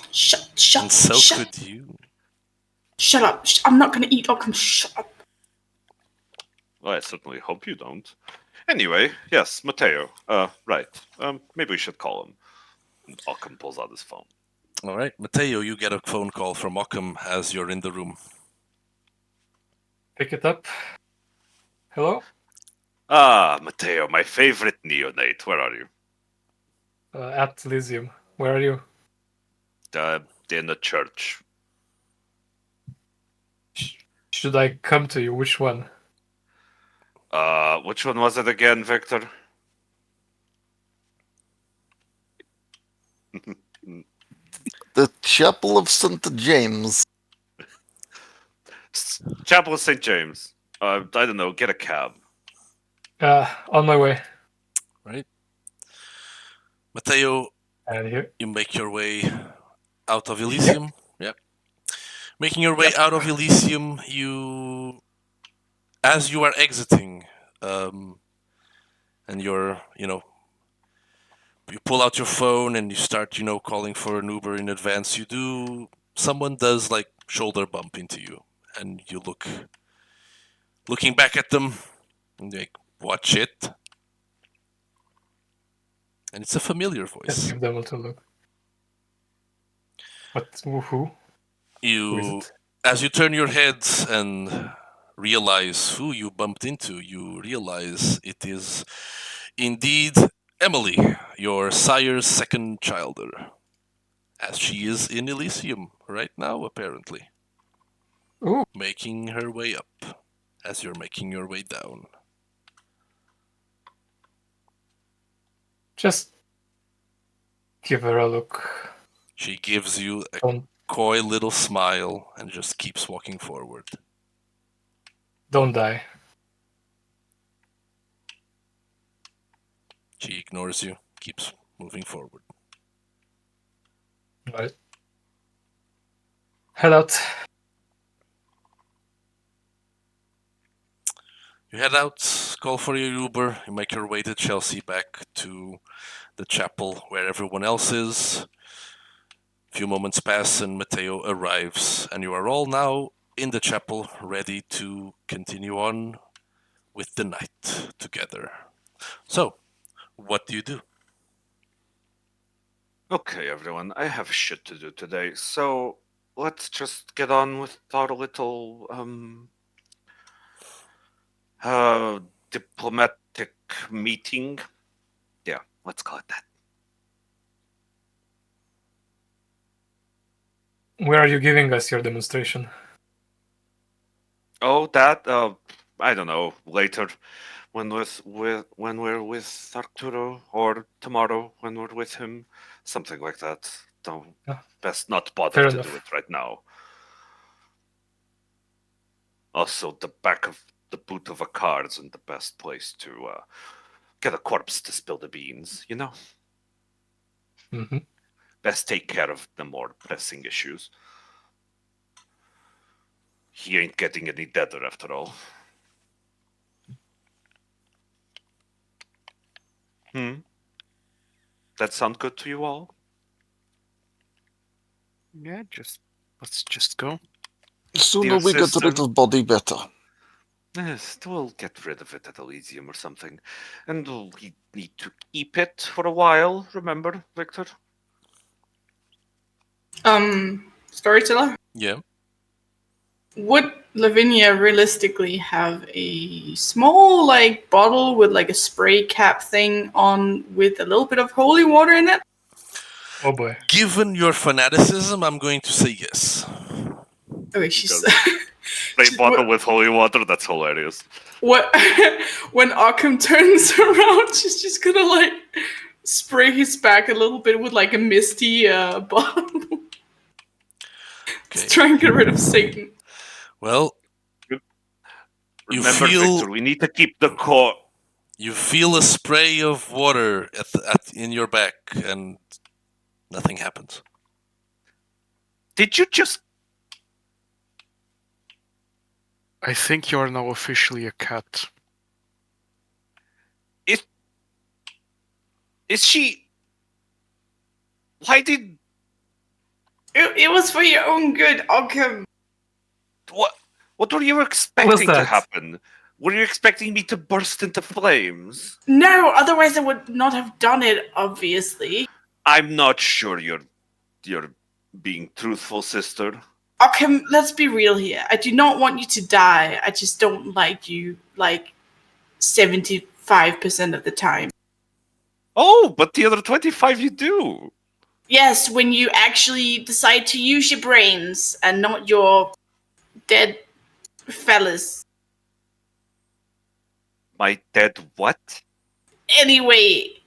Speaker 1: And so
Speaker 5: shut.
Speaker 1: could you.
Speaker 5: Shut up. I'm not going to eat Occam. Shut up.
Speaker 3: Well, I certainly hope you don't. Anyway, yes, Mateo. Right. Maybe we should call him. And Occam pulls out his phone.
Speaker 1: All right, Mateo, you get a phone call from Occam as you're in the room.
Speaker 4: Pick it up. Hello?
Speaker 3: Ah, Mateo, my favorite neonate. Where are you?
Speaker 4: At Elysium. Where are you?
Speaker 3: In the church.
Speaker 4: Should I come to you? Which one?
Speaker 3: Which one was it again, Victor?
Speaker 6: The Chapel of St. James.
Speaker 3: Chapel of St. James. I don't know, get a cab.
Speaker 4: On my way.
Speaker 1: Right? Mateo,
Speaker 4: And here.
Speaker 1: you make your way out of Elysium. Yep. Making your way out of Elysium, as you are exiting, and you pull out your phone and you start, calling for an Uber in advance. Someone does like shoulder bump into you, and you looking back at them, and you're like, watch it. And it's a familiar
Speaker 4: Let's
Speaker 1: voice.
Speaker 4: give them a little look. What? Who? Who is it?
Speaker 1: As you turn your heads and realize who you bumped into, you realize it is indeed Emily, your sire's second childer, as she is in Elysium right now, apparently.
Speaker 4: Ooh.
Speaker 1: Making her way up as you're making your way down.
Speaker 4: Just give her a look.
Speaker 1: She gives you a
Speaker 4: Don't
Speaker 1: coy little smile and just keeps walking forward.
Speaker 4: don't die.
Speaker 1: She ignores you, keeps moving forward.
Speaker 4: Right. Head out.
Speaker 1: You head out, call for your Uber, you make your way to Chelsea, back to the chapel where everyone else is. A few moments pass and Matteo arrives, and you are all now in the chapel, ready to continue on with the knight together. So, what do you do?
Speaker 3: Okay, everyone, I have shit to do today, so let's just get on with our little diplomatic meeting. Yeah, let's call it that.
Speaker 4: Where are you giving us your demonstration?
Speaker 3: Oh, that I don't know, later when we're with Arturo, or tomorrow when we're with him, something like that. Don't
Speaker 4: Yeah.
Speaker 3: Best not bother
Speaker 4: Fair
Speaker 3: to
Speaker 4: enough.
Speaker 3: do it right now. Also, the back of the boot of a car isn't the best place to get a corpse to spill the beans, you know?
Speaker 4: Mm-hmm.
Speaker 3: Best take care of the more pressing issues. He ain't getting any deader after all. That sound good to you all?
Speaker 2: Yeah, let's just go.
Speaker 6: The sooner
Speaker 3: Dear
Speaker 6: we get
Speaker 3: sister.
Speaker 6: rid of body, better.
Speaker 3: Yes, we'll get rid of it at Elysium or something. And we need to keep it for a while, remember, Victor?
Speaker 5: Storyteller,
Speaker 1: Yeah.
Speaker 5: would Lavinia realistically have a small like bottle with like a spray cap thing on with a little bit of holy water in it?
Speaker 4: Oh boy.
Speaker 1: Given your fanaticism, I'm going to say yes.
Speaker 5: Okay, she's
Speaker 3: Spray bottle with holy water, that's hilarious.
Speaker 5: what when Arkham turns around, she's just gonna like spray his back a little bit with like a misty bottle
Speaker 1: Okay.
Speaker 5: to try and get rid of Satan.
Speaker 1: Well, you
Speaker 3: Remember,
Speaker 1: feel
Speaker 3: Victor, we need to keep the core.
Speaker 1: you feel a spray of water in your back, and nothing happens.
Speaker 3: Did you just...
Speaker 2: I think you are now officially a cat.
Speaker 3: Is she... Why did...
Speaker 5: It was for your own good, Arkham.
Speaker 3: What were you expecting to
Speaker 4: that?
Speaker 3: happen? Were you expecting me to burst into flames?
Speaker 5: No, otherwise I would not have done it, obviously.
Speaker 3: I'm not sure you're being truthful, sister.
Speaker 5: Arkham, let's be real here. I do not want you to die. I just don't like you, like, 75% of the time.
Speaker 3: Oh, but the other 25 you do.
Speaker 5: Yes, when you actually decide to use your brains and not your dead fellas.
Speaker 3: My dead what?
Speaker 5: Anyway,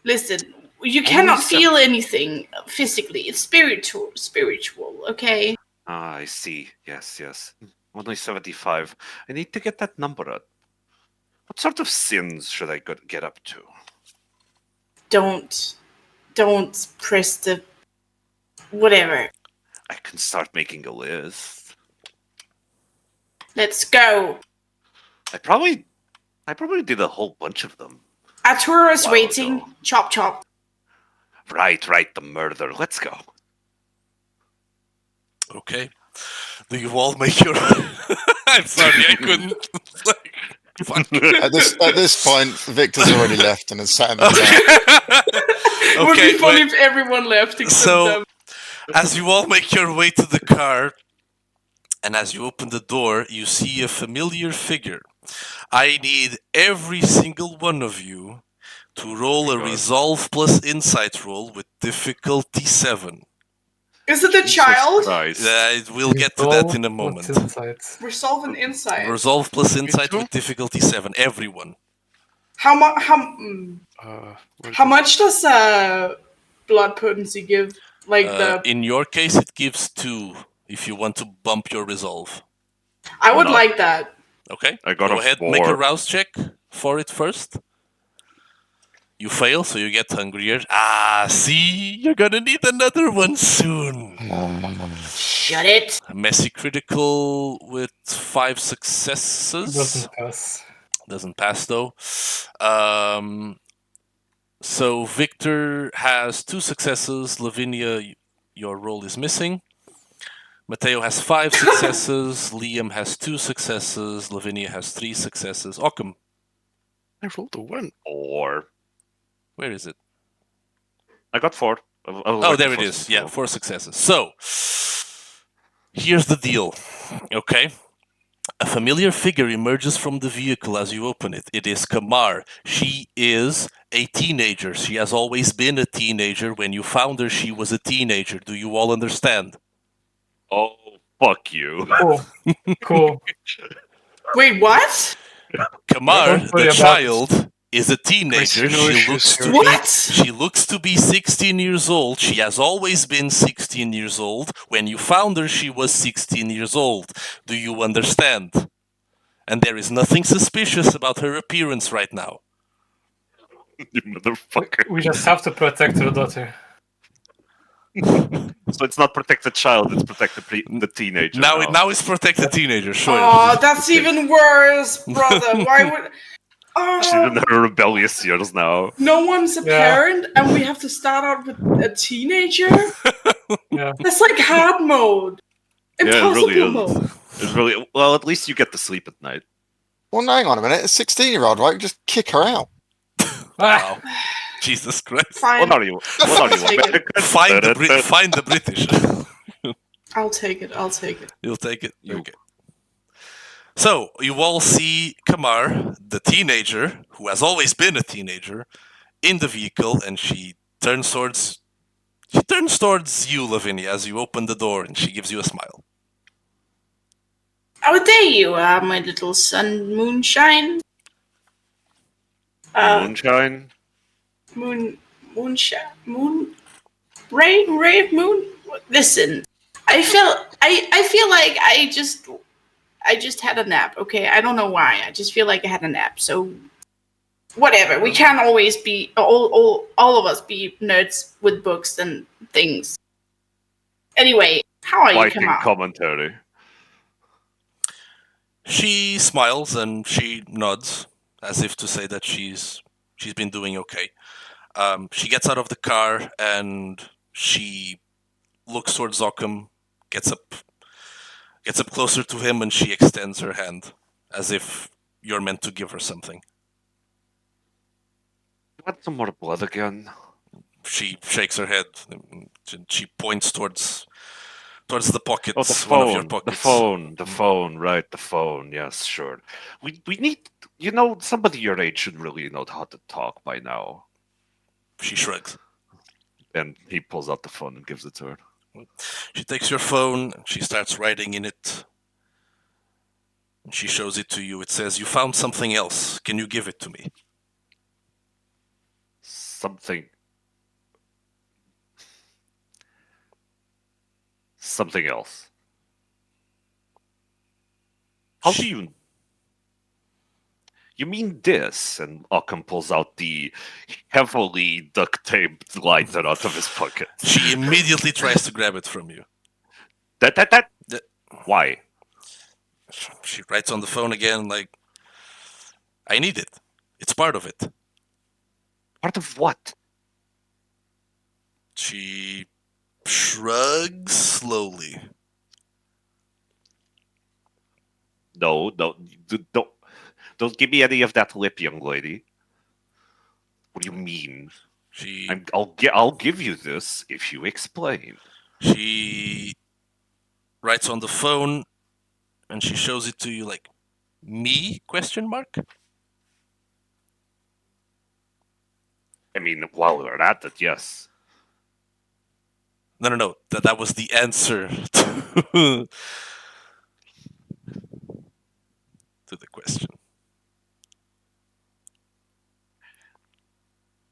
Speaker 5: listen, you cannot feel anything physically. It's spiritual, okay?
Speaker 3: Ah, I see. Yes. Only 75. I need to get that number up. What sort of sins should I get up to?
Speaker 5: Don't press the whatever.
Speaker 3: I can start making a list.
Speaker 5: Let's go.
Speaker 3: I probably did a whole bunch of them.
Speaker 5: Arturo is
Speaker 3: Wow,
Speaker 5: waiting.
Speaker 3: no.
Speaker 5: Chop chop.
Speaker 3: Right, the murder. Let's go.
Speaker 1: Okay. Do you all make your... I'm sorry, I couldn't. Fuck.
Speaker 6: At this point, Victor's already left and has sat in the car.
Speaker 5: It would be funny if everyone left except them.
Speaker 1: As you all make your way to the car, and as you open the door, you see a familiar figure. I need every single one of you to roll a resolve plus insight roll with difficulty 7.
Speaker 5: Is it the child?
Speaker 1: We'll get to that in a moment.
Speaker 5: Resolve and insight.
Speaker 1: Resolve plus insight with difficulty 7. Everyone.
Speaker 5: How much does blood potency give? Like
Speaker 1: in your case, it gives 2 if you want to bump your resolve.
Speaker 5: I would like that.
Speaker 1: Okay.
Speaker 3: I got
Speaker 1: Go
Speaker 3: a
Speaker 1: ahead,
Speaker 3: 4.
Speaker 1: make a rouse check for it first. You fail, so you get hungrier. See? You're gonna need another one soon.
Speaker 5: Shut it.
Speaker 1: A messy critical with 5 successes. Doesn't pass, though. So Victor has 2 successes. Lavinia, your roll is missing. Mateo has 5 successes. Liam has 2 successes. Lavinia has 3 successes. Occam,
Speaker 2: I rolled a 1.
Speaker 3: Or
Speaker 1: where is it?
Speaker 3: I got 4.
Speaker 1: Oh, there it is. Yeah, 4 successes. So, here's the deal. Okay. A familiar figure emerges from the vehicle as you open it. It is Kamar. She is a teenager. She has always been a teenager. When you found her, she was a teenager. Do you all understand?
Speaker 3: Oh, fuck you.
Speaker 4: Cool. Cool.
Speaker 5: Wait, what?
Speaker 1: Kamar,
Speaker 4: Don't worry
Speaker 1: the
Speaker 4: about
Speaker 1: child, is a teenager.
Speaker 2: no
Speaker 1: She
Speaker 2: issues
Speaker 1: looks to
Speaker 2: here.
Speaker 1: be
Speaker 5: What?
Speaker 1: she looks to be 16 years old. She has always been 16 years old. When you found her, she was 16 years old. Do you understand? And there is nothing suspicious about her appearance right now.
Speaker 3: You motherfucker.
Speaker 4: We just have to protect her daughter.
Speaker 3: So it's not protect the child, it's protect the teenager.
Speaker 1: Now it's protect the teenager, sure.
Speaker 5: Oh, that's even worse, brother. Why would?
Speaker 3: She's in
Speaker 5: Oh,
Speaker 3: her rebellious years now.
Speaker 5: no one's a
Speaker 4: Yeah.
Speaker 5: parent, and we have to start out with a teenager.
Speaker 4: Yeah.
Speaker 5: That's like hard mode.
Speaker 3: Yeah, it
Speaker 5: Impossible
Speaker 3: really is.
Speaker 5: mode.
Speaker 3: It's really well. At least you get to sleep at night.
Speaker 6: Well, hang on a minute. A 16-year-old, right? Just kick her out.
Speaker 4: Ah,
Speaker 1: Wow. Jesus Christ.
Speaker 5: Fine.
Speaker 3: What are you? What are you?
Speaker 5: Take it.
Speaker 3: American?
Speaker 1: Find the British.
Speaker 5: I'll take it. I'll take it.
Speaker 1: You'll take it.
Speaker 3: You-
Speaker 1: Okay. So you all see Kamar, the teenager, who has always been a teenager, in the vehicle, and she turns towards you, Lavinia, as you open the door, and she gives you a smile.
Speaker 5: Oh, there you are, my little sun, moonshine.
Speaker 3: Moonshine.
Speaker 5: Moonshine, ray of moon. Listen, I feel like I just had a nap. Okay, I don't know why. I just feel like I had a nap. So whatever. We can't always be all of us be nerds with books and things. Anyway, how are you,
Speaker 3: Viking
Speaker 5: Kamar?
Speaker 3: commentary.
Speaker 1: She smiles and she nods, as if to say that she's been doing okay. She gets out of the car and she looks towards Occam, gets up closer to him, and she extends her hand, as if you're meant to give her something.
Speaker 3: Want some more blood again?
Speaker 1: She shakes her head. She points towards the pocket,
Speaker 3: Oh, the
Speaker 1: one of your
Speaker 3: phone.
Speaker 1: pockets.
Speaker 3: The phone. Right, the phone. Yes, sure. We need. Somebody your age should really know how to talk by now.
Speaker 1: She shrugs.
Speaker 3: And he pulls out the phone and gives it to her.
Speaker 1: She takes your phone and she starts writing in it. And she shows it to you. It says, "You found something else. Can you give it to me?"
Speaker 3: Something else. How do you? You mean this? And Occam pulls out the heavily duct taped lighter out of his pocket.
Speaker 1: She immediately tries to grab it from you.
Speaker 3: That.
Speaker 1: Th-
Speaker 3: Why?
Speaker 1: She writes on the phone again, like, "I need it. It's part of it."
Speaker 3: Part of what?
Speaker 1: She shrugs slowly.
Speaker 3: No, don't give me any of that lip, young lady. What do you mean? I'll give you this if you explain.
Speaker 1: She writes on the phone and she shows it to you like, "Me?" question mark.
Speaker 3: I mean, while we're at it, yes.
Speaker 1: No. That was the answer to the question.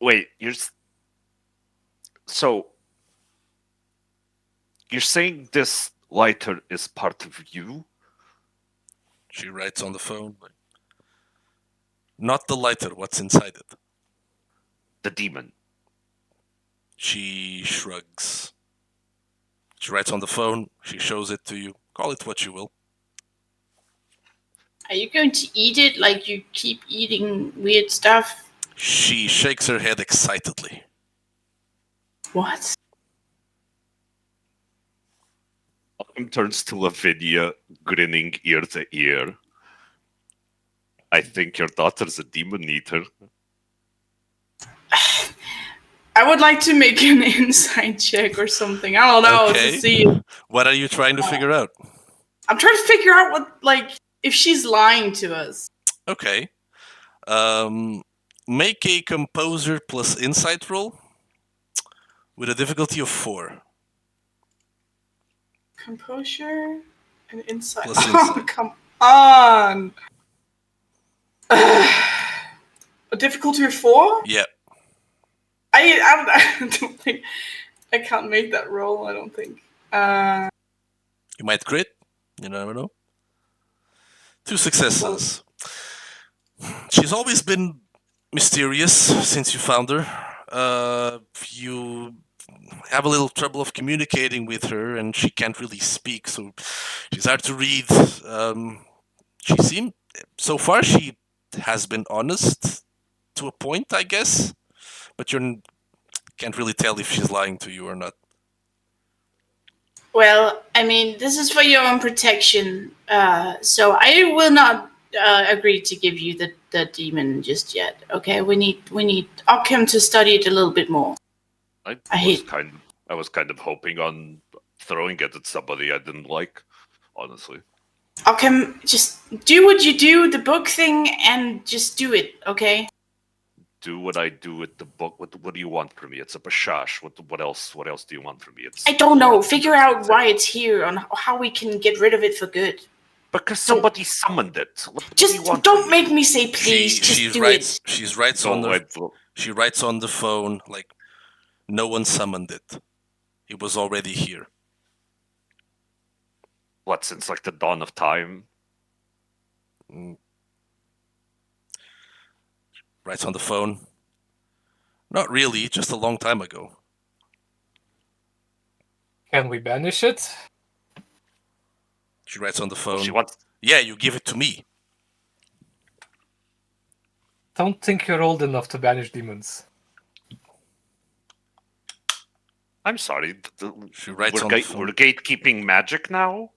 Speaker 3: Wait, so you're saying this lighter is part of you?
Speaker 1: She writes on the phone, like, "Not the lighter, what's inside it?"
Speaker 3: The demon.
Speaker 1: She shrugs. She writes on the phone, she shows it to you. Call it what you will.
Speaker 5: Are you going to eat it like you keep eating weird stuff?
Speaker 1: She shakes her head excitedly.
Speaker 5: What?
Speaker 3: turns to Lavinia, grinning ear to ear. I think your daughter's a demon eater.
Speaker 5: I would like to make an insight check or something. I don't know to
Speaker 1: Okay.
Speaker 5: see.
Speaker 1: What are you trying to figure out?
Speaker 5: I'm trying to figure out what, like, if she's lying to us.
Speaker 1: Okay. Make a composure plus insight roll with a difficulty of 4.
Speaker 5: Composure and insight.
Speaker 1: Plus
Speaker 5: Oh,
Speaker 1: insight.
Speaker 5: come on. A difficulty of 4?
Speaker 1: Yeah.
Speaker 5: I don't think I can't make that roll. I don't think.
Speaker 1: You might crit. You never know. 2 successes. She's always been mysterious since you found her. You have a little trouble of communicating with her, and she can't really speak, so she's hard to read. She seemed, so far, she has been honest to a point, I guess, but you can't really tell if she's lying to you or not.
Speaker 5: Well, I mean, this is for your own protection, so I will not agree to give you the demon just yet. Okay, we need Occam to study it a little bit more.
Speaker 3: I
Speaker 5: hate-
Speaker 3: was kind of hoping on throwing it at somebody I didn't like, honestly.
Speaker 5: Occam, just do what you do, the book thing, and just do it. Okay.
Speaker 3: Do what I do with the book. What do you want from me? It's a bashash. What else? What else do you want from me?
Speaker 5: I don't know. Figure out why it's here and how we can get rid of it for good.
Speaker 3: Because somebody summoned it. What do
Speaker 5: Just
Speaker 3: you want
Speaker 5: don't
Speaker 3: from me?
Speaker 5: make me say please. Just do it.
Speaker 1: She writes on
Speaker 3: No,
Speaker 1: she writes on the phone like, no one summoned it. It was already here.
Speaker 3: what, since like the dawn of time?
Speaker 1: Writes on the phone. Not really, just a long time ago.
Speaker 4: Can we banish it?
Speaker 1: She writes on the
Speaker 3: Well,
Speaker 1: phone.
Speaker 3: she wants.
Speaker 1: Yeah, you give it to me.
Speaker 4: Don't think you're old enough to banish demons.
Speaker 3: I'm sorry.
Speaker 1: She writes on the phone.
Speaker 3: We're gatekeeping magic now.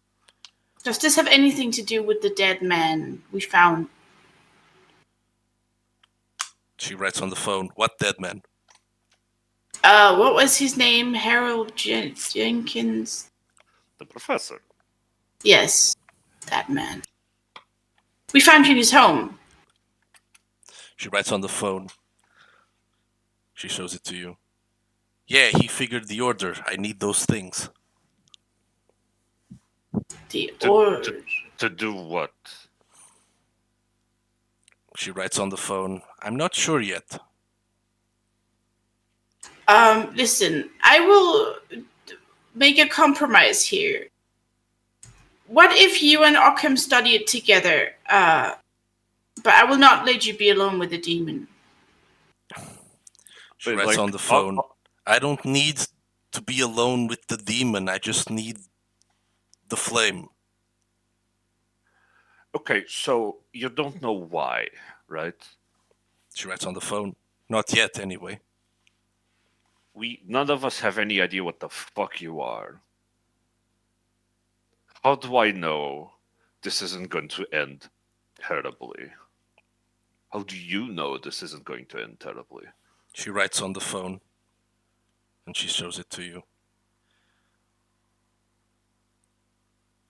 Speaker 5: Does this have anything to do with the dead man we found?
Speaker 1: She writes on the phone. What dead man?
Speaker 5: What was his name? Harold Jenkins?
Speaker 3: The professor.
Speaker 5: Yes, that man. We found you in his home.
Speaker 1: She writes on the phone. She shows it to you. Yeah, he figured the order. I need those things.
Speaker 3: To do what?
Speaker 1: She writes on the phone. I'm not sure yet.
Speaker 5: Listen, I will make a compromise here. What if you and Occam study it together? But I will not let you be alone with the demon.
Speaker 1: She writes on the phone. I don't need to be alone with the demon. I just need the flame.
Speaker 3: Okay, so you don't know why, right?
Speaker 1: She writes on the phone. Not yet, anyway.
Speaker 3: None of us have any idea what the fuck you are. How do I know this isn't going to end terribly? How do you know this isn't going to end terribly?
Speaker 1: She writes on the phone, and she shows it to you.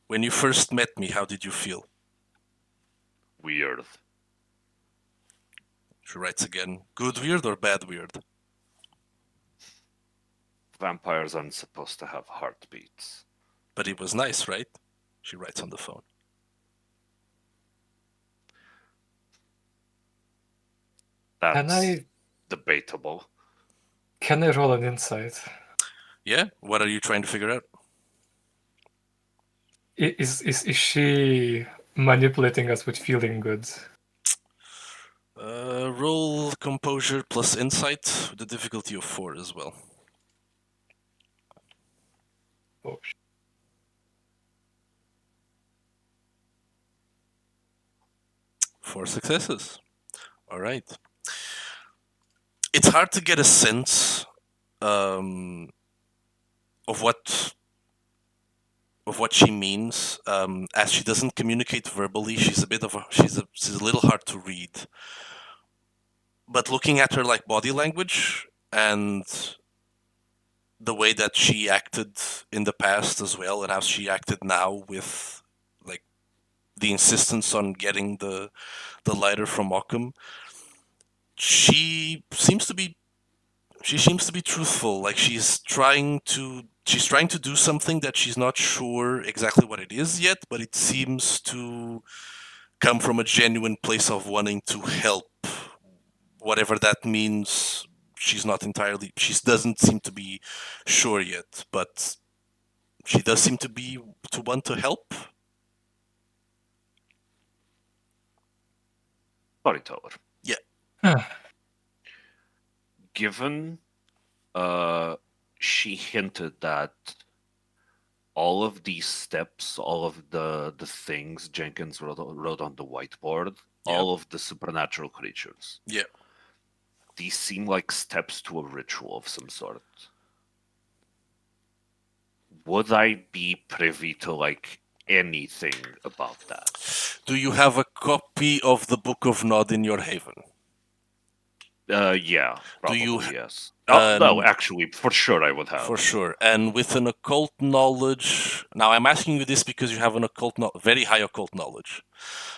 Speaker 1: When you first met me, how did you feel?
Speaker 3: Weird.
Speaker 1: She writes again. Good weird or bad weird?
Speaker 3: Vampires aren't supposed to have heartbeats.
Speaker 1: But it was nice, right? She writes on the phone.
Speaker 3: That's debatable.
Speaker 4: Can I roll an insight?
Speaker 1: Yeah? What are you trying to figure out?
Speaker 4: Is she manipulating us with feeling good?
Speaker 1: Roll composure plus insight with a difficulty of 4 as well.
Speaker 4: Oh,
Speaker 1: 4 successes. All right. It's hard to get a sense of what what she means. As she doesn't communicate verbally, she's a little hard to read. But looking at her like body language and the way that she acted in the past as well, and how she acted now with like the insistence on getting the lighter from Occam, she seems to be truthful. Like she's trying to do something that she's not sure exactly what it is yet, but it seems to come from a genuine place of wanting to help, whatever that means. She doesn't seem to be sure yet, but she does seem to want to help.
Speaker 3: Storyteller.
Speaker 1: Yeah.
Speaker 3: Given she hinted that all of these steps, all of the things Jenkins wrote on the whiteboard,
Speaker 1: Yeah.
Speaker 3: all of the supernatural creatures.
Speaker 1: Yeah.
Speaker 3: These seem like steps to a ritual of some sort. Would I be privy to like anything about that?
Speaker 1: Do you have a copy of the Book of Nod in your haven?
Speaker 3: Yeah, probably
Speaker 1: you-
Speaker 3: yes. No,
Speaker 1: um,
Speaker 3: actually, for sure I would have.
Speaker 1: For sure. And with an occult knowledge. Now, I'm asking you this because you have an very high occult knowledge.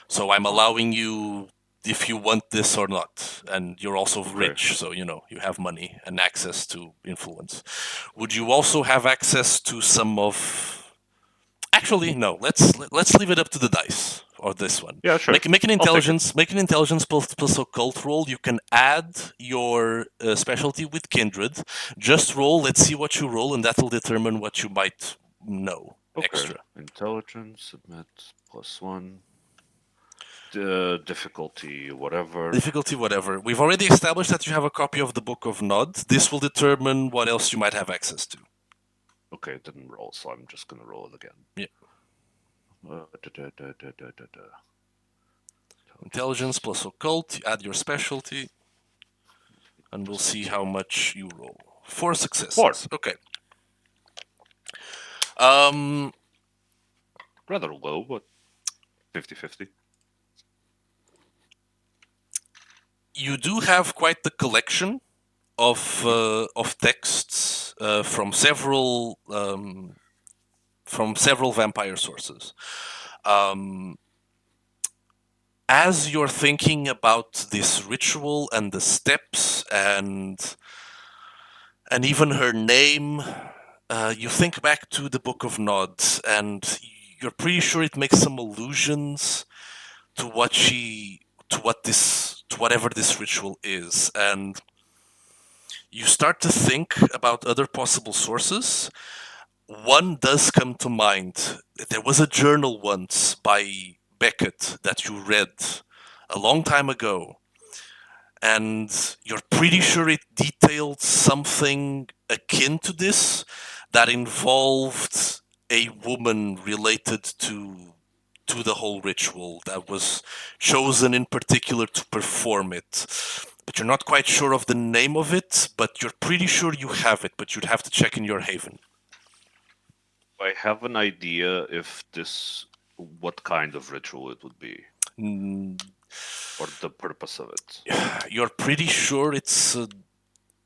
Speaker 1: So I'm allowing you if you want this or not. And you're also rich, so you have money and access to influence. Would you also have access to some of? Actually, no. Let's leave it up to the dice or this one.
Speaker 3: Yeah, sure.
Speaker 1: Make an intelligence plus occult roll. You can add your specialty with kindred. Just roll. Let's see what you roll, and that will determine what you might know extra.
Speaker 3: Intelligence, submit +1. Difficulty, whatever.
Speaker 1: Difficulty, whatever. We've already established that you have a copy of the Book of Nod. This will determine what else you might have access to.
Speaker 3: Okay, it didn't roll, so I'm just gonna roll it again.
Speaker 1: Yeah. Intelligence plus occult. You add your specialty, and we'll see how much you roll. 4 successes.
Speaker 3: 4.
Speaker 1: Okay.
Speaker 3: Rather low, but 50-50.
Speaker 1: You do have quite the collection of texts from several vampire sources. As you're thinking about this ritual and the steps and even her name, you think back to the Book of Nod, and you're pretty sure it makes some allusions to whatever this ritual is, and you start to think about other possible sources. One does come to mind. There was a journal once by Beckett that you read a long time ago, and you're pretty sure it detailed something akin to this that involved a woman related to the whole ritual that was chosen in particular to perform it. But you're not quite sure of the name of it, but you're pretty sure you have it, but you'd have to check in your haven.
Speaker 3: I have an idea what kind of ritual it would be, or the purpose of it.
Speaker 1: You're pretty sure it's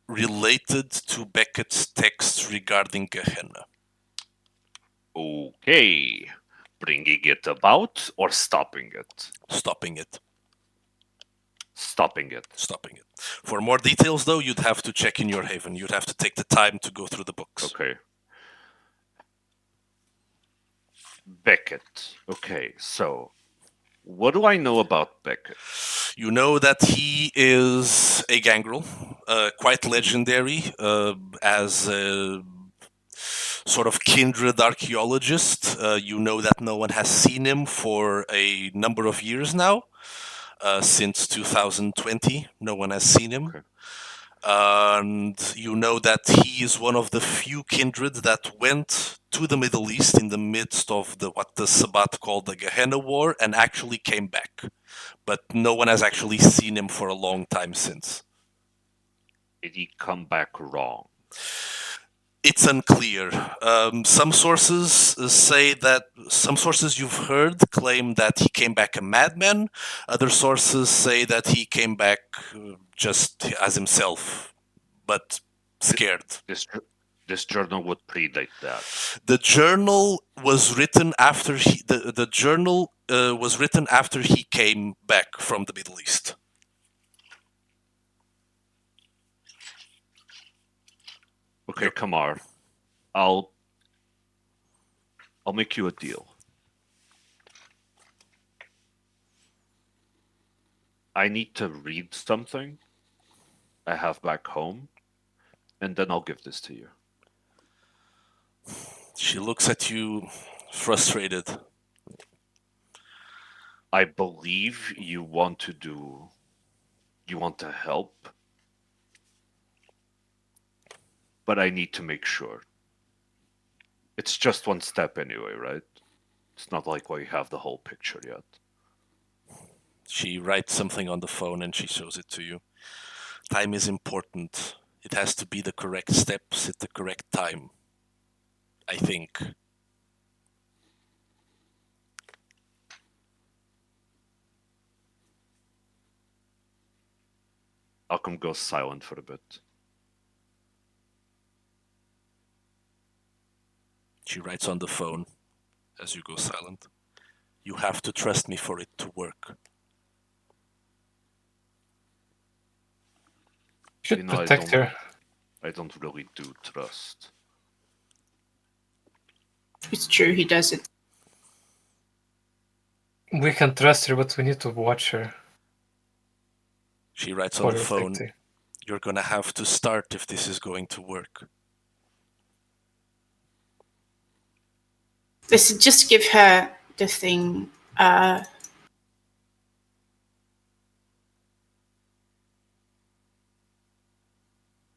Speaker 1: related to Beckett's texts regarding Gehenna.
Speaker 3: Okay. Bringing it about or stopping it?
Speaker 1: Stopping it.
Speaker 3: Stopping it.
Speaker 1: Stopping it. For more details, though, you'd have to check in your haven. You'd have to take the time to go through the books.
Speaker 3: Okay. Beckett. Okay, so what do I know about Beckett?
Speaker 1: You know that he is a gangrel, quite legendary as a sort of kindred archaeologist. You know that no one has seen him for a number of years now. Since 2020, no one has seen him.
Speaker 3: Okay.
Speaker 1: And you know that he is one of the few kindred that went to the Middle East in the midst of what the Sabbat called the Gehenna War and actually came back. But no one has actually seen him for a long time since.
Speaker 3: Did he come back wrong?
Speaker 1: It's unclear. Some sources you've heard claim that he came back a madman. Other sources say that he came back just as himself, but scared.
Speaker 3: This journal would predate that.
Speaker 1: The journal was written after the journal was written after he came back from the Middle East.
Speaker 3: Okay, Kamar. I'll make you a deal. I need to read something I have back home, and then I'll give this to you.
Speaker 1: She looks at you, frustrated.
Speaker 3: I believe you want to help, but I need to make sure. It's just one step anyway, right? It's not like we have the whole picture yet.
Speaker 1: She writes something on the phone and she shows it to you. Time is important. It has to be the correct steps at the correct time, I think.
Speaker 3: Malcolm goes silent for a bit.
Speaker 1: She writes on the phone as you go silent. You have to trust me for it to work.
Speaker 4: Should protect her.
Speaker 3: I don't really do trust.
Speaker 5: It's true, he doesn't.
Speaker 4: We can trust her, but we need to watch her.
Speaker 1: She writes on the phone, you're gonna have to start if this is going to work.
Speaker 5: Listen, just give her the thing.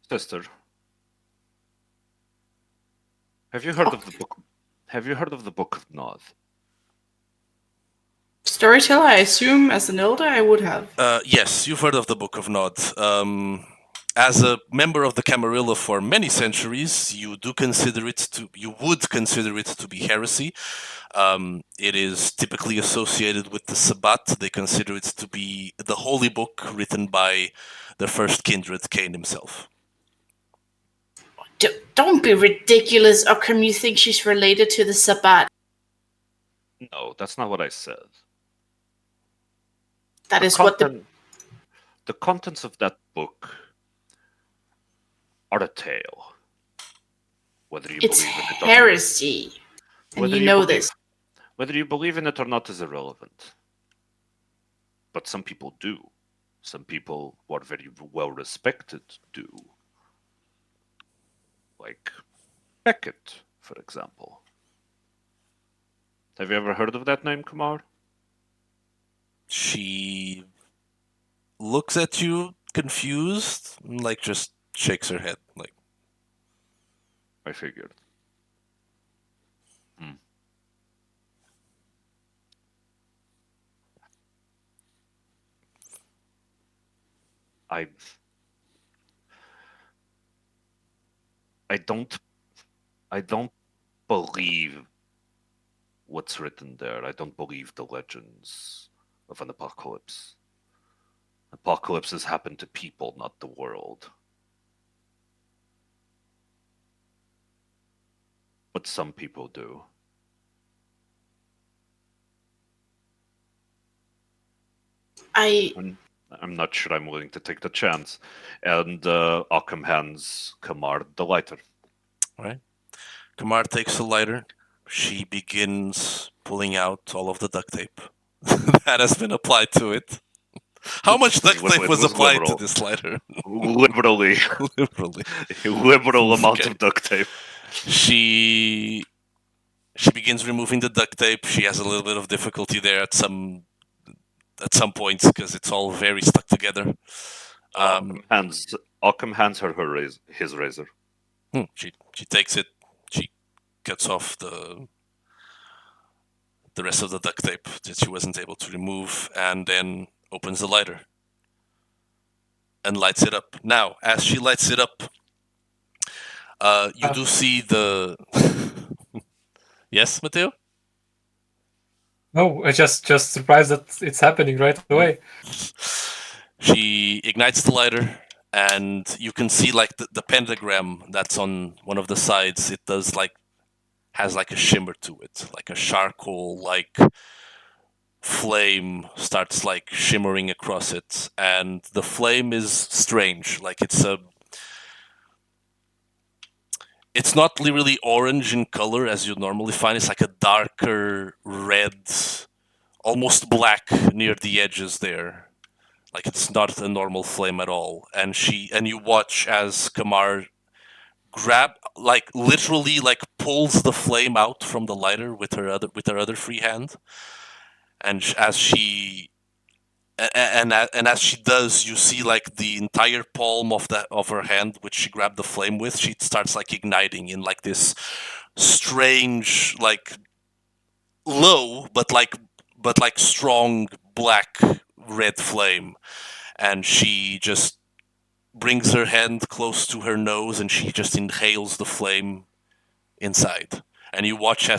Speaker 3: Sister, have you heard of the book? Have you heard of the Book of Nod?
Speaker 5: Storyteller, I assume, as an elder, I would have.
Speaker 1: Yes, you've heard of the Book of Nod. As a member of the Camarilla for many centuries, you would consider it to be heresy. It is typically associated with the Sabbat. They consider it to be the holy book written by the first kindred, Cain himself.
Speaker 5: Don't be ridiculous, Occam. You think she's related to the Sabbat?
Speaker 3: No, that's not what I said.
Speaker 5: That is what
Speaker 3: the contents of that book are a tale. Whether you
Speaker 5: it's
Speaker 3: believe in it or
Speaker 5: heresy, and you know this.
Speaker 3: Whether you believe in it or not is irrelevant. But some people do. Some people who are very well respected do. Like Beckett, for example. Have you ever heard of that name, Kamar?
Speaker 1: She looks at you confused, like just shakes her head. Like,
Speaker 3: I figured. I don't believe what's written there. I don't believe the legends of an apocalypse. Apocalypses happen to people, not the world. But some people do. I'm not sure I'm willing to take the chance. And Occam hands Kamar the lighter.
Speaker 1: All right. Kamar takes the lighter. She begins pulling out all of the duct tape that has been applied to it. How much duct tape was applied to this lighter?
Speaker 3: Liberally. Liberal amount of duct tape.
Speaker 1: She begins removing the duct tape. She has a little bit of difficulty there at some points because it's all very stuck together.
Speaker 3: Occam hands her his razor.
Speaker 1: She takes it. She cuts off the rest of the duct tape that she wasn't able to remove, and then opens the lighter and lights it up. Now, as she lights it up, You do see the... Yes, Mateo?
Speaker 4: No, I just surprised that it's happening right away.
Speaker 1: She ignites the lighter, and you can see like the pentagram that's on one of the sides. It does like has like a shimmer to it, like a charcoal like flame starts like shimmering across it, and the flame is strange. Like it's not really orange in color as you'd normally find. It's like a darker red, almost black near the edges there. Like it's not a normal flame at all. And you watch as Kamar like literally like pulls the flame out from the lighter with her other free hand. And as she and as she does, you see like the entire palm of her hand, which she grabbed the flame with, she starts like igniting in like this strange, like low but like strong black red flame, and she just brings her hand close to her nose and she just inhales the flame inside. And you watch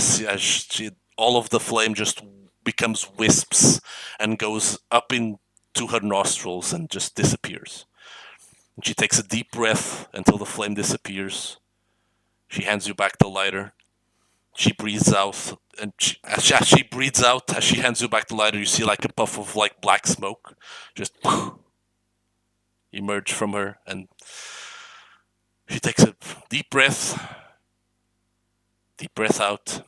Speaker 1: all of the flame just becomes wisps and goes up into her nostrils and just disappears. And she takes a deep breath until the flame disappears. She hands you back the lighter. She breathes out, and as she breathes out, as she hands you back the lighter, you see like a puff of like black smoke just emerge from her, and she takes a deep breath out.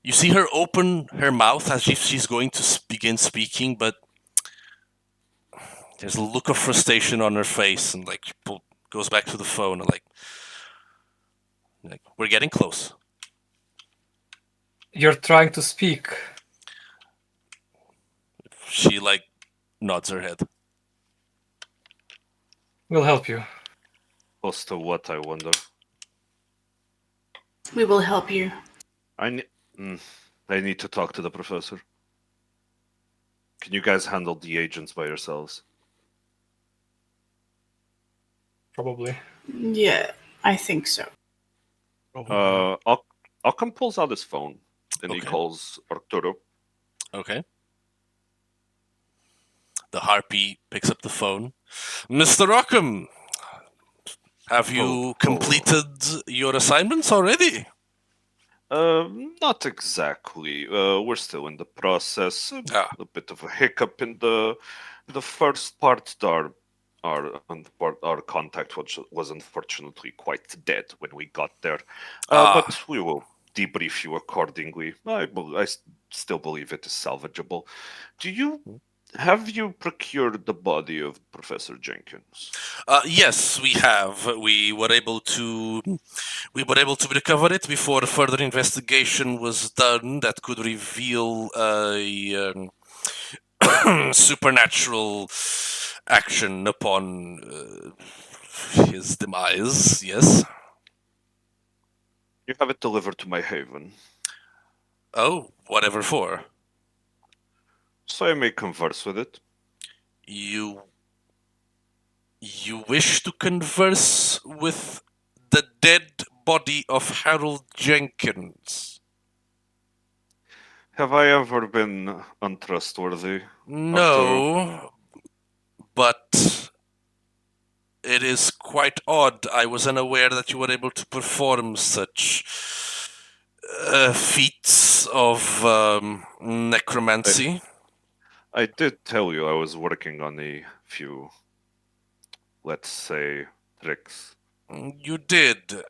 Speaker 1: You see her open her mouth as if she's going to begin speaking, but there's a look of frustration on her face, and like goes back to the phone and like we're getting close.
Speaker 4: You're trying to speak.
Speaker 1: She like nods her head.
Speaker 4: We'll help you.
Speaker 3: Close to what, I wonder?
Speaker 5: We will help you.
Speaker 3: I need to talk to the professor. Can you guys handle the agents by yourselves?
Speaker 4: Probably.
Speaker 5: Yeah, I think so.
Speaker 3: Occam pulls out his phone and he
Speaker 1: Okay.
Speaker 3: calls Arturo.
Speaker 1: Okay. The harpy picks up the phone. Mr. Occam, have you completed your assignments already?
Speaker 3: Not exactly. We're still in the process. A bit of a hiccup in the first part. Our contact was unfortunately quite dead when we got there. But we will debrief you accordingly. I still believe it is salvageable. Have you procured the body of Professor Jenkins?
Speaker 1: Yes, we have. We were able to recover it before further investigation was done that could reveal a supernatural action upon his demise. Yes.
Speaker 3: You have it delivered to my haven.
Speaker 1: Oh, whatever for?
Speaker 3: So I may converse with it.
Speaker 1: You wish to converse with the dead body of Harold Jenkins?
Speaker 3: Have I ever been untrustworthy?
Speaker 1: No,
Speaker 3: Arturo?
Speaker 1: but it is quite odd. I was unaware that you were able to perform such feats of necromancy.
Speaker 3: I did tell you I was working on a few, let's say, tricks.
Speaker 1: You did.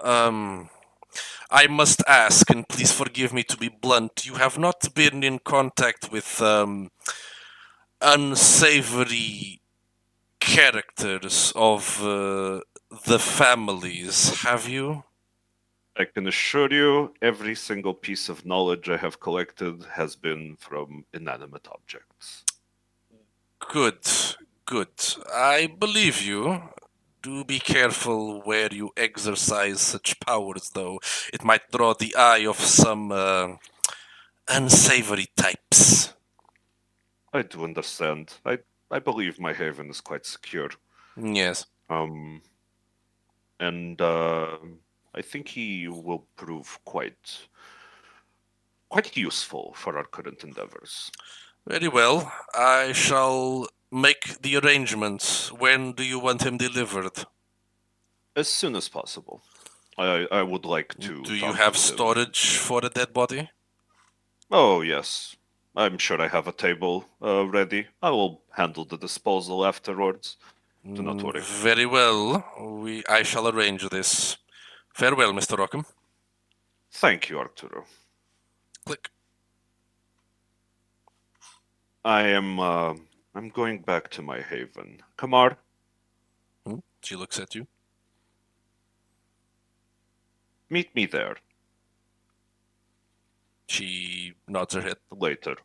Speaker 1: I must ask, and please forgive me to be blunt, you have not been in contact with unsavory characters of the families, have you?
Speaker 3: I can assure you, every single piece of knowledge I have collected has been from inanimate objects.
Speaker 1: Good. I believe you. Do be careful where you exercise such powers, though. It might draw the eye of some unsavory types.
Speaker 3: I do understand. I believe my haven is quite secure.
Speaker 1: Yes.
Speaker 3: And I think he will prove quite useful for our current endeavors.
Speaker 1: Very well. I shall make the arrangements. When do you want him delivered?
Speaker 3: As soon as possible. I would like to
Speaker 1: Do you
Speaker 3: talk
Speaker 1: have
Speaker 3: to him.
Speaker 1: storage for a dead body?
Speaker 3: Oh, yes. I'm sure I have a table ready. I will handle the disposal afterwards. Do not worry.
Speaker 1: Very well. I shall arrange this. Farewell, Mr. Rockham.
Speaker 3: Thank you, Arturo.
Speaker 1: Click.
Speaker 3: I'm going back to my haven. Kamar,
Speaker 1: She looks at you.
Speaker 3: meet me there
Speaker 1: She nods her head.
Speaker 3: later.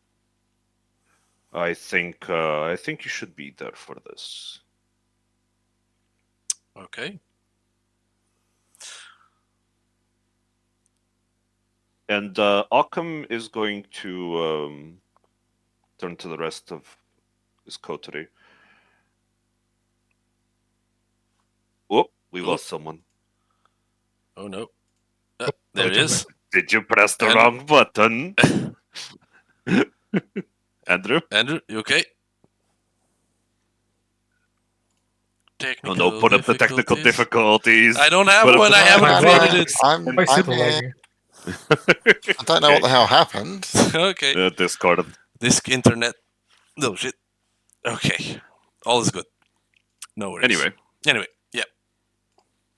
Speaker 3: I think you should be there for this.
Speaker 1: Okay.
Speaker 3: And Occam is going to turn to the rest of his coterie. Oh, we lost someone.
Speaker 1: Oh no. There he is.
Speaker 3: Did you press the
Speaker 1: Andrew?
Speaker 3: wrong button? Andrew?
Speaker 1: Andrew, you okay?
Speaker 3: Oh
Speaker 1: Technical
Speaker 3: no, put up the technical difficulties.
Speaker 1: I don't have
Speaker 3: Put up
Speaker 1: one.
Speaker 3: the
Speaker 1: I haven't
Speaker 6: I'm,
Speaker 1: created
Speaker 6: uh,
Speaker 1: it.
Speaker 6: I'm,
Speaker 4: Why is
Speaker 6: I'm
Speaker 4: it
Speaker 6: here.
Speaker 4: lagging?
Speaker 6: I don't know what the hell happened.
Speaker 1: Okay.
Speaker 3: Discord.
Speaker 1: This internet. No shit. Okay. All is good. No worries. Anyway, yeah.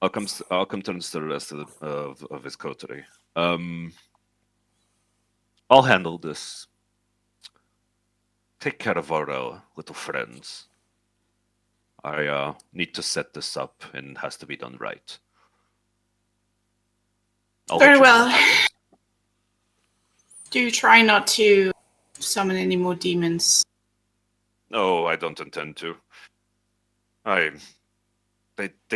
Speaker 3: Occam turns to the rest of his coterie. I'll handle this. Take care of our little friends. I need to set this up, and it has to be done right. I'll
Speaker 5: Very
Speaker 3: let you know
Speaker 5: well.
Speaker 3: what happens.
Speaker 5: Do try not to summon any more demons.
Speaker 3: No, I don't intend to. They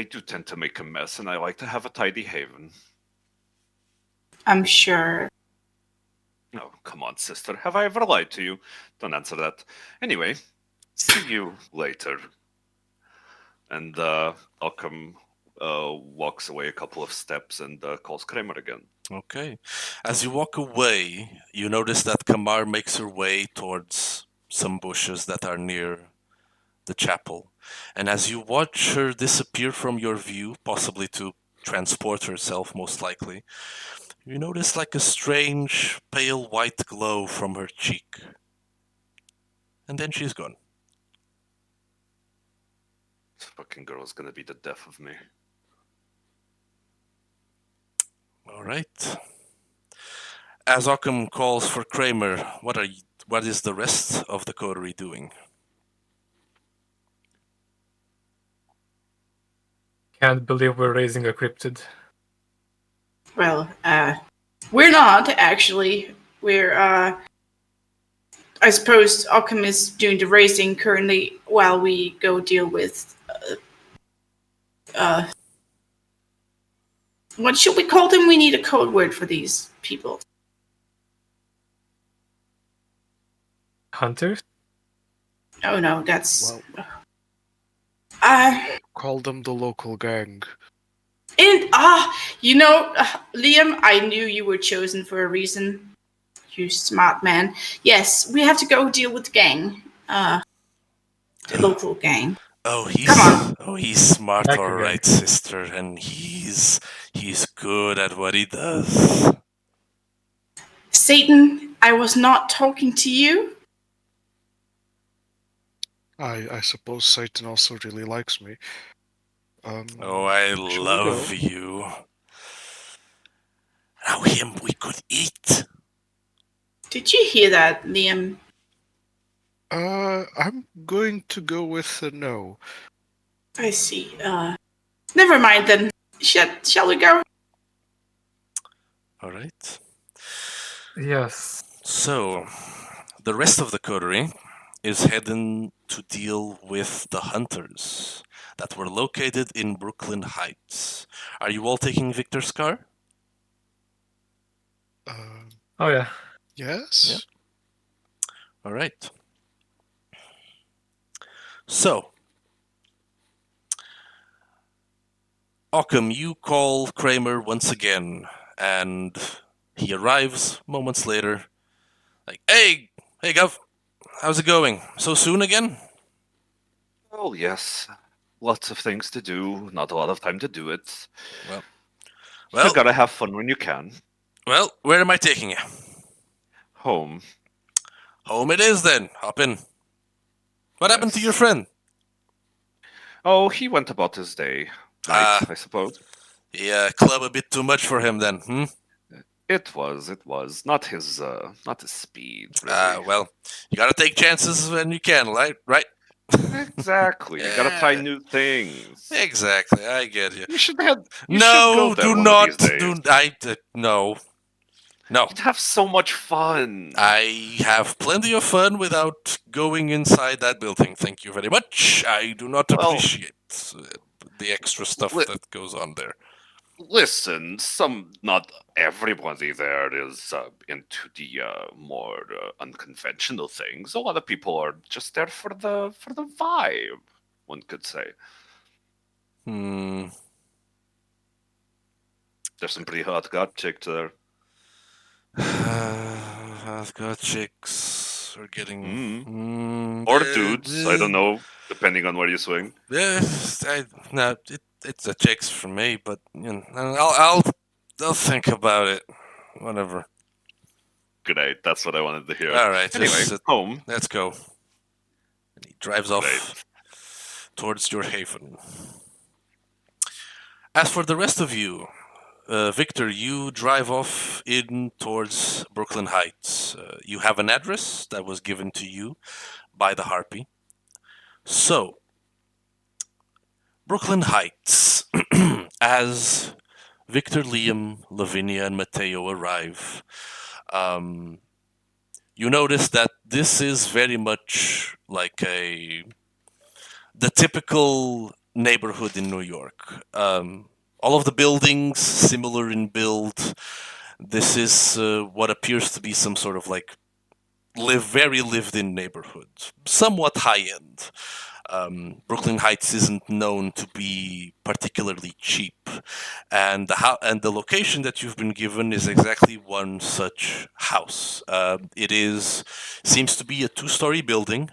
Speaker 3: do tend to make a mess, and I like to have a tidy haven.
Speaker 5: I'm sure.
Speaker 3: Oh, come on, sister. Have I ever lied to you? Don't answer that. Anyway, see you later. And Occam walks away a couple of steps and calls Kramer again.
Speaker 1: Okay. As you walk away, you notice that Kamar makes her way towards some bushes that are near the chapel. And as you watch her disappear from your view, possibly to transport herself, most likely, you notice like a strange, pale white glow from her cheek. And then she's gone.
Speaker 3: This fucking girl is gonna be the death of me.
Speaker 1: All right. As Occam calls for Kramer, what is the rest of the coterie doing?
Speaker 4: Can't believe we're raising a cryptid.
Speaker 5: Well, we're not actually. We're I suppose Occam is doing the racing currently while we go deal with what should we call them? We need a code word for these people.
Speaker 4: Hunters?
Speaker 5: Oh no, that's
Speaker 2: Well, call them the local gang.
Speaker 5: and Liam, I knew you were chosen for a reason. You smart man. Yes, we have to go deal with the gang. The local gang.
Speaker 1: Oh,
Speaker 5: Come on.
Speaker 1: he's smart,
Speaker 4: Like a
Speaker 1: all
Speaker 4: guy.
Speaker 1: right, sister, and he's good at what he does.
Speaker 5: Satan, I was not talking to you.
Speaker 2: I suppose Satan also really likes me.
Speaker 1: Oh, I
Speaker 2: shall we
Speaker 1: love
Speaker 2: go?
Speaker 1: you. Now him we could eat.
Speaker 5: Did you hear that, Liam?
Speaker 2: I'm going to go with a no.
Speaker 5: I see. Never mind then. Shall we go?
Speaker 1: All right.
Speaker 4: Yes.
Speaker 1: So, the rest of the coterie is heading to deal with the hunters that were located in Brooklyn Heights. Are you all taking Victor's car?
Speaker 4: Oh yeah.
Speaker 2: Yes?
Speaker 1: Yep. All right. So, Occam, you call Kramer once again, and he arrives moments later. Like, hey, Gov, how's it going? So soon again?
Speaker 3: Oh, yes. Lots of things to do, not a lot of time to do it.
Speaker 1: Well,
Speaker 3: You gotta have fun when you can.
Speaker 1: well, where am I taking you?
Speaker 3: Home.
Speaker 1: Home it is then. Hop in. What happened to your friend?
Speaker 3: Oh, he went about his day. Night, I suppose.
Speaker 1: Yeah, club a bit too much for him then, hmm?
Speaker 3: It was. Not his speed, really.
Speaker 1: Well, you gotta take chances when you can, right?
Speaker 3: Exactly. You gotta try new things.
Speaker 1: Exactly, I get you.
Speaker 3: You should go
Speaker 1: No,
Speaker 3: there
Speaker 1: do
Speaker 3: one
Speaker 1: not.
Speaker 3: of these days.
Speaker 1: No.
Speaker 3: You'd have so much fun.
Speaker 1: I have plenty of fun without going inside that building. Thank you very much. I do not
Speaker 3: Well,
Speaker 1: appreciate the extra stuff that goes on there.
Speaker 3: Listen, not everybody there is into the more unconventional things. A lot of people are just there for the vibe, one could say.
Speaker 1: Hmm.
Speaker 3: There's some pretty hot god chicks there.
Speaker 1: I've got chicks are getting
Speaker 3: Or dudes, I don't know, depending on where you swing.
Speaker 1: Yes, it's a chicks for me, but I'll think about it. Whatever.
Speaker 3: Great, that's what I wanted to hear.
Speaker 1: All right.
Speaker 3: Anyway, home.
Speaker 1: Let's go. And he drives off towards your haven. As for the rest of you, Victor, you drive off in towards Brooklyn Heights. You have an address that was given to you by the Harpy. So, Brooklyn Heights, as Victor, Liam, Lavinia, and Mateo arrive, you notice that this is very much like the typical neighborhood in New York. All of the buildings similar in build. This is what appears to be some sort of like very lived-in neighborhood, somewhat high-end. Brooklyn Heights isn't known to be particularly cheap, and the location that you've been given is exactly one such house. It seems to be a two-story building,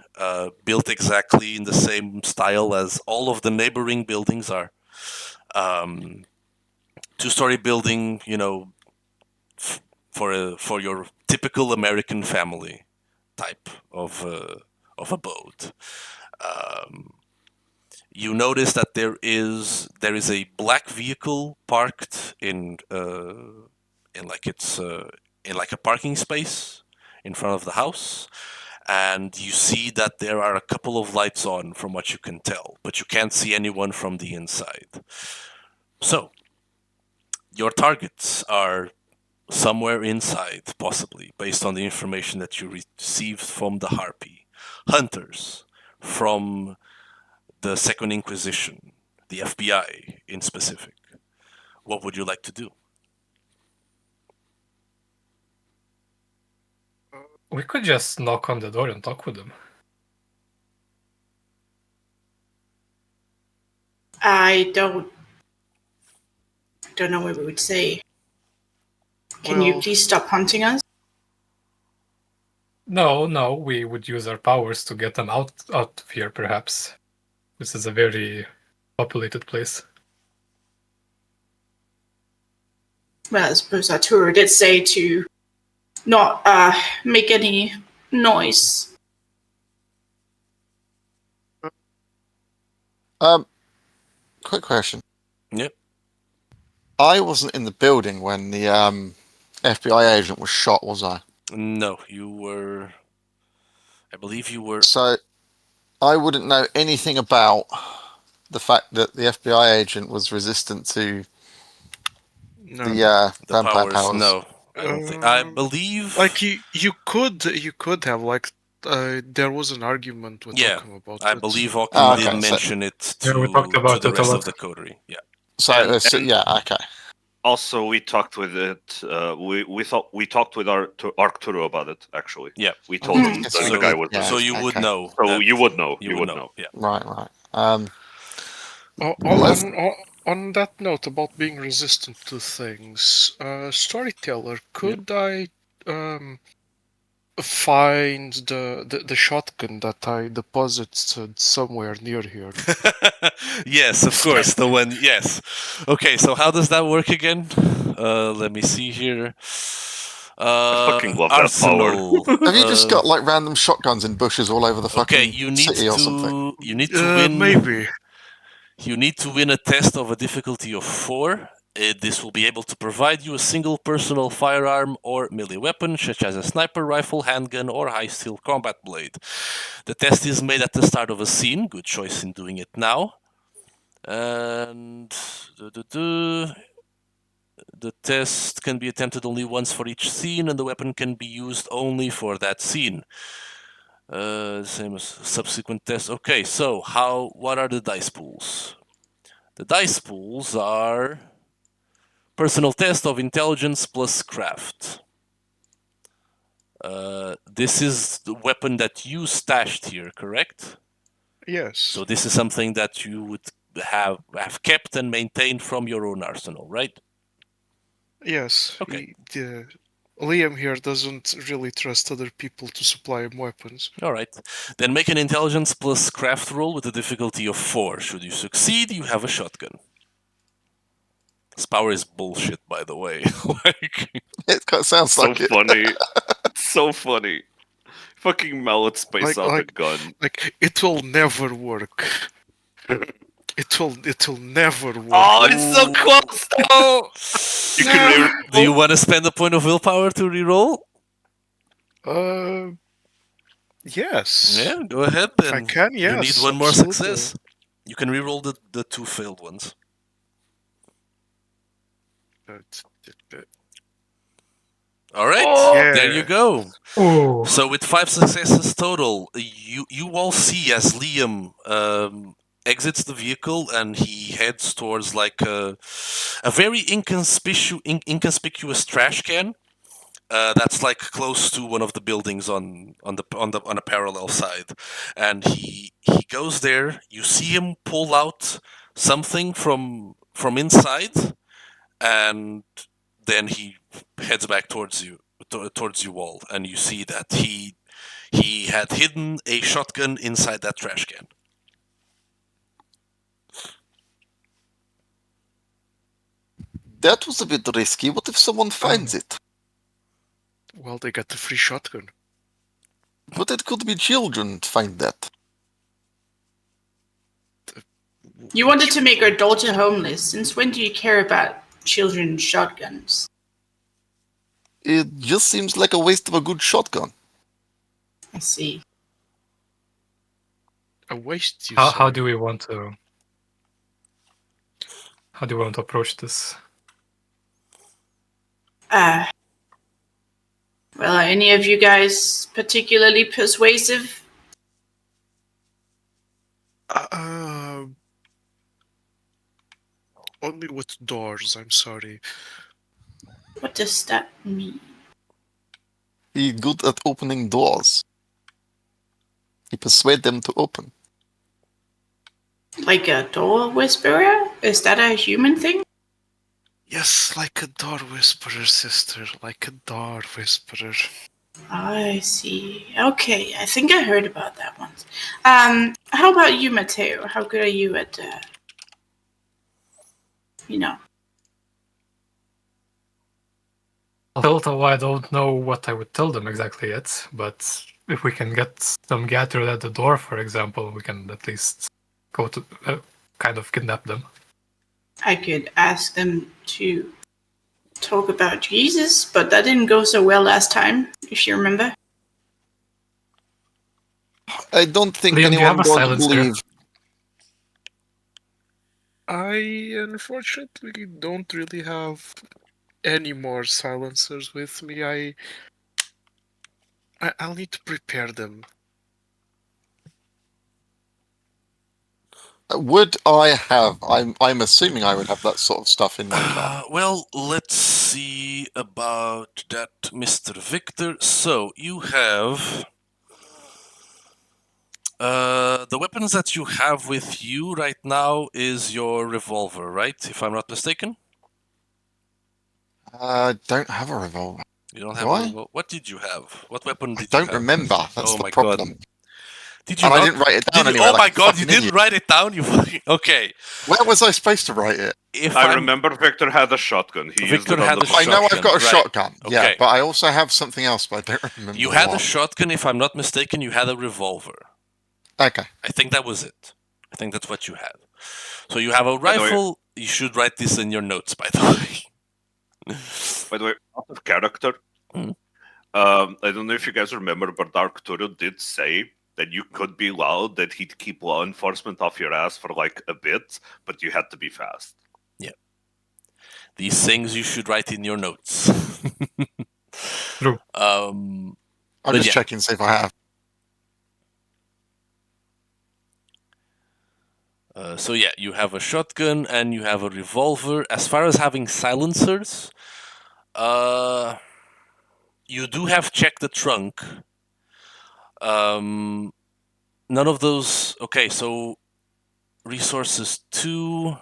Speaker 1: built exactly in the same style as all of the neighboring buildings are. Two-story building, for your typical American family type of abode. You notice that there is a black vehicle parked in like a parking space in front of the house, and you see that there are a couple of lights on from what you can tell, but you can't see anyone from the inside. So, your targets are somewhere inside, possibly, based on the information that you received from the Harpy. Hunters from the Second Inquisition, the FBI in specific. What would you like to do?
Speaker 4: We could just knock on the door and talk with them.
Speaker 5: I don't know what we would say. Can you please stop hunting us?
Speaker 4: No, we would use our powers to get them out of here, perhaps. This is a very populated place.
Speaker 5: Well, I suppose Arturo did say to not make any noise.
Speaker 6: Quick question.
Speaker 1: Yep.
Speaker 6: I wasn't in the building when the FBI agent was shot, was I?
Speaker 1: No, you were. I believe you were.
Speaker 6: So I wouldn't know anything about the fact that the FBI agent was resistant to the vampire powers.
Speaker 1: No, I don't think. I believe.
Speaker 2: Like you could have like there was an argument with Occam about
Speaker 1: I
Speaker 2: it.
Speaker 1: believe Occam did
Speaker 6: so-
Speaker 1: mention it to,
Speaker 4: we talked about
Speaker 1: to the
Speaker 4: it a
Speaker 1: rest
Speaker 4: lot.
Speaker 1: of the coterie. Yeah.
Speaker 6: So okay.
Speaker 3: Also, we talked with it. We thought we talked with Arcturo about it. Actually,
Speaker 1: Yeah.
Speaker 3: we told him
Speaker 6: Yes,
Speaker 3: that
Speaker 6: we
Speaker 3: the guy
Speaker 6: did,
Speaker 3: was.
Speaker 6: yeah.
Speaker 1: So you would
Speaker 6: Okay.
Speaker 1: know.
Speaker 3: So you would know.
Speaker 1: You would know. Yeah.
Speaker 6: Right.
Speaker 2: On that note about being resistant to things, storyteller, could I find the shotgun that I deposited somewhere near here?
Speaker 1: Yes, of course. The one. Yes. Okay. So how does that work again? Let me see here.
Speaker 3: I fucking love that power.
Speaker 1: Arsenal.
Speaker 6: Have you just got like random shotguns in bushes all over the
Speaker 1: Okay,
Speaker 6: fucking city or something?
Speaker 1: you need to win.
Speaker 2: Maybe.
Speaker 1: You need to win a test of a difficulty of 4. This will be able to provide you a single personal firearm or melee weapon, such as a sniper rifle, handgun, or high steel combat blade. The test is made at the start of a scene. Good choice in doing it now. And the test can be attempted only once for each scene, and the weapon can be used only for that scene. Same as subsequent tests. Okay, so what are the dice pools? The dice pools are personal test of intelligence plus craft. This is the weapon that you stashed here, correct?
Speaker 2: Yes.
Speaker 1: So this is something that you would have kept and maintained from your own arsenal, right?
Speaker 2: Yes.
Speaker 1: Okay.
Speaker 2: Liam here doesn't really trust other people to supply him weapons.
Speaker 1: All right. Then make an intelligence plus craft roll with a difficulty of 4. Should you succeed, you have a shotgun. This power is bullshit, by the way.
Speaker 6: It sounds
Speaker 3: So
Speaker 6: like it.
Speaker 3: funny. So funny. Fucking mallet space out the gun.
Speaker 2: Like it will never work. It will never work.
Speaker 3: Oh, it's so close though! You can reroll.
Speaker 1: Do you want to spend a point of willpower to reroll?
Speaker 2: Yes.
Speaker 1: Yeah, go ahead
Speaker 2: If
Speaker 1: then.
Speaker 2: I can, yes.
Speaker 1: You need one more
Speaker 2: absolutely.
Speaker 1: success. You can reroll the 2 failed ones. All right,
Speaker 3: Oh!
Speaker 1: there you go.
Speaker 4: Oh,
Speaker 1: So with 5 successes total, you all see as Liam exits the vehicle and he heads towards like a very inconspicuous trash can. That's like close to one of the buildings on a parallel side, and he goes there. You see him pull out something from inside, and then he heads back towards you all, and you see that he had hidden a shotgun inside that trash can.
Speaker 6: That was a bit risky. What if someone finds it?
Speaker 2: Well, they got the free shotgun.
Speaker 6: But it could be children find that.
Speaker 5: You wanted to make our daughter homeless. Since when do you care about children's shotguns?
Speaker 6: It just seems like a waste of a good shotgun.
Speaker 5: I see.
Speaker 2: A waste, you
Speaker 4: how
Speaker 2: say?
Speaker 4: do we want to? How do we want to approach this?
Speaker 5: Well, are any of you guys particularly persuasive?
Speaker 2: Only with doors, I'm sorry.
Speaker 5: What does that mean?
Speaker 6: He's good at opening doors. He persuade them to open.
Speaker 5: Like a door whisperer? Is that a human thing?
Speaker 2: Yes, like a door whisperer, sister. Like a door whisperer.
Speaker 5: I see. Okay, I think I heard about that once. How about you, Matteo? How good are you at,
Speaker 4: Although I don't know what I would tell them exactly yet, but if we can get them gathered at the door, for example, we can at least go to kind of kidnap them.
Speaker 5: I could ask them to talk about Jesus, but that didn't go so well last time, if you remember.
Speaker 6: I don't think
Speaker 4: Liam, do you
Speaker 6: anyone
Speaker 4: have a
Speaker 6: would
Speaker 4: silencer?
Speaker 6: believe.
Speaker 2: I unfortunately don't really have any more silencers with me. I'll need to prepare them.
Speaker 6: Would I have? I'm assuming I would have that sort of stuff in my car.
Speaker 1: Well, let's see about that, Mr. Victor. So you have The weapons that you have with you right now is your revolver, right? If I'm not mistaken.
Speaker 6: Don't have a revolver.
Speaker 1: You don't
Speaker 6: Do
Speaker 1: have
Speaker 6: I?
Speaker 1: a revolver. What did you have? What weapon
Speaker 6: I
Speaker 1: did you
Speaker 6: don't
Speaker 1: have?
Speaker 6: remember. That's
Speaker 1: Oh
Speaker 6: the
Speaker 1: my
Speaker 6: problem.
Speaker 1: god. Did you
Speaker 6: And
Speaker 1: not?
Speaker 6: I didn't write it down
Speaker 1: Did you?
Speaker 6: anywhere.
Speaker 1: Oh
Speaker 6: like
Speaker 1: my
Speaker 6: a
Speaker 1: god! You
Speaker 6: fucking
Speaker 1: didn't
Speaker 6: idiot.
Speaker 1: write it down. You fucking okay.
Speaker 6: Where was I supposed to write it?
Speaker 1: If
Speaker 3: I
Speaker 1: I'm,
Speaker 3: remember Victor had a shotgun. He used
Speaker 1: Victor
Speaker 3: it on
Speaker 1: had
Speaker 3: the
Speaker 1: a
Speaker 6: I know I've
Speaker 1: shotgun,
Speaker 6: got a
Speaker 1: right.
Speaker 6: shotgun. Yeah,
Speaker 1: Okay.
Speaker 6: but I also have something else, but I don't remember
Speaker 1: You had a
Speaker 6: what.
Speaker 1: shotgun. If I'm not mistaken, you had a revolver.
Speaker 6: Okay.
Speaker 1: I think that was it. I think that's what you had. So you have a
Speaker 3: By the way-
Speaker 1: rifle. You should write this in your notes, by the way.
Speaker 3: By the way, out of character,
Speaker 1: Hmm.
Speaker 3: I don't know if you guys remember, but Arcturo did say that you could be loud, that he'd keep law enforcement off your ass for like a bit, but you had to be fast.
Speaker 1: These things you should write in your notes.
Speaker 4: True.
Speaker 6: I'm
Speaker 1: But
Speaker 6: just
Speaker 1: yeah.
Speaker 6: checking to see if I have.
Speaker 1: So yeah, you have a shotgun and you have a revolver. As far as having silencers, you do have check the trunk. None of those. Okay, so resources 2.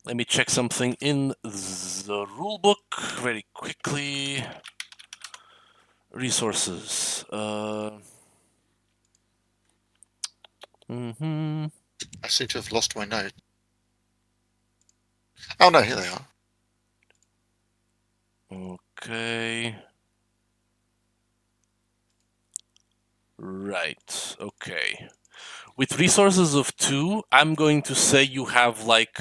Speaker 1: Let me check something in the rulebook very quickly. Resources.
Speaker 6: I seem to have lost my note. Oh no, here they are.
Speaker 1: Okay. Right. Okay. With resources of 2, I'm going to say you have like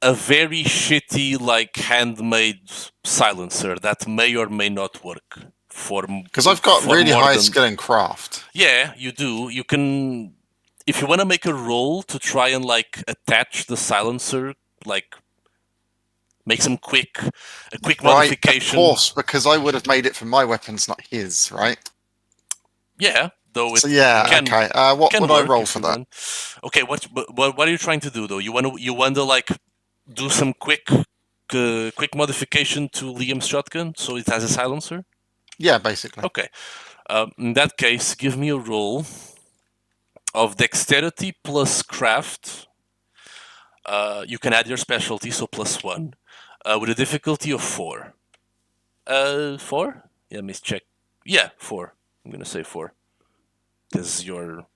Speaker 1: a very shitty like handmade silencer that may or may not work for
Speaker 6: Because I've got
Speaker 1: for
Speaker 6: really
Speaker 1: more
Speaker 6: high
Speaker 1: than-
Speaker 6: skill in craft.
Speaker 1: Yeah, you do. You can, if you want to make a roll to try and like attach the silencer, like make some a quick
Speaker 6: Right,
Speaker 1: modification.
Speaker 6: of course, because I would have made it for my weapons, not his, right?
Speaker 1: Yeah, though it
Speaker 6: So yeah,
Speaker 1: can,
Speaker 6: okay. What
Speaker 1: can
Speaker 6: would I
Speaker 1: work
Speaker 6: roll
Speaker 1: if
Speaker 6: for
Speaker 1: you
Speaker 6: that?
Speaker 1: want. Okay, what are you trying to do though? You want to like do some quick modification to Liam's shotgun so it has a silencer?
Speaker 6: Yeah, basically.
Speaker 1: Okay. In that case, give me a roll of dexterity plus craft. You can add your specialty, so +1, with a difficulty of 4. 4? Yeah, let me check. Yeah, 4. I'm gonna say 4 because you're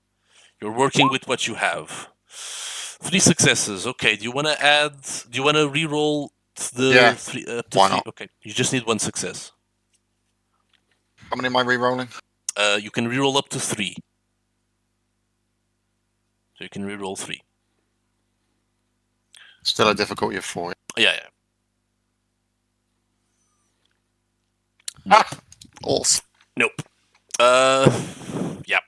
Speaker 1: working with what you have. 3 successes. Okay. Do you want to add? Do you want to re-roll the
Speaker 6: Yeah,
Speaker 1: 3 up to
Speaker 6: why
Speaker 1: 3?
Speaker 6: not?
Speaker 1: Okay. You just need 1 success.
Speaker 6: How many am I re-rolling?
Speaker 1: You can re-roll up to 3. So you can re-roll 3.
Speaker 6: Still a difficulty of 4.
Speaker 1: Yeah.
Speaker 6: Ah, awesome.
Speaker 1: Nope. Yeah.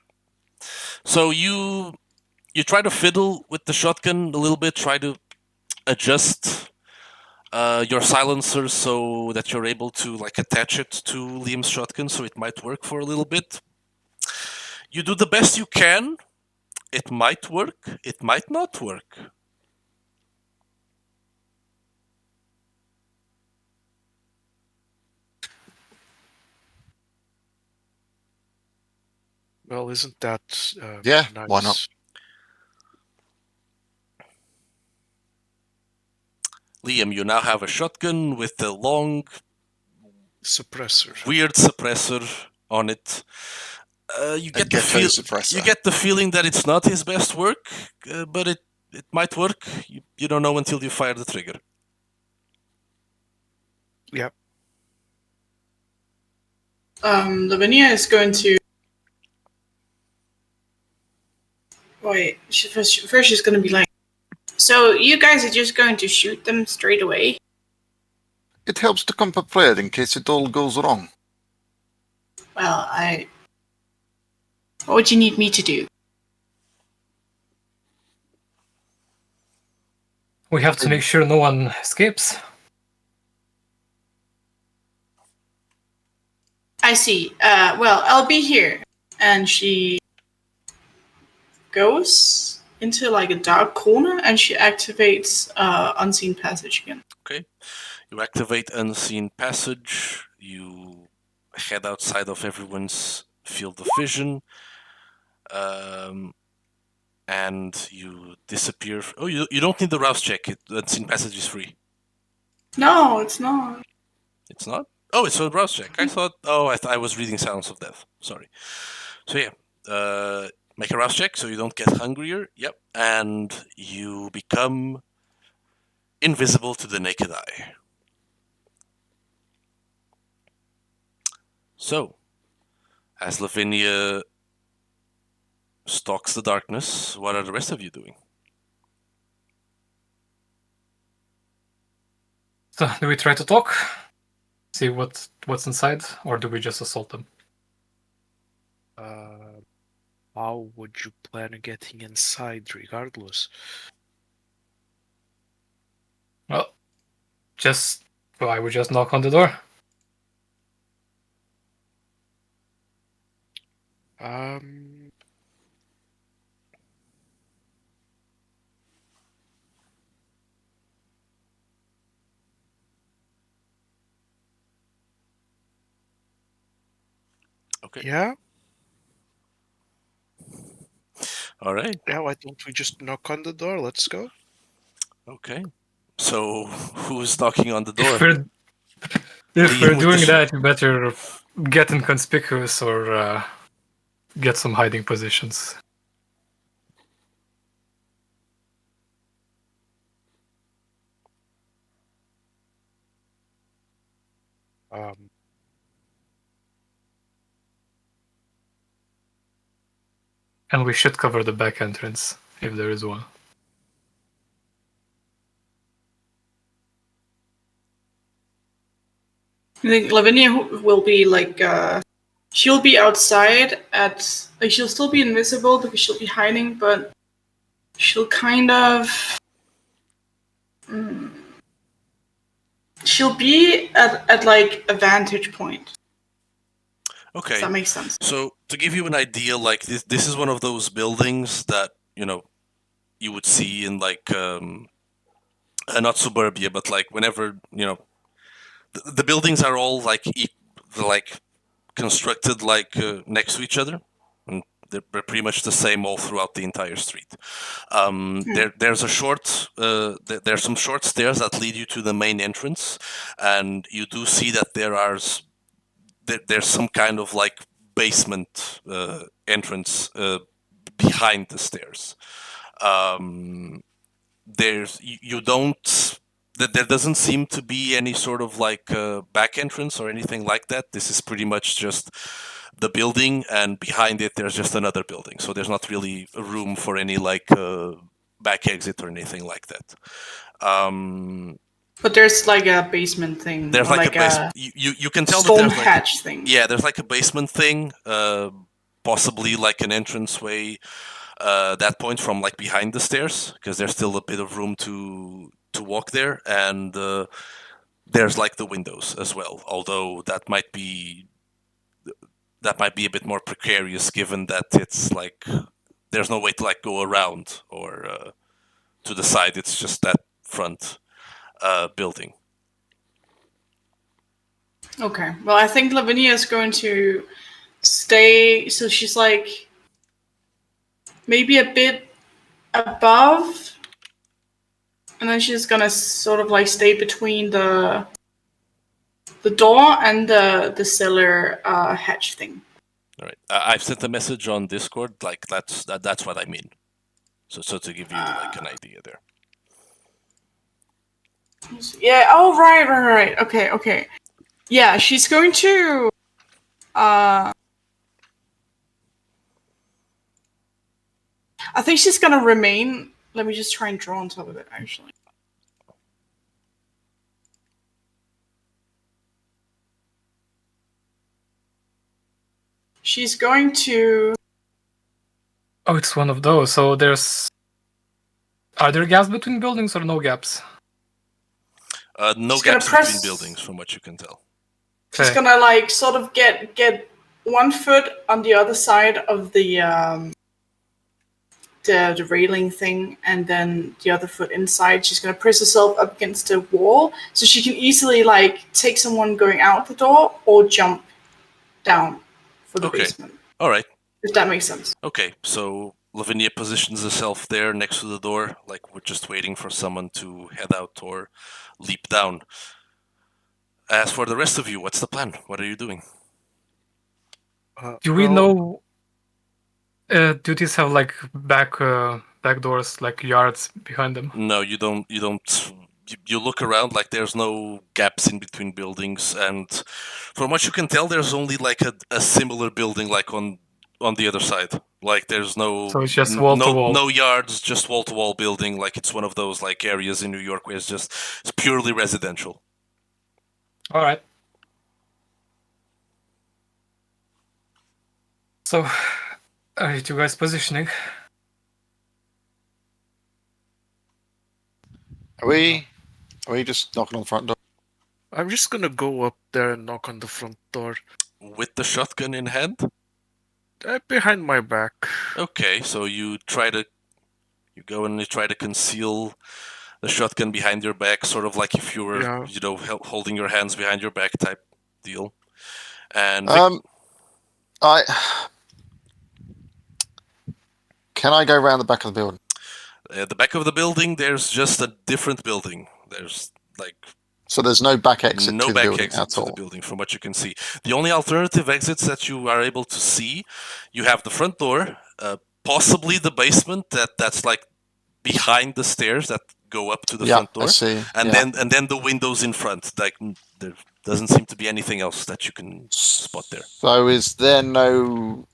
Speaker 1: So you try to fiddle with the shotgun a little bit, try to adjust your silencer so that you're able to like attach it to Liam's shotgun so it might work for a little bit. You do the best you can. It might work, it might not work.
Speaker 2: Well, isn't that
Speaker 6: Yeah,
Speaker 2: nice?
Speaker 6: why not?
Speaker 1: Liam, you now have a shotgun with a long,
Speaker 2: Suppressor.
Speaker 1: weird suppressor on it. You get the
Speaker 6: ghetto suppressor.
Speaker 1: You get the feeling that it's not his best work, but it might work. You don't know until you fire the trigger.
Speaker 2: Yep.
Speaker 5: Lavinia is going to. Wait, first she's going to be like, so you guys are just going to shoot them straight away?
Speaker 6: It helps to come prepared in case it all goes wrong.
Speaker 5: Well, what would you need me to do?
Speaker 4: We have to make sure no one escapes.
Speaker 5: I see. Well, I'll be here. And she goes into like a dark corner and she activates Unseen Passage again.
Speaker 1: Okay. You activate Unseen Passage. You head outside of everyone's field of vision. and you disappear. Oh, you don't need the rouse check. That scene passage is free.
Speaker 5: No, it's not.
Speaker 1: It's not? Oh, it's a rouse check. I thought. Oh, I was reading Silence of Death. Sorry. So yeah, make a rouse check so you don't get hungrier. Yep, and you become invisible to the naked eye. So, as Lavinia stalks the darkness, what are the rest of you doing?
Speaker 4: So, do we try to talk? See what's inside, or do we just assault them?
Speaker 2: How would you plan on getting inside, regardless?
Speaker 4: Well, I would just knock on the door.
Speaker 1: Okay.
Speaker 2: Yeah?
Speaker 1: All right.
Speaker 2: Yeah, why don't we just knock on the door? Let's go.
Speaker 1: Okay. So, who's knocking on the door?
Speaker 4: If we're
Speaker 1: Liam with
Speaker 4: doing
Speaker 1: the
Speaker 4: that, you better get inconspicuous or get some hiding positions. And we should cover the back entrance, if there is one.
Speaker 5: I think Lavinia will be like, she'll be outside she'll still be invisible because she'll be hiding, but she'll kind of, she'll be at like a vantage point.
Speaker 1: Okay.
Speaker 5: If that makes sense.
Speaker 1: So to give you an idea, like this is one of those buildings that you would see in like not suburbia, but like whenever the buildings are all like constructed like next to each other, and they're pretty much the same all throughout the entire street. There's a short there's some short stairs that lead you to the main entrance, and you do see that there's some kind of like basement entrance behind the stairs. You don't. There doesn't seem to be any sort of like back entrance or anything like that. This is pretty much just the building, and behind it there's just another building. So there's not really room for any like back exit or anything like that.
Speaker 5: But there's like a basement thing.
Speaker 1: There's
Speaker 5: or
Speaker 1: like a basement. You can tell that
Speaker 5: storm
Speaker 1: there's like
Speaker 5: hatch thing.
Speaker 1: Yeah, there's like a basement thing, possibly like an entranceway. That point from like behind the stairs, because there's still a bit of room to walk there, and there's like the windows as well. Although that might be a bit more precarious, given that it's like there's no way to like go around or to the side. It's just that front building.
Speaker 5: Okay. Well, I think Lavinia is going to stay. So she's like maybe a bit above, and then she's gonna sort of like stay between the door and the cellar hatch thing.
Speaker 1: All right. I've sent a message on Discord. Like that's what I mean. So to give you like an idea there.
Speaker 5: Yeah. Oh, right. Okay. Yeah, she's going to. I think she's gonna remain. Let me just try and draw on top of it, actually. She's going to.
Speaker 4: Oh, it's one of those. So are there gaps between buildings or no gaps?
Speaker 1: No
Speaker 5: She's
Speaker 1: gaps
Speaker 5: gonna
Speaker 1: between buildings, from what you can tell.
Speaker 5: She's gonna like sort of get 1 foot on the other side of the railing thing, and then the other foot inside. She's gonna press herself up against a wall, so she can easily like take someone going out the door or jump down for the basement.
Speaker 1: All right.
Speaker 5: If that makes sense.
Speaker 1: Okay, so Lavinia positions herself there next to the door, like we're just waiting for someone to head out or leap down. As for the rest of you, what's the plan? What are you doing?
Speaker 4: Do we know? Do these have like back doors, like yards behind them?
Speaker 1: No, you don't. You don't. You look around, like there's no gaps in between buildings, and from what you can tell, there's only like a similar building, like on the other side. Like there's no
Speaker 4: So it's just wall to wall.
Speaker 1: no yards, just wall to wall building. Like it's one of those like areas in New York where it's purely residential.
Speaker 4: All right. So, are you guys positioning?
Speaker 6: Are we just knocking on the front door?
Speaker 2: I'm just gonna go up there and knock on the front door.
Speaker 1: With the shotgun in hand?
Speaker 2: Behind my back.
Speaker 1: Okay, so you go and you try to conceal the shotgun behind your back, sort of like if you were, holding your hands behind your back type deal. And
Speaker 6: Can I go around the back of the building?
Speaker 1: At the back of the building, there's just a different building. There's
Speaker 6: so there's no back exit
Speaker 1: no
Speaker 6: to the
Speaker 1: back
Speaker 6: building
Speaker 1: exit
Speaker 6: at
Speaker 1: to
Speaker 6: all.
Speaker 1: the building, from what you can see. The only alternative exits that you are able to see, you have the front door, possibly the basement that's like behind the stairs that go up to the front door.
Speaker 6: I see.
Speaker 1: And then the windows in front. Like there doesn't seem to be anything else that you can spot there.
Speaker 6: So is there no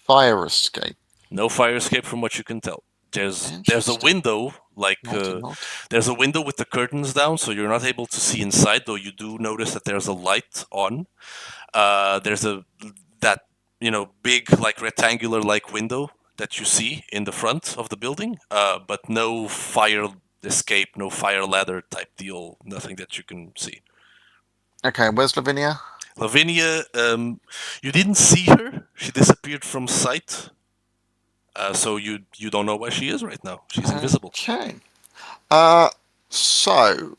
Speaker 6: fire escape?
Speaker 1: No fire escape, from what you can tell. There's a window, there's a window with the curtains down, so you're not able to see inside. Though you do notice that there's a light on. There's that big like rectangular like window that you see in the front of the building, but no fire escape, no fire ladder type deal, nothing that you can see.
Speaker 6: Okay, where's Lavinia?
Speaker 1: Lavinia, you didn't see her. She disappeared from sight. So you don't know where she is right now. She's invisible.
Speaker 6: Okay. So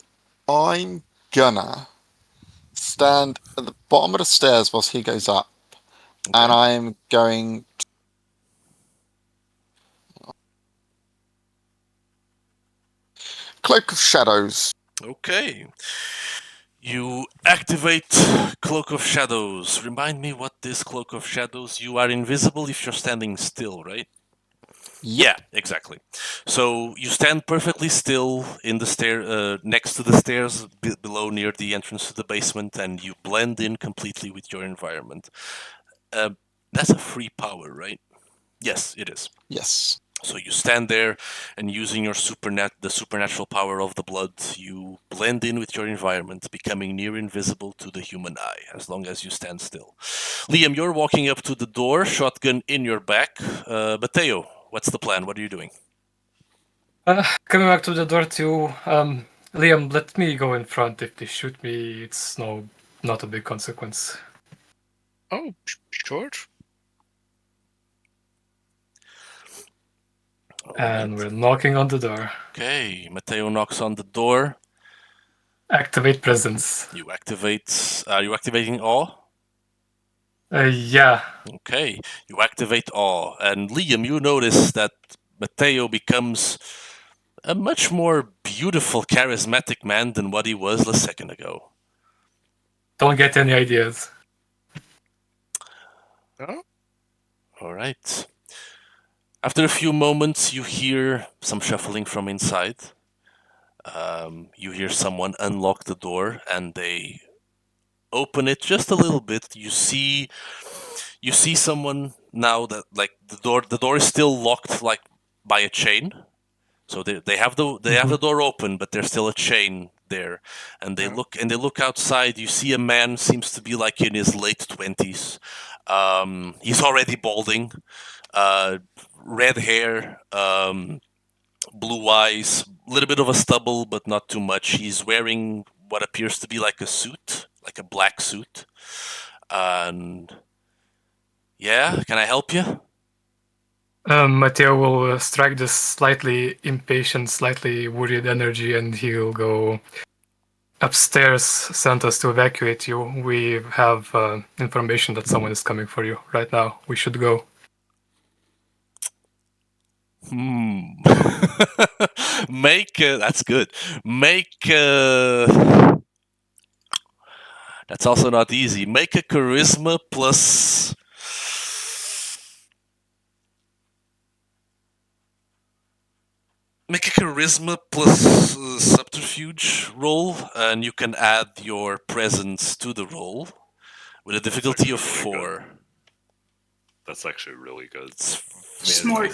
Speaker 6: I'm gonna stand at the bottom of the stairs whilst he goes up, and I'm going to... Cloak of Shadows.
Speaker 1: Okay. You activate Cloak of Shadows. Remind me what this Cloak of Shadows. You are invisible if you're standing still, right? Yeah, exactly. So you stand perfectly still in the next to the stairs below, near the entrance to the basement, and you blend in completely with your environment. That's a free power, right? Yes, it is.
Speaker 6: Yes.
Speaker 1: So you stand there, and using your the supernatural power of the blood, you blend in with your environment, becoming near invisible to the human eye, as long as you stand still. Liam, you're walking up to the door, shotgun in your back. Mateo, what's the plan? What are you doing?
Speaker 4: Coming back to the door too. Liam, let me go in front. If they shoot me, it's not a big consequence.
Speaker 2: Oh, sure.
Speaker 4: And we're knocking on the door.
Speaker 1: Okay, Mateo knocks on the door.
Speaker 4: Activate presence.
Speaker 1: You activate. Are you activating awe?
Speaker 4: Yeah.
Speaker 1: Okay, you activate awe, and Liam, you notice that Mateo becomes a much more beautiful, charismatic man than what he was a second ago.
Speaker 4: Don't get any ideas.
Speaker 2: Oh?
Speaker 1: All right. After a few moments, you hear some shuffling from inside. You hear someone unlock the door, and they open it just a little bit. You see someone now that like the door is still locked like by a chain. So they have the door open, but there's still a chain there. And they look outside. You see a man, seems to be like in his late 20s. He's already balding. Red hair, blue eyes, a little bit of a stubble, but not too much. He's wearing what appears to be like a suit, like a black suit. And yeah, can I help you?
Speaker 4: Mateo will strike this slightly impatient, slightly worried energy, and he'll go upstairs, sent us to evacuate you. We have information that someone is coming for you right now. We should go.
Speaker 1: Make that's good. Make that's also not easy. Make a charisma plus. Make a charisma plus subterfuge roll, and you can add your presence to the roll with a difficulty of
Speaker 3: Actually really
Speaker 1: 4.
Speaker 3: That's actually really good.
Speaker 1: It's
Speaker 5: Smart.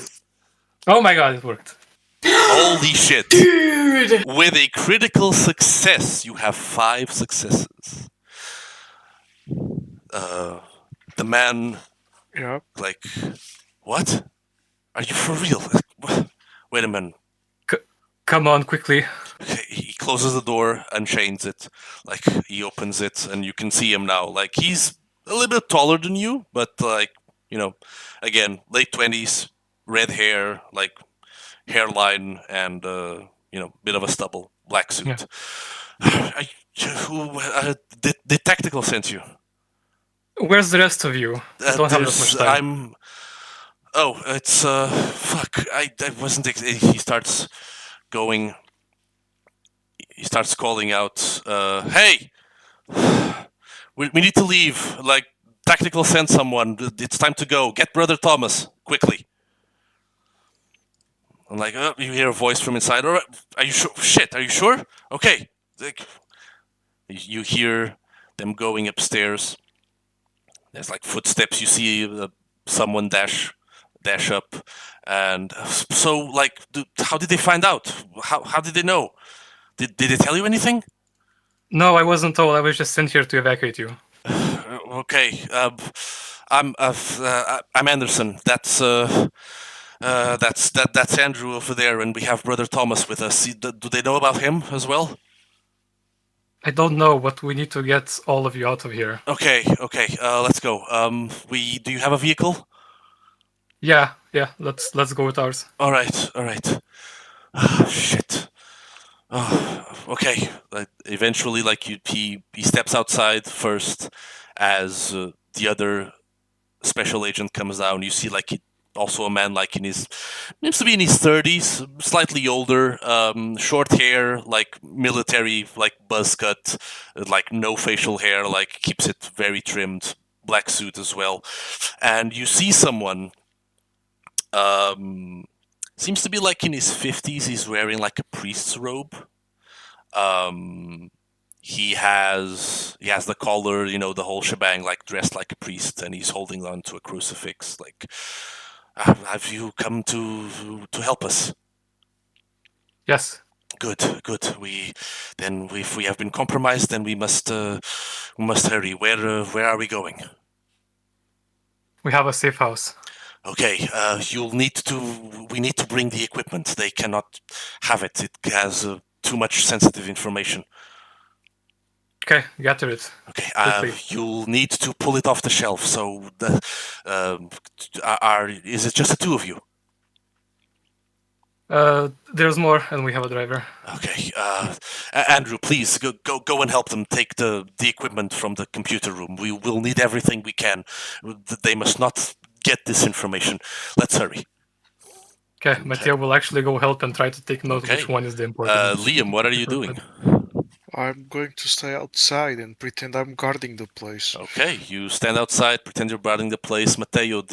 Speaker 4: Oh my god, it worked.
Speaker 1: Holy shit!
Speaker 5: Dude!
Speaker 1: With a critical success, you have 5 successes. The man,
Speaker 2: Yeah.
Speaker 1: like, what? Are you for real? Wait a minute.
Speaker 4: Come on, quickly.
Speaker 1: He closes the door and chains it. Like, he opens it, and you can see him now. Like, he's a little bit taller than you, but, like, you know, again, late 20s, red hair, like, hairline, and, bit of a stubble, black suit.
Speaker 4: Yeah.
Speaker 1: Did Tactical sent you?
Speaker 4: Where's the rest of you? I don't have that much time.
Speaker 1: Oh, it's fuck. I wasn't. He starts going. He starts calling out. Hey, we need to leave. Like, Tactical sent someone. It's time to go. Get Brother Thomas quickly. I'm like, you hear a voice from inside. All right, are you sure? Shit, are you sure? Okay. Like, you hear them going upstairs. There's like footsteps. You see someone dash up, and so like, how did they find out? How did they know? Did they tell you anything?
Speaker 4: No, I wasn't told. I was just sent here to evacuate you.
Speaker 1: Okay, I'm Anderson. That's Andrew over there, and we have Brother Thomas with us. Do they know about him as well?
Speaker 4: I don't know, but we need to get all of you out of here.
Speaker 1: Okay. Let's go. Do you have a vehicle?
Speaker 4: Yeah. Let's go with ours.
Speaker 1: All right. Shit. Okay. Eventually, like, he steps outside first, as the other special agent comes down. You see, like, also a man, like, seems to be in his 30s, slightly older, short hair, like military, like buzz cut, like no facial hair, like keeps it very trimmed, black suit as well. And you see someone, seems to be like in his 50s. He's wearing like a priest's robe. He has the collar, the whole shebang, like dressed like a priest, and he's holding on to a crucifix. Like, have you come to help us?
Speaker 4: Yes.
Speaker 1: Good. If we have been compromised, then we must hurry. Where are we going?
Speaker 4: We have a safe house.
Speaker 1: Okay, we need to bring the equipment. They cannot have it. It has too much sensitive information.
Speaker 4: Okay, gather it.
Speaker 1: Okay,
Speaker 4: Quickly.
Speaker 1: you'll need to pull it off the shelf. So, is it just the two of you?
Speaker 4: There's more, and we have a driver.
Speaker 1: Okay, Andrew, please go and help them take the equipment from the computer room. We will need everything we can. They must not get this information. Let's hurry.
Speaker 4: Okay, Matteo will actually go help and try to take note of which one is the important.
Speaker 1: Liam, what are you doing?
Speaker 2: I'm going to stay outside and pretend I'm guarding the place.
Speaker 1: Okay, you stand outside, pretend you're guarding the place. Matteo,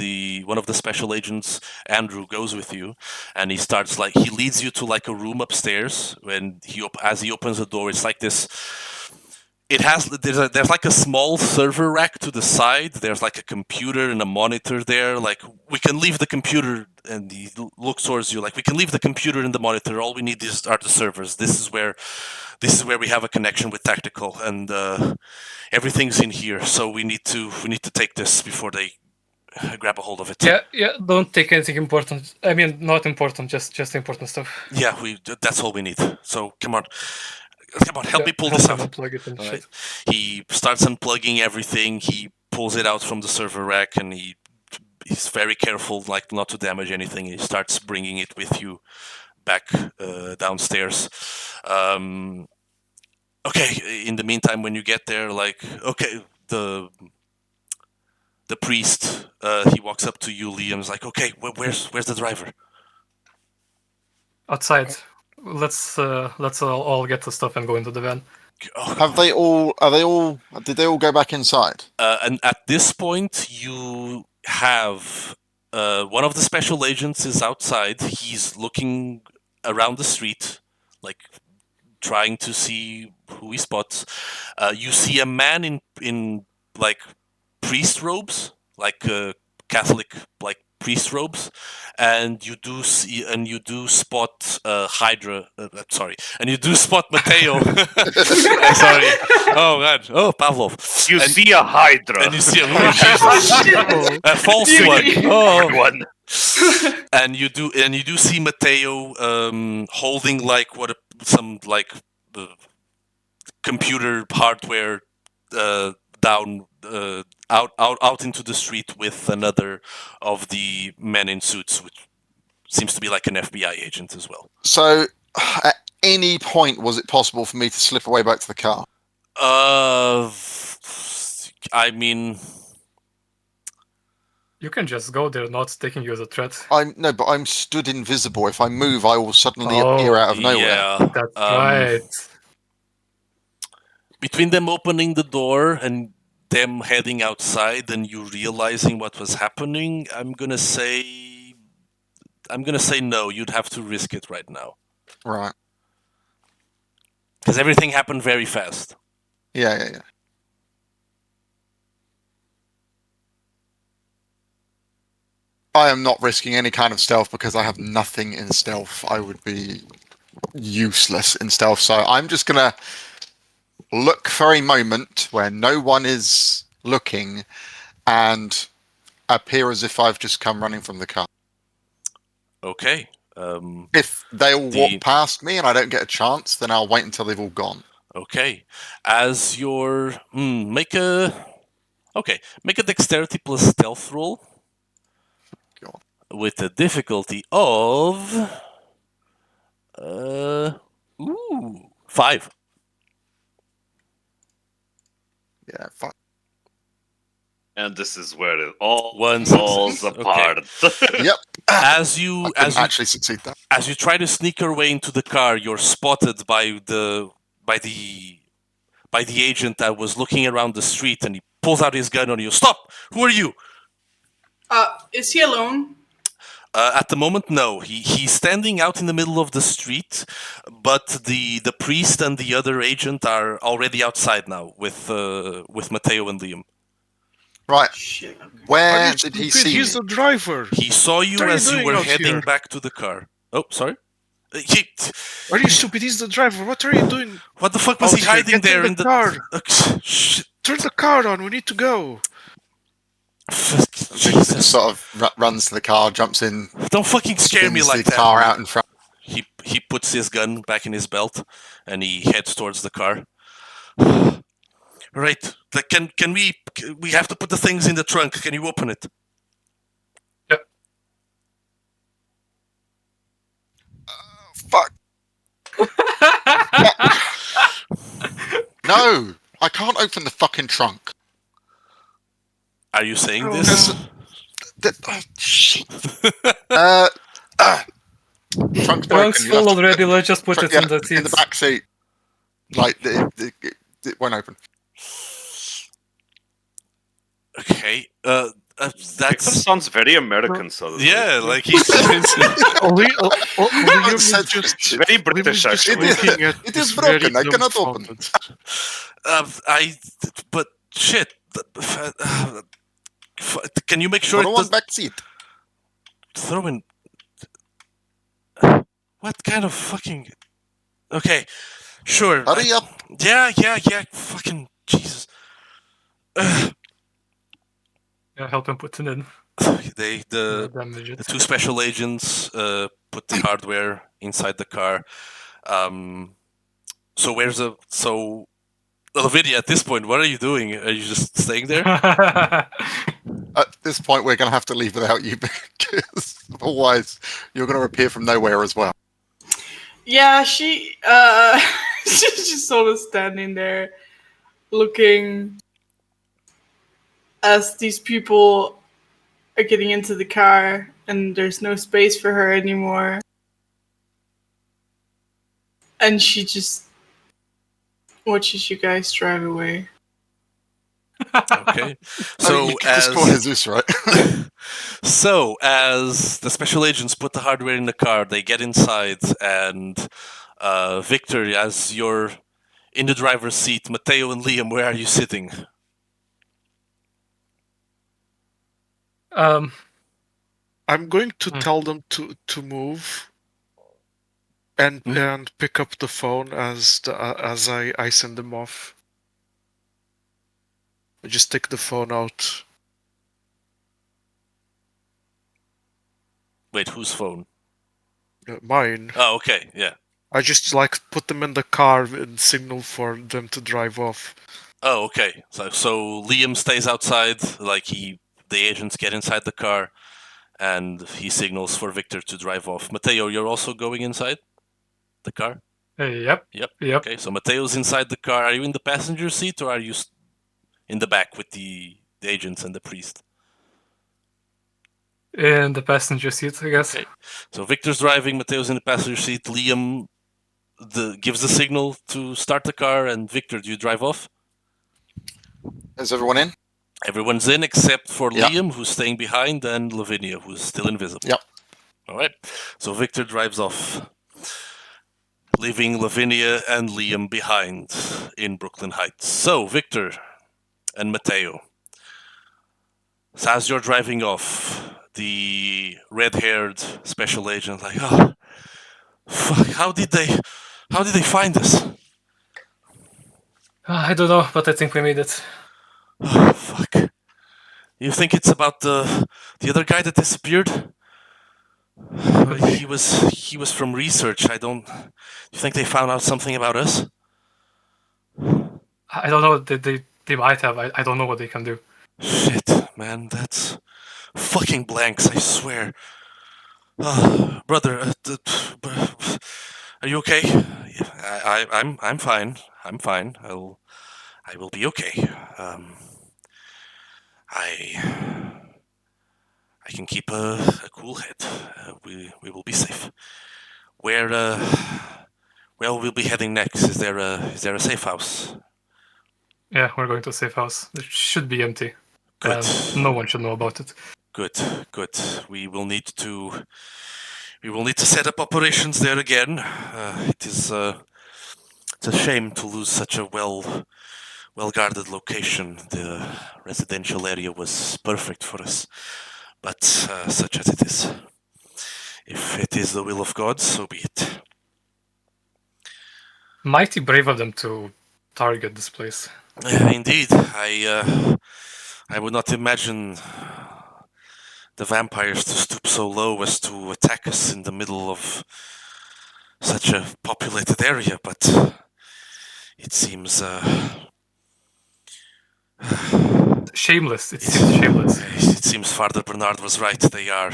Speaker 1: one of the special agents, Andrew, goes with you, and he starts he leads you to like a room upstairs. When as he opens the door, it's like this. There's like a small server rack to the side. There's like a computer and a monitor there. Like, we can leave the computer, and he looks towards you. Like, we can leave the computer and the monitor. All we need are the servers. This is where we have a connection with Tactical, and everything's in here. So we need to take this before they grab a hold of it.
Speaker 4: Yeah. Don't take anything important. I mean, not important. Just important stuff.
Speaker 1: Yeah, that's all we need. So come on, help me pull this out.
Speaker 4: Unplug it and shit.
Speaker 1: He starts unplugging everything. He pulls it out from the server rack, and he's very careful, like, not to damage anything. He starts bringing it with you back downstairs. Okay, in the meantime, when you get there, like, okay, the priest, he walks up to you, Liam's like, okay, where's the driver?
Speaker 4: Outside. Let's all get the stuff and go into the van.
Speaker 6: Have they all? Did they all go back inside?
Speaker 1: And at this point, you have one of the special agents is outside. He's looking around the street, like trying to see who he spots. You see a man in like priest robes, like Catholic like priest robes, and you do spot Hydra. Sorry, and you do spot Mateo. Sorry. Oh god. Oh Pavlov.
Speaker 3: You
Speaker 1: And-
Speaker 3: see a Hydra.
Speaker 1: and you see a false one. Oh,
Speaker 3: one.
Speaker 1: and you do see Mateo holding like some like computer hardware down out into the street with another of the men in suits, which seems to be like an FBI agent as well.
Speaker 6: So, at any point, was it possible for me to slip away back to the car?
Speaker 1: I mean,
Speaker 4: You can just go there, not taking you as a threat.
Speaker 6: But I'm stood invisible. If I move, I will suddenly appear out of nowhere.
Speaker 1: yeah,
Speaker 4: That's right.
Speaker 1: between them opening the door and them heading outside and you realizing what was happening, I'm gonna say no. You'd have to risk it right now
Speaker 6: Right.
Speaker 1: because everything happened very fast.
Speaker 6: Yeah. I am not risking any kind of stealth because I have nothing in stealth. I would be useless in stealth. So I'm just gonna look for a moment where no one is looking and appear as if I've just come running from the car.
Speaker 1: Okay.
Speaker 6: If they all walk past me and I don't get a chance, then I'll wait until they've all gone.
Speaker 1: Okay. As your make a dexterity plus stealth roll
Speaker 6: God.
Speaker 1: with a difficulty of 5.
Speaker 6: Yeah, fuck.
Speaker 3: And this is where it all
Speaker 1: One
Speaker 3: falls
Speaker 1: success.
Speaker 3: apart.
Speaker 6: Yep.
Speaker 1: As you
Speaker 6: I couldn't actually succeed that.
Speaker 1: as you try to sneak your way into the car, you're spotted by the agent that was looking around the street, and he pulls out his gun on you. Stop! Who are you?
Speaker 5: Is he alone?
Speaker 1: At the moment, no. He's standing out in the middle of the street, but the priest and the other agent are already outside now with Mateo and Liam.
Speaker 6: Right.
Speaker 5: Shit. Okay.
Speaker 6: Where did he see
Speaker 2: He's
Speaker 6: me?
Speaker 2: the driver.
Speaker 1: He saw you
Speaker 2: What are you
Speaker 1: as you
Speaker 2: doing
Speaker 1: were
Speaker 2: out
Speaker 1: heading
Speaker 2: here?
Speaker 1: back to the car. Oh, sorry.
Speaker 2: Are you stupid? He's the driver. What are you doing?
Speaker 1: What the fuck was
Speaker 2: Out
Speaker 1: he
Speaker 2: here,
Speaker 1: hiding
Speaker 2: get in
Speaker 1: there
Speaker 2: the
Speaker 1: in the
Speaker 2: car.
Speaker 1: Shit.
Speaker 2: Turn the car on. We need to go.
Speaker 1: Jesus.
Speaker 6: Sort of runs to the car, jumps in,
Speaker 1: Don't fucking scare me
Speaker 6: spins
Speaker 1: like
Speaker 6: the
Speaker 1: that.
Speaker 6: car out in front.
Speaker 1: He puts his gun back in his belt and he heads towards the car. Right. Can we have to put the things in the trunk. Can you open it?
Speaker 6: Fuck. No, I can't open the fucking trunk.
Speaker 1: Are you saying
Speaker 2: Oh,
Speaker 1: this?
Speaker 6: Shit. Trunk's broken.
Speaker 4: Trunk's
Speaker 6: You have
Speaker 4: full
Speaker 6: to-
Speaker 4: already, let's just put it in the
Speaker 6: in the
Speaker 4: seats.
Speaker 6: back seat. Like, it won't open.
Speaker 1: Okay.
Speaker 3: Victor
Speaker 1: That's
Speaker 3: sounds very American suddenly.
Speaker 1: yeah. Like he's
Speaker 2: Liam
Speaker 6: said
Speaker 2: is just
Speaker 3: Very British,
Speaker 2: Liam is just
Speaker 3: actually.
Speaker 2: looking at
Speaker 6: It
Speaker 2: this
Speaker 6: is broken,
Speaker 2: very
Speaker 6: I cannot open.
Speaker 2: dumbfounded.
Speaker 1: but shit. Can you make sure
Speaker 6: Put
Speaker 1: it
Speaker 6: on
Speaker 1: does
Speaker 6: back seat.
Speaker 1: throw in? What kind of fucking? Okay, sure.
Speaker 6: Hurry up.
Speaker 1: Yeah. Fucking Jesus.
Speaker 4: Yeah, help him put it in.
Speaker 1: The
Speaker 4: Damage it.
Speaker 1: two special agents put the hardware inside the car. So Olivia, at this point, what are you doing? Are you just staying there?
Speaker 6: At this point, we're going to have to leave without you because otherwise you're going to appear from nowhere as well.
Speaker 5: Yeah, she she's just sort of standing there looking as these people are getting into the car and there's no space for her anymore. And she just watches you guys drive away.
Speaker 1: Okay.
Speaker 6: I mean, you
Speaker 1: So
Speaker 6: could just call Jesus, right?
Speaker 1: so as the special agents put the hardware in the car, they get inside, and Victor, as you're in the driver's seat, Mateo and Liam, where are you sitting?
Speaker 2: I'm going to
Speaker 4: Hmm.
Speaker 2: tell them to move and
Speaker 1: Hmm?
Speaker 2: and pick up the phone as I send them off. I just take the phone out.
Speaker 1: Wait, whose phone?
Speaker 2: Mine.
Speaker 1: Oh, okay, yeah.
Speaker 2: I just like put them in the car and signal for them to drive off.
Speaker 1: Oh, okay. So Liam stays outside, like the agents get inside the car, and he signals for Victor to drive off. Mateo, you're also going inside the car?
Speaker 4: Yep.
Speaker 1: Yep.
Speaker 4: Yep.
Speaker 1: Okay, so Mateo's inside the car. Are you in the passenger seat, or are you in the back with the agents and the priest?
Speaker 4: In the passenger seat, I guess.
Speaker 1: Okay. So Victor's driving, Mateo's in the passenger seat. Liam gives the signal to start the car, and Victor, do you drive off?
Speaker 6: Is everyone in?
Speaker 1: Everyone's in except for
Speaker 6: Yeah.
Speaker 1: Liam, who's staying behind, and Lavinia, who's still invisible.
Speaker 6: Yep.
Speaker 1: All right. So Victor drives off, leaving Lavinia and Liam behind in Brooklyn Heights. So, Victor and Mateo, so as you're driving off, the red-haired special agent, like, oh, fuck, how did they find us?
Speaker 4: I don't know, but I think we made it.
Speaker 1: Oh, fuck. You think it's about the other guy that disappeared?
Speaker 4: Could be.
Speaker 1: He was from research. I don't. You think they found out something about us?
Speaker 4: I don't know. They might have. I don't know what they can do.
Speaker 1: Shit, man, that's fucking blanks. I swear. Brother, are you okay? I'm fine. I'm fine. I will be okay. I can keep a cool head. We will be safe. Where we'll be heading next? Is there a safe house?
Speaker 4: Yeah, we're going to a safe house. It should be empty.
Speaker 1: Good.
Speaker 4: No one should know about it.
Speaker 1: Good. We will need to set up operations there again. It's a shame to lose such a well guarded location. The residential area was perfect for us, but such as it is. If it is the will of God, so be it.
Speaker 4: Mighty brave of them to target this place.
Speaker 1: Indeed, I would not imagine the vampires to stoop so low as to attack us in the middle of such a populated area, but it seems
Speaker 4: Shameless. It seems shameless.
Speaker 1: it seems Father Bernard was right. They are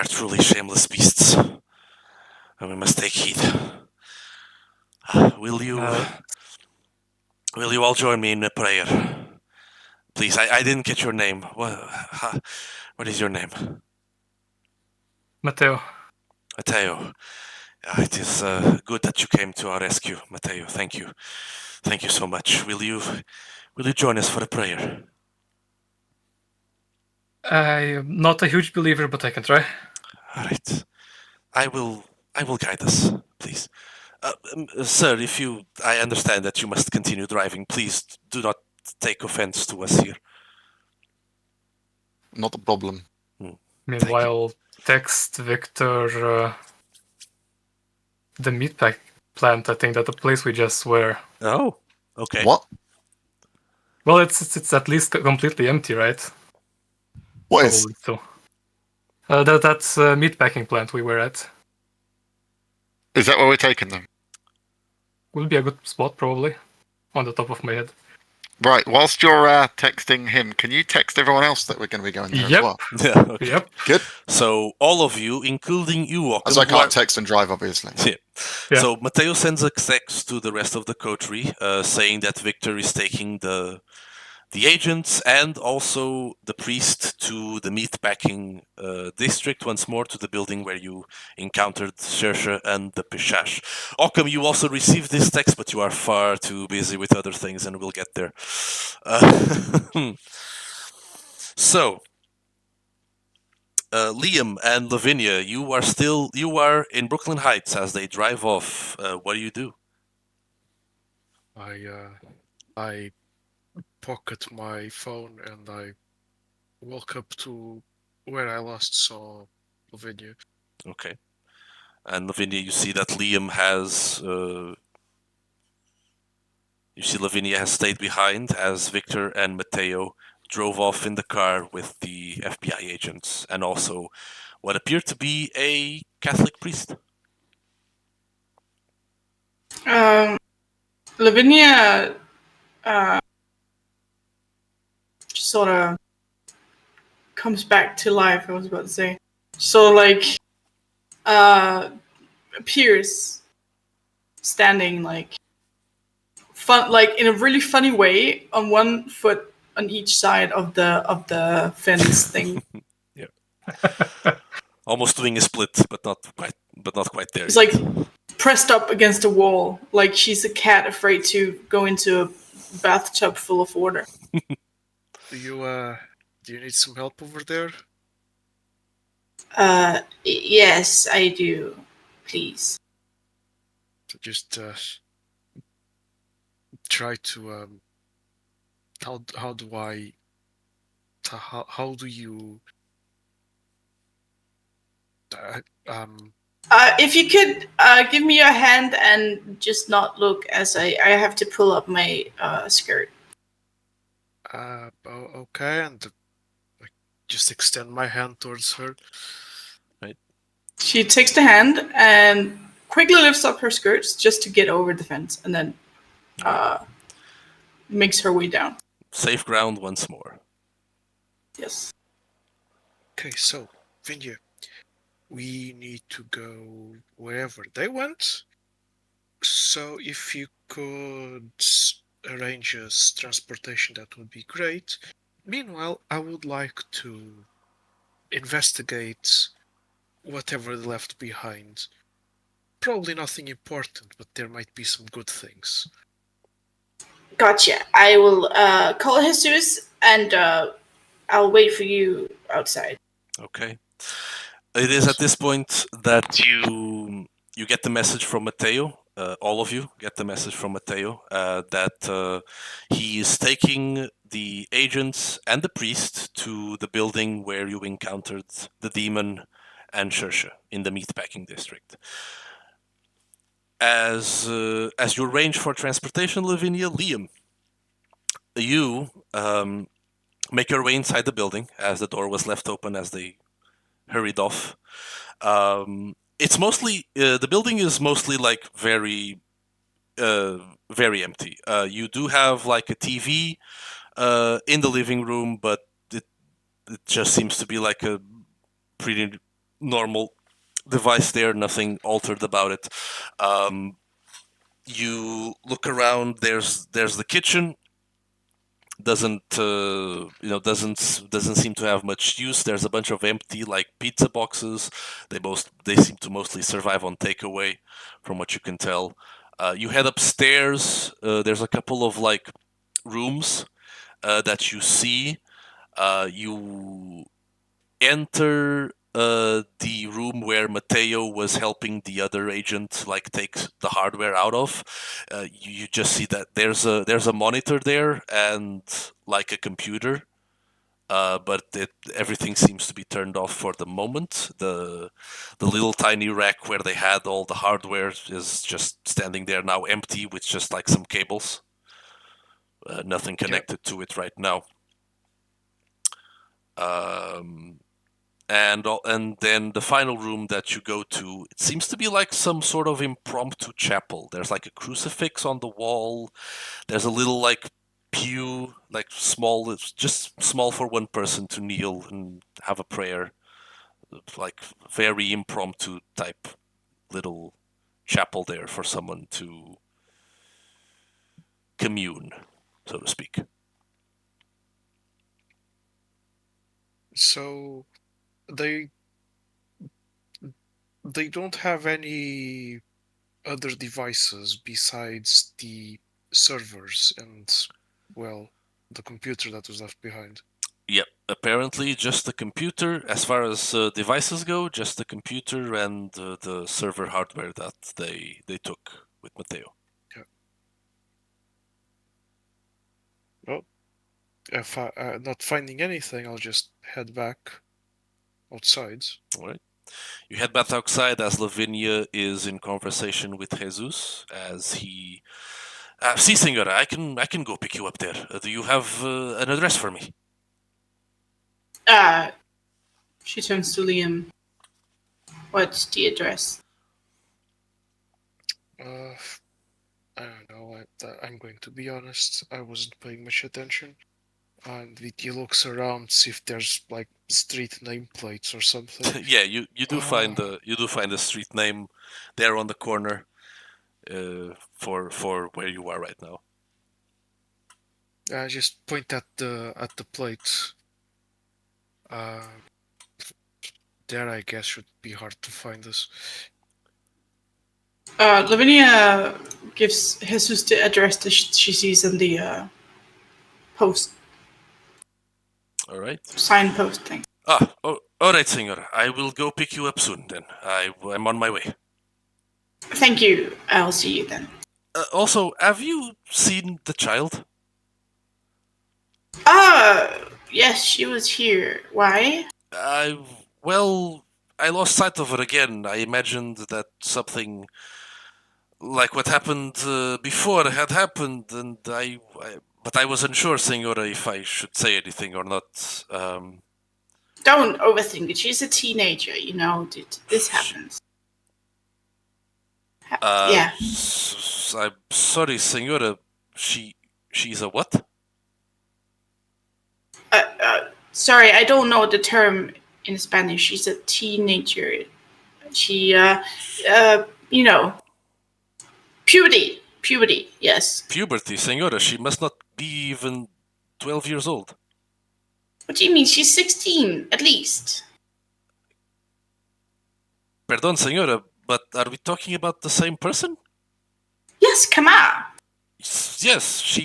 Speaker 1: truly shameless beasts, and we must take heed. Will you all join me in a prayer? Please, I didn't get your name. What is your name?
Speaker 4: Mateo.
Speaker 1: Mateo. It is good that you came to our rescue, Mateo. Thank you. Thank you so much. Will you join us for a prayer?
Speaker 4: I am not a huge believer, but I can try.
Speaker 1: All right. I will guide us, please. Sir, I understand that you must continue driving. Please do not take offense to us here.
Speaker 6: Not a problem.
Speaker 4: Meanwhile, text Victor the meatpack plant. I think that the place we just were.
Speaker 1: Oh, okay.
Speaker 6: What?
Speaker 4: Well, it's at least completely empty, right?
Speaker 6: What is?
Speaker 4: Probably so. That's meatpacking plant we were at.
Speaker 6: Is that where we're taking them?
Speaker 4: Would be a good spot, probably, on the top of my head.
Speaker 6: Right. Whilst you're texting him, can you text everyone else that we're going to be going there
Speaker 4: Yep.
Speaker 6: as well?
Speaker 1: Yeah. Okay.
Speaker 4: Yep.
Speaker 6: Good.
Speaker 1: So all of you, including you,
Speaker 6: As I can't text and drive, obviously.
Speaker 4: Yeah.
Speaker 1: So Mateo sends a text to the rest of the coterie, saying that Victor is taking the the agents and also the priest to the meatpacking district once more, to the building where you encountered Shersha and the Pishash. Occam, you also received this text, but you are far too busy with other things, and we'll get there. So, Liam and Lavinia, you are in Brooklyn Heights as they drive off. What do you do?
Speaker 2: I pocket my phone and I walk up to where I last saw Lavinia.
Speaker 1: Okay. And Lavinia, you see that Liam has. You see Lavinia has stayed behind as Victor and Mateo drove off in the car with the FBI agents and also what appeared to be a Catholic priest.
Speaker 5: Lavinia sort of comes back to life. I was about to say, so like appears standing like fun, like in a really funny way, on one foot on each side of the fence thing.
Speaker 1: Yeah. Almost doing a split, but not quite there.
Speaker 5: It's like pressed up against a wall, like she's a cat afraid to go into a bathtub full of water.
Speaker 2: Do you need some help over there?
Speaker 5: Yes, I do. Please.
Speaker 2: Just try to how do I how do you
Speaker 5: If you could give me your hand and just not look as I have to pull up my skirt.
Speaker 2: okay, and I just extend my hand towards her.
Speaker 1: Right.
Speaker 5: She takes the hand and quickly lifts up her skirts just to get over the fence, and then makes her way down.
Speaker 1: Safe ground once more.
Speaker 5: Yes.
Speaker 2: Okay, so Vinja, we need to go wherever they went. So if you could arrange us transportation, that would be great. Meanwhile, I would like to investigate whatever they left behind. Probably nothing important, but there might be some good things.
Speaker 5: Gotcha. I will call Jesus and I'll wait for you outside.
Speaker 1: Okay. It is at this point that you get the message from Mateo. All of you get the message from Mateo that he is taking the agents and the priest to the building where you encountered the demon and Shersha in the meatpacking district. As you arrange for transportation, Lavinia, Liam, you make your way inside the building as the door was left open as they hurried off. It's mostly the building is mostly like very empty. You do have like a TV in the living room, but it just seems to be like a pretty normal device there. Nothing altered about it. You look around. There's the kitchen. Doesn't seem to have much use. There's a bunch of empty like pizza boxes. They seem to mostly survive on takeaway, from what you can tell. You head upstairs. There's a couple of like rooms that you see. You enter the room where Mateo was helping the other agent like take the hardware out of. You just see that there's a monitor there and like a computer. But everything seems to be turned off for the moment. The little tiny rack where they had all the hardware is just standing there now, empty with just like some cables. Nothing connected to it right now. And then the final room that you go to, it seems to be like some sort of impromptu chapel. There's like a crucifix on the wall. There's a little like pew, like small, it's just small for one person to kneel and have a prayer. Like very impromptu type little chapel there for someone to commune, so to speak.
Speaker 2: So they don't have any other devices besides the servers and, well, the computer that was left behind.
Speaker 1: Yep, apparently just the computer. As far as devices go, just the computer and the server hardware that they took with Mateo.
Speaker 2: Yeah. Well, if I not finding anything, I'll just head back outside.
Speaker 1: All right. You head back outside as Lavinia is in conversation with Jesus as he. Si, senora, I can go pick you up there. Do you have an address for me?
Speaker 5: She turns to Liam. What's the address?
Speaker 2: I don't know. I'm going to be honest. I wasn't paying much attention. And Vicky looks around, see if there's like street nameplates or something.
Speaker 1: Yeah, you do find the street name there on the corner for where you are right now.
Speaker 2: I just point at the plate. There, I guess, should be hard to find this.
Speaker 5: Lavinia gives Jesus the address that she sees in the post
Speaker 1: All right.
Speaker 5: signpost thing.
Speaker 1: All right, senor. I will go pick you up soon. Then I'm on my way.
Speaker 5: Thank you. I'll see you then.
Speaker 1: Also, have you seen the child?
Speaker 5: Yes, she was here. Why?
Speaker 1: Well, I lost sight of her again. I imagined that something like what happened before had happened, and but I was unsure, senora, if I should say anything or not.
Speaker 5: Don't overthink it. She's a teenager, you know. This happens. Yeah.
Speaker 1: I'm sorry, senora. She's a what?
Speaker 5: Sorry, I don't know the term in Spanish. She's a teenager. She, you know, puberty. Puberty, yes.
Speaker 1: Puberty, senora. She must not be even 12 years old.
Speaker 5: What do you mean? She's 16, at least.
Speaker 1: Perdón, senora, but are we talking about the same person?
Speaker 5: Yes, come on.
Speaker 1: Yes,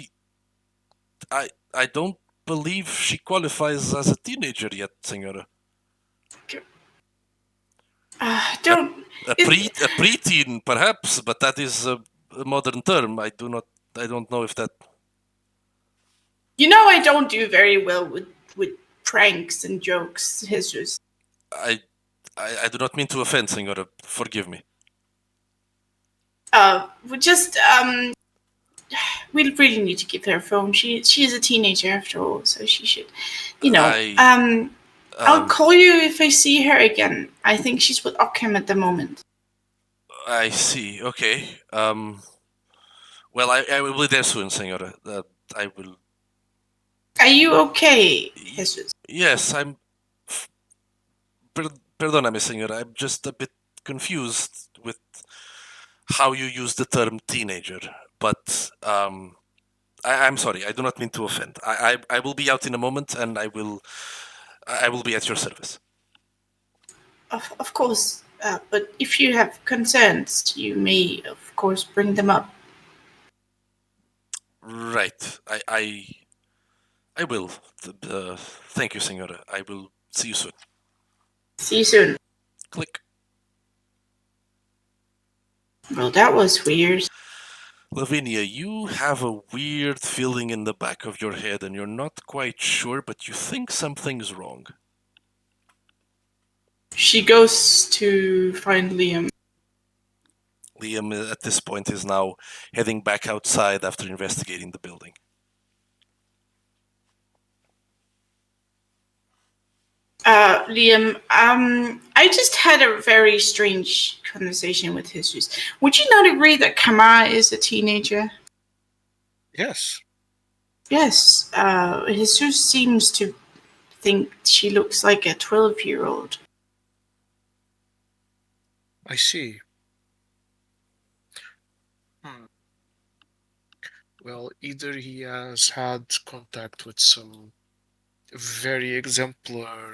Speaker 1: I don't believe she qualifies as a teenager yet, senora.
Speaker 5: Don't.
Speaker 1: A preteen, perhaps, but that is a modern term. I don't know if that.
Speaker 5: You know I don't do very well with pranks and jokes, Jesus.
Speaker 1: I do not mean to offend, senora. Forgive me.
Speaker 5: We just we really need to give her a phone. She is a teenager after all, so she should, you know. I'll call you if I see her again. I think she's with Ockham at the moment.
Speaker 1: I see. Okay. Well, I will be there soon, senora. I will.
Speaker 5: Are you okay, Jesus?
Speaker 1: Yes, I'm. Perdóname, senora. I'm just a bit confused with how you use the term teenager, but I'm sorry. I do not mean to offend. I will be out in a moment, and I will be at your service.
Speaker 5: Of course, but if you have concerns, you may, of course, bring them up.
Speaker 1: Right. I will. Thank you, senora. I will see you soon.
Speaker 5: See you soon.
Speaker 1: Click.
Speaker 5: Well, that was weird.
Speaker 1: Lavinia, you have a weird feeling in the back of your head, and you're not quite sure, but you think something's wrong.
Speaker 5: She goes to find Liam.
Speaker 1: Liam, at this point, is now heading back outside after investigating the building.
Speaker 5: Liam, I just had a very strange conversation with Jesus. Would you not agree that Kama is a teenager?
Speaker 2: Yes.
Speaker 5: Yes. Jesus seems to think she looks like a 12-year-old.
Speaker 2: I see. Well, either he has had contact with some very exemplar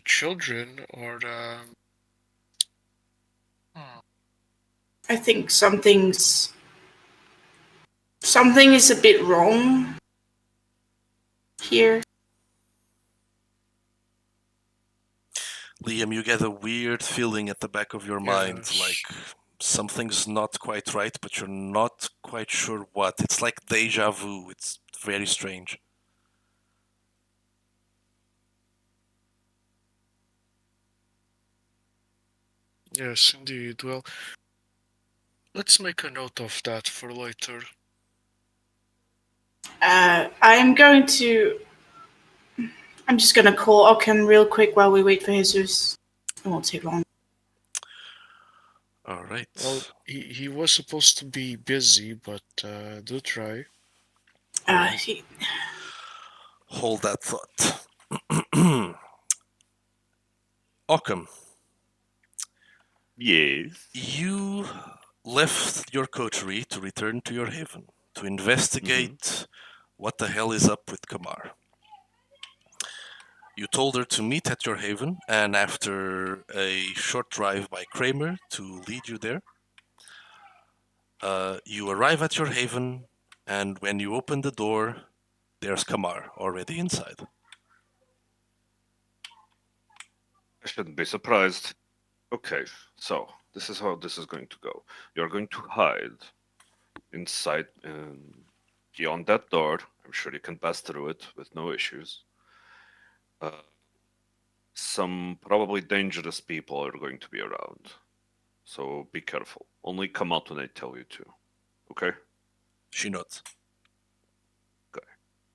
Speaker 2: children, or
Speaker 5: I think something is a bit wrong here.
Speaker 1: Liam, you get a weird feeling at the back of your mind,
Speaker 2: yes.
Speaker 1: like something's not quite right, but you're not quite sure what. It's like deja vu. It's very strange.
Speaker 2: Yes, indeed. Well, let's make a note of that for later.
Speaker 5: I'm going to. I'm just gonna call Ocken real quick while we wait for Jesus. It won't take long.
Speaker 1: All right.
Speaker 2: Well, he was supposed to be busy, but do try.
Speaker 5: He,
Speaker 1: Hold that thought. Occam,
Speaker 3: Yes.
Speaker 1: you left your coterie to return to your haven to investigate what the hell is up with Kamar. You told her to meet at your haven, and after a short drive by Kramer to lead you there, you arrive at your haven, and when you open the door, there's Kamar already inside.
Speaker 3: I shouldn't be surprised. Okay, so this is how this is going to go. You're going to hide inside, beyond that door. I'm sure you can pass through it with no issues. Some probably dangerous people are going to be around, so be careful. Only come out when I tell you to. Okay?
Speaker 1: She nods.
Speaker 3: Okay,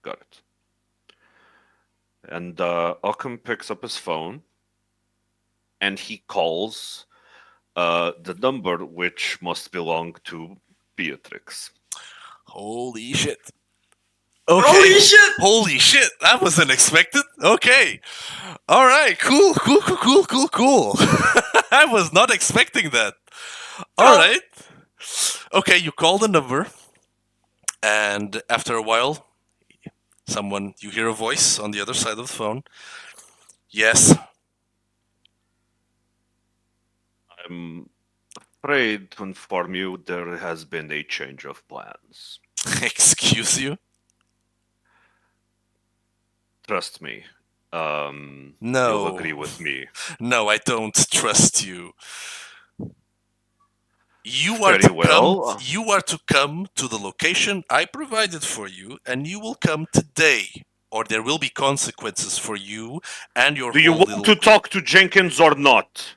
Speaker 3: got it. And Occam picks up his phone, and he calls the number which must belong to Beatrix.
Speaker 1: Holy shit. Okay.
Speaker 5: Holy shit!
Speaker 1: Holy shit! That was unexpected. Okay. All right. Cool. I was not expecting that. All
Speaker 5: Oh.
Speaker 1: right. Okay, you call the number, and after a while, you hear a voice on the other side of the phone. Yes.
Speaker 3: I'm afraid to inform you there has been a change of plans.
Speaker 1: Excuse you?
Speaker 3: Trust me. You'll
Speaker 1: No.
Speaker 3: agree with me.
Speaker 1: No, I don't trust you. You are
Speaker 3: Very
Speaker 1: to
Speaker 3: well.
Speaker 1: come. You are to come to the location I provided for you, and you will come today, or there will be consequences for you and your
Speaker 3: Do you
Speaker 1: whole
Speaker 3: want
Speaker 1: little
Speaker 3: to
Speaker 1: group.
Speaker 3: talk to Jenkins or not?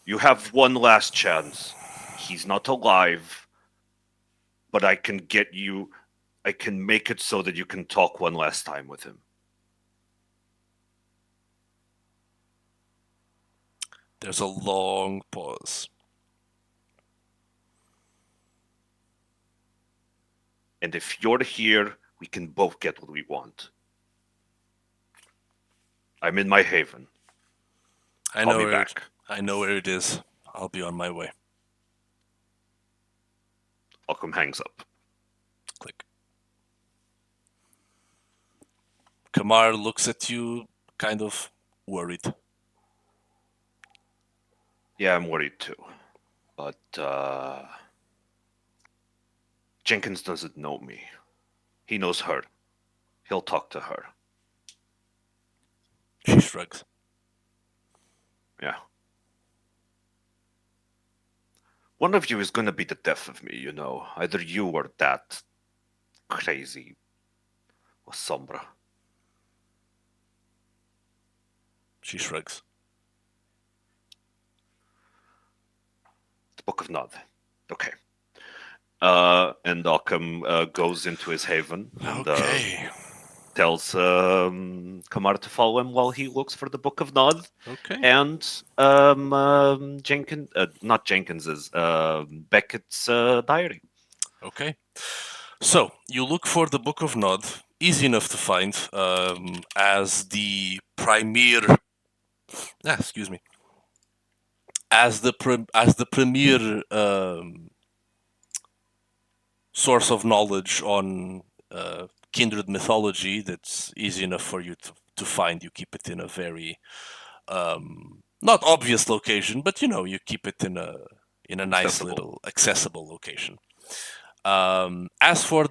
Speaker 3: You have one last chance. He's not alive, but I can get you. I can make it so that you can talk one last time with him.
Speaker 1: There's a long pause.
Speaker 3: And if you're here, we can both get what we want. I'm in my haven.
Speaker 1: I
Speaker 3: Call
Speaker 1: know
Speaker 3: me
Speaker 1: where
Speaker 3: back.
Speaker 1: I know where it is. I'll be on my way.
Speaker 3: Occam hangs up.
Speaker 1: Click. Kamar looks at you, kind of worried.
Speaker 3: Yeah, I'm worried too. But Jenkins doesn't know me. He knows her. He'll talk to her.
Speaker 1: She shrugs.
Speaker 3: Yeah. One of you is going to be the death of me, you know. Either you or that crazy Sombra.
Speaker 1: She shrugs.
Speaker 3: The Book of Nod. Okay. And Occam goes into his haven and
Speaker 1: Okay.
Speaker 3: tells Kamar to follow him while he looks for the Book of Nod.
Speaker 1: Okay.
Speaker 3: And not Jenkins's, Beckett's diary.
Speaker 1: Okay. So you look for the Book of Nod. Easy enough to find, as the premier. Excuse me. As the premier source of knowledge on kindred mythology that's easy enough for you to find. You keep it in a very not obvious location, but you keep it in a nice
Speaker 3: Accessible.
Speaker 1: little accessible location. As for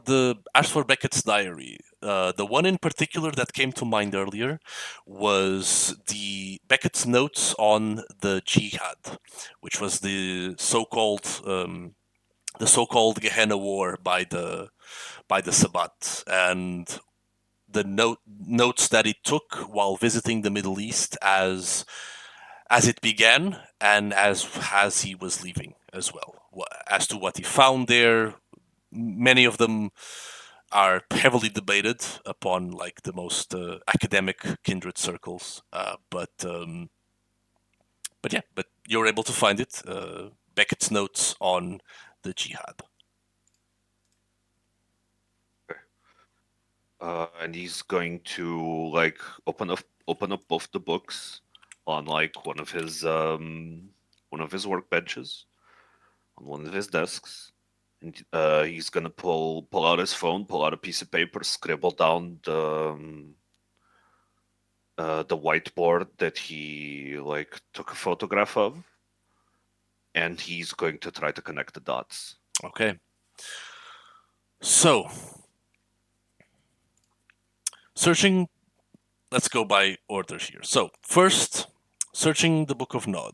Speaker 1: Beckett's diary, the one in particular that came to mind earlier was the Beckett's notes on the jihad, which was the so-called Gehenna War by the Sabbat, and the notes that he took while visiting the Middle East as it began and as he was leaving as well. As to what he found there, many of them are heavily debated upon like the most academic kindred circles. But you're able to find it. Beckett's notes on the jihad.
Speaker 3: And he's going to like open up both the books on like one of his workbenches, on one of his desks, and he's gonna pull out his phone, pull out a piece of paper, scribble down the whiteboard that he like took a photograph of, and he's going to try to connect the dots.
Speaker 1: Okay. So, searching, let's go by order here. So, first, searching the Book of Nod.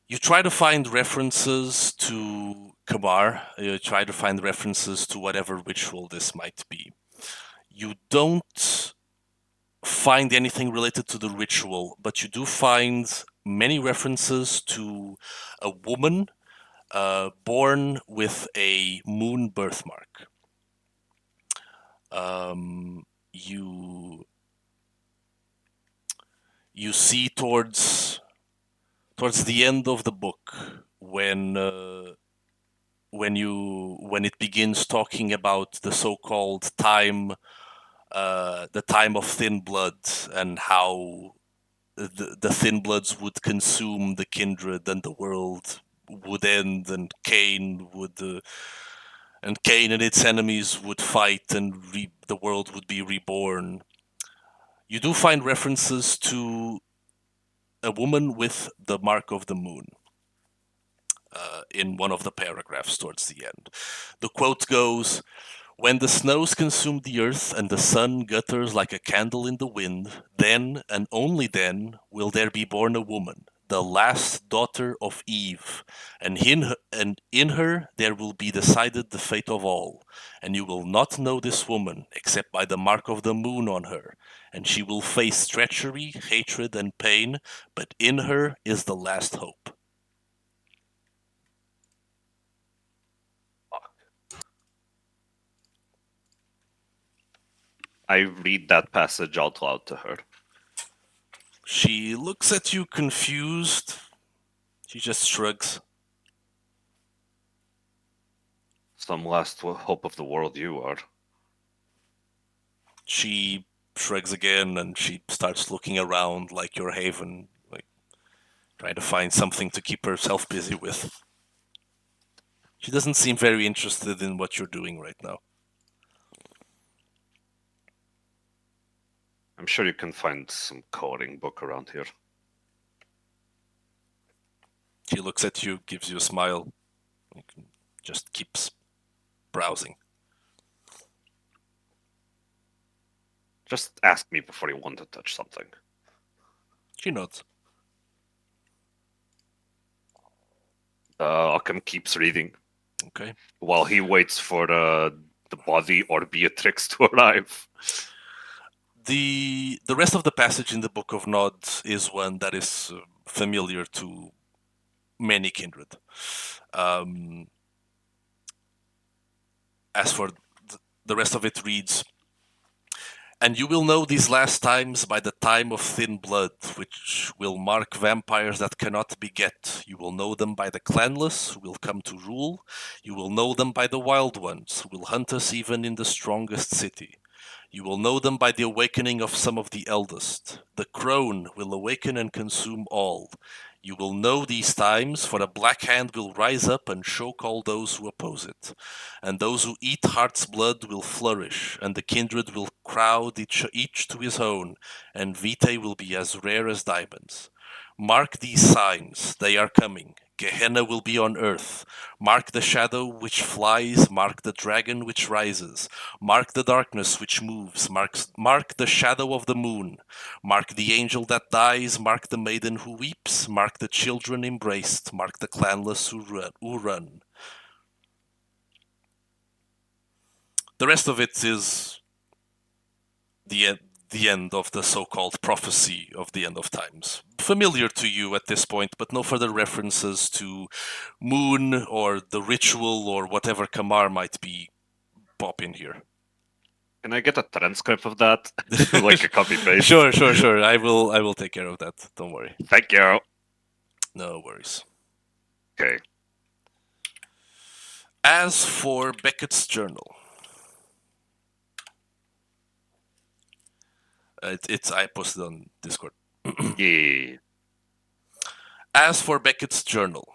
Speaker 1: You try to find references to Kamar, you try to find references to whatever ritual this might be. You don't find anything related to the ritual, but you do find many references to a woman born with a moon birthmark. You see towards the end of the book when it begins talking about the so-called time, the time of thin blood, and how the thin bloods would consume the kindred and the world would end, and Cain and its enemies would fight, and the world would be reborn. You do find references to a woman with the mark of the moon in one of the paragraphs towards the end. The quote goes, "When the snows consume the earth and the sun gutters like a candle in the wind, then and only then will there be born a woman, the last daughter of Eve, and in her there will be decided the fate of all. And you will not know this woman except by the mark of the moon on her, and she will face treachery, hatred, and pain, but in her is the last hope."
Speaker 3: I read that passage out loud to her.
Speaker 1: She looks at you confused. She just shrugs.
Speaker 3: Some last hope of the world you are.
Speaker 1: She shrugs again and she starts looking around like your haven, like trying to find something to keep herself busy with. She doesn't seem very interested in what you're doing right now.
Speaker 3: I'm sure you can find some coding book around here.
Speaker 1: She looks at you, gives you a smile, just keeps browsing.
Speaker 3: Just ask me before you want to touch something.
Speaker 1: She nods.
Speaker 3: Occam keeps reading.
Speaker 1: Okay.
Speaker 3: While he waits for the body or Beatrix to arrive.
Speaker 1: The rest of the passage in the Book of Nod is one that is familiar to many kindred. As for the rest of it reads, "And you will know these last times by the time of thin blood, which will mark vampires that cannot beget. You will know them by the clanless, who will come to rule. You will know them by the wild ones, who will hunt us even in the strongest city. You will know them by the awakening of some of the eldest. The crone will awaken and consume all. You will know these times, for a black hand will rise up and choke all those who oppose it. And those who eat heart's blood will flourish, and the kindred will crowd each to his own, and vitae will be as rare as diamonds. Mark these signs, they are coming. Gehenna will be on earth. Mark the shadow which flies, mark the dragon which rises. Mark the darkness which moves, mark the shadow of the moon. Mark the angel that dies, mark the maiden who weeps, mark the children embraced, mark the clanless who run. The rest of it is the end of the so-called prophecy of the end of times. Familiar to you at this point, but no further references to Moon or the ritual or whatever Kamar might be pop in here.
Speaker 3: Can I get a transcript of that? Like a copy paste?
Speaker 1: Sure. I will take care of that. Don't worry.
Speaker 3: Thank you.
Speaker 1: No worries.
Speaker 3: Okay.
Speaker 1: As for Beckett's journal, I posted on Discord.
Speaker 3: Yeah.
Speaker 1: As for Beckett's journal,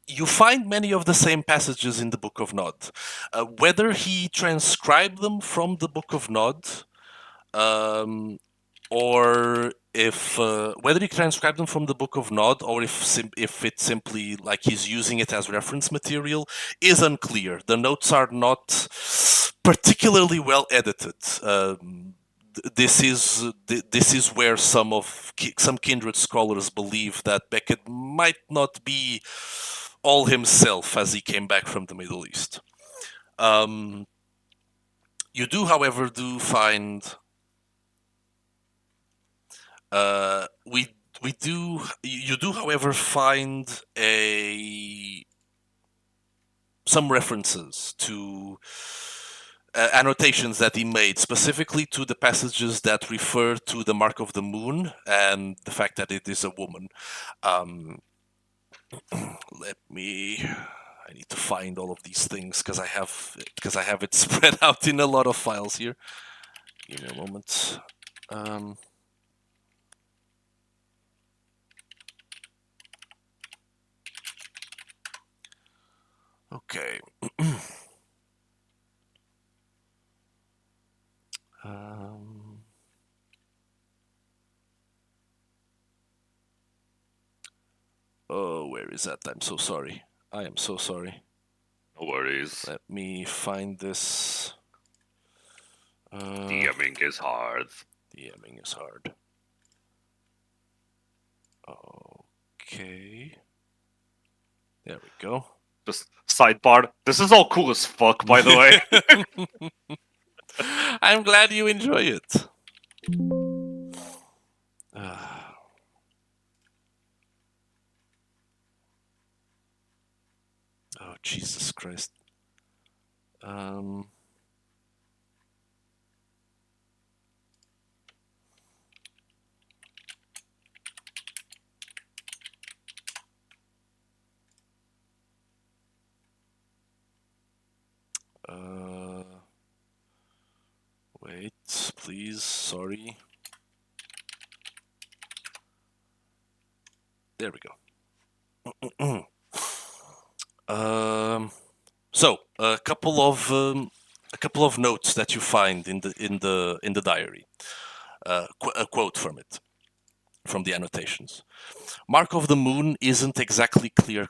Speaker 1: you find many of the same passages in the Book of Nod. Whether he transcribed them from the Book of Nod, or if whether he transcribed them from the Book of Nod, or if it's simply like he's using it as reference material, is unclear. The notes are not particularly well edited. This is where some kindred scholars believe that Beckett might not be all himself as he came back from the Middle East. You do, however, find you do, however, find some references to annotations that he made, specifically to the passages that refer to the mark of the moon and the fact that it is a woman. I need to find all of these things because I have it spread out in a lot of files here. Give me a moment. Okay. Oh, where is that? I'm so sorry. I am so sorry.
Speaker 3: No worries.
Speaker 1: Let me find this.
Speaker 3: DMing is hard.
Speaker 1: DMing is hard. Okay. There we go.
Speaker 3: Just sidebar. This is all cool as fuck, by the way.
Speaker 1: I'm glad you enjoy it. Oh, Jesus Christ. Wait, please. Sorry. There we go. So a couple of notes that you find in the diary. A quote from it, from the annotations. Mark of the moon isn't exactly clear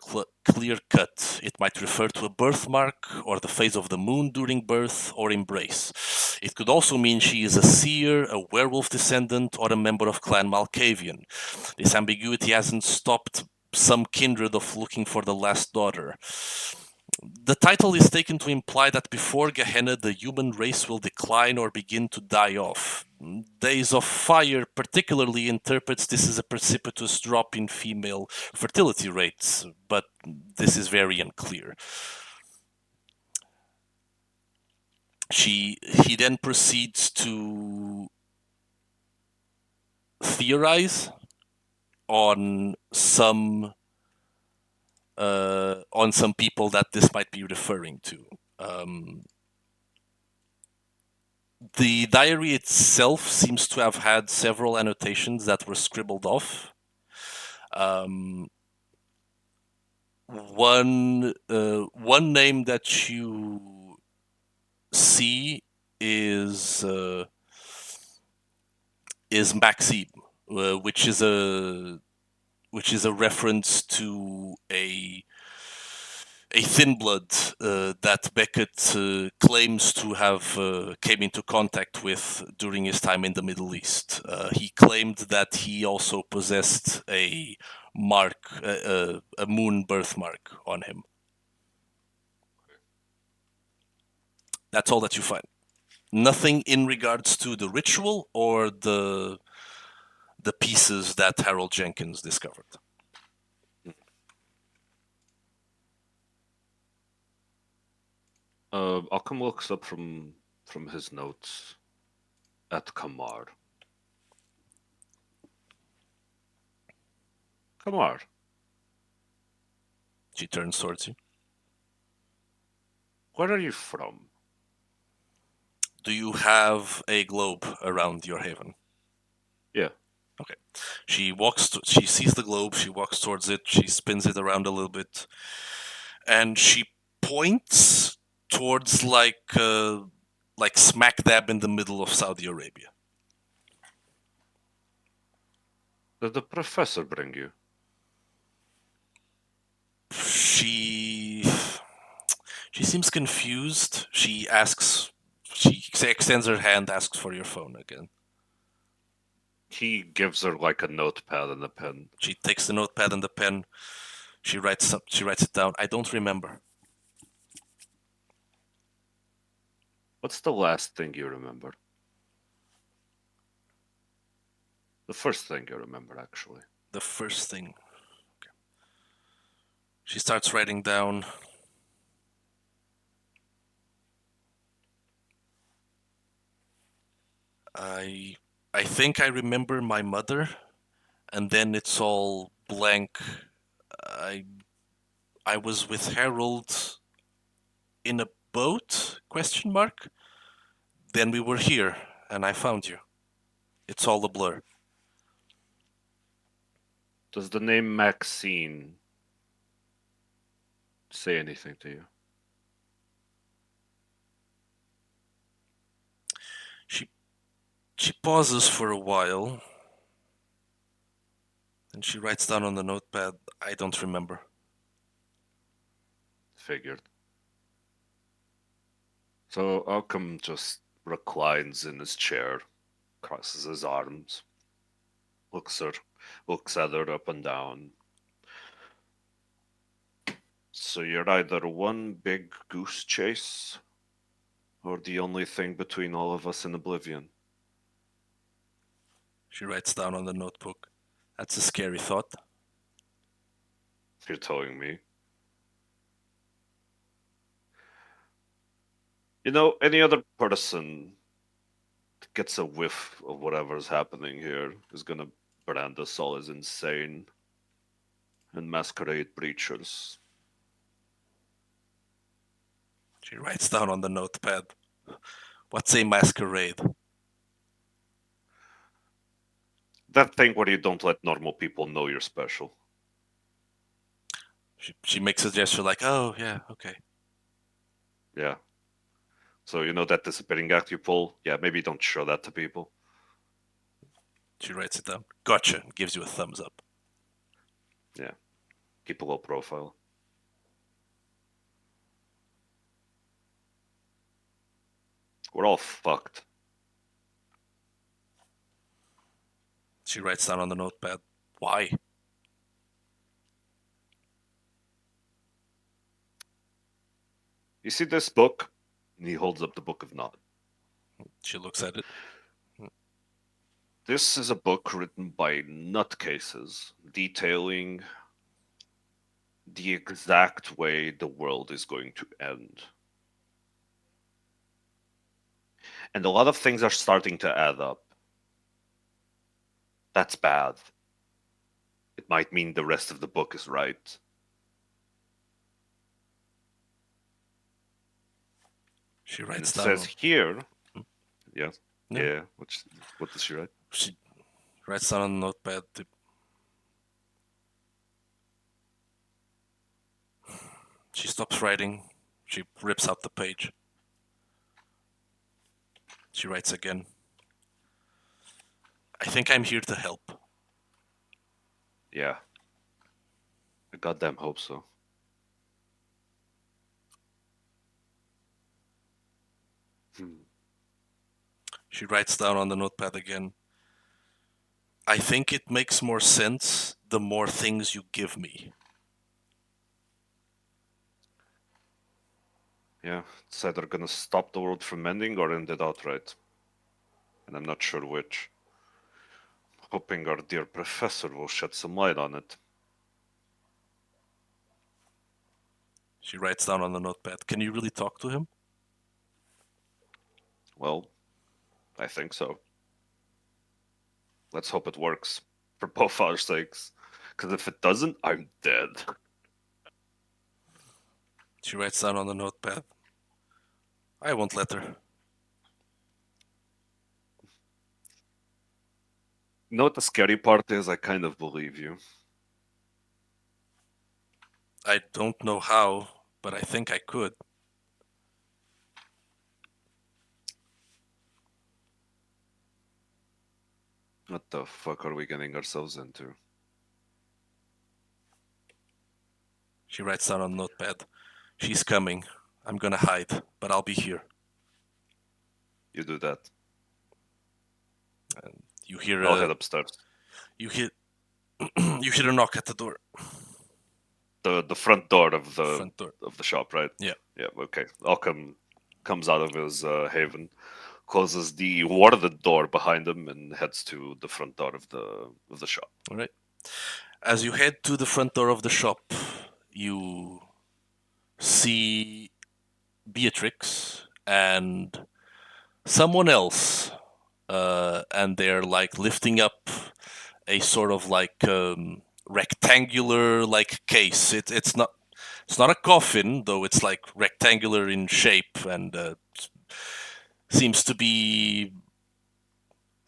Speaker 1: cut. It might refer to a birthmark or the phase of the moon during birth or embrace. It could also mean she is a seer, a werewolf descendant, or a member of Clan Malkavian. This ambiguity hasn't stopped some kindred of looking for the last daughter. The title is taken to imply that before Gehenna, the human race will decline or begin to die off. Days of Fire particularly interprets this as a precipitous drop in female fertility rates, but this is very unclear. He then proceeds to theorize on some people that this might be referring to. The diary itself seems to have had several annotations that were scribbled off. One name that you see is Maxime, which is a reference to a thin blood that Beckett claims to have came into contact with during his time in the Middle East. He claimed that he also possessed a mark, a moon birthmark on him. That's all that you find. Nothing in regards to the ritual or the pieces that Harold Jenkins discovered.
Speaker 3: Alchem looks up from his notes at Kamar. Kamar,
Speaker 1: She turns towards you.
Speaker 3: where are you from?
Speaker 1: Do you have a globe around your haven?
Speaker 3: Yeah.
Speaker 1: Okay. She walks. She sees the globe. She walks towards it. She spins it around a little bit, and she points towards like smack dab in the middle of Saudi Arabia.
Speaker 3: Did the professor bring you?
Speaker 1: She seems confused. She asks. She extends her hand, asks for your phone again.
Speaker 3: He gives her like a notepad and a pen.
Speaker 1: She takes the notepad and the pen. She writes it down. I don't remember.
Speaker 3: What's the last thing you remember? The first thing you remember, actually.
Speaker 1: The first thing. Okay. She starts writing down. I think I remember my mother, and then it's all blank. I was with Harold in a boat? Question mark. Then we were here, and I found you. It's all a blur.
Speaker 3: Does the name Maxine say anything to you?
Speaker 1: She pauses for a while, and she writes down on the notepad, I don't remember.
Speaker 3: Figured. So Alchem just reclines in his chair, crosses his arms, looks at her up and down. So you're either one big goose chase, or the only thing between all of us in oblivion.
Speaker 1: She writes down on the notebook. That's a scary thought.
Speaker 3: You're telling me. You know, any other person that gets a whiff of whatever's happening here is gonna brand us all as insane and masquerade breachers.
Speaker 1: She writes down on the notepad. What's a masquerade?
Speaker 3: That thing where you don't let normal people know you're special.
Speaker 1: She makes a gesture like, oh, yeah, okay.
Speaker 3: Yeah. So you know that disappearing act you pull? Yeah, maybe don't show that to people.
Speaker 1: She writes it down. Gotcha. Gives you a thumbs up.
Speaker 3: Yeah. Keep a low profile. We're all fucked.
Speaker 1: She writes down on the notepad. Why?
Speaker 3: You see this book? And he holds up the Book of Nod.
Speaker 1: She looks at it.
Speaker 3: This is a book written by nutcases detailing the exact way the world is going to end. And a lot of things are starting to add up. That's bad. It might mean the rest of the book is right.
Speaker 1: She
Speaker 3: And
Speaker 1: writes
Speaker 3: it
Speaker 1: down.
Speaker 3: says here, Yeah.
Speaker 1: No.
Speaker 3: Yeah. What does she write?
Speaker 1: She writes down on a notepad. She stops writing. She rips out the page. She writes again. I think I'm here to help.
Speaker 3: Yeah. I goddamn hope so.
Speaker 1: She writes down on the notepad again. I think it makes more sense the more things you give me.
Speaker 3: Yeah, it's either gonna stop the world from ending or end it outright. And I'm not sure which. Hoping our dear professor will shed some light on it.
Speaker 1: She writes down on the notepad. Can you really talk to him?
Speaker 3: Well, I think so. Let's hope it works. For both our sakes. Because if it doesn't, I'm dead.
Speaker 1: She writes down on the notepad. I won't let her.
Speaker 3: You know what the scary part is? I kind of believe you.
Speaker 1: I don't know how, but I think I could.
Speaker 3: What the fuck are we getting ourselves into?
Speaker 1: She writes down on the notepad. She's coming. I'm gonna hide, but I'll be here.
Speaker 3: You do that.
Speaker 1: And you hear
Speaker 3: I'll head upstairs.
Speaker 1: you hear you hear a knock at the door.
Speaker 3: The front door of the
Speaker 1: Front door.
Speaker 3: of the shop, right?
Speaker 1: Yeah.
Speaker 3: Yeah. Okay. Alchem comes out of his haven, closes the warded door behind him, and heads to the front door of the shop.
Speaker 1: All right. As you head to the front door of the shop, you see Beatrix and someone else, and they're like lifting up a sort of like rectangular like case. It's not a coffin, though. It's like rectangular in shape and seems to be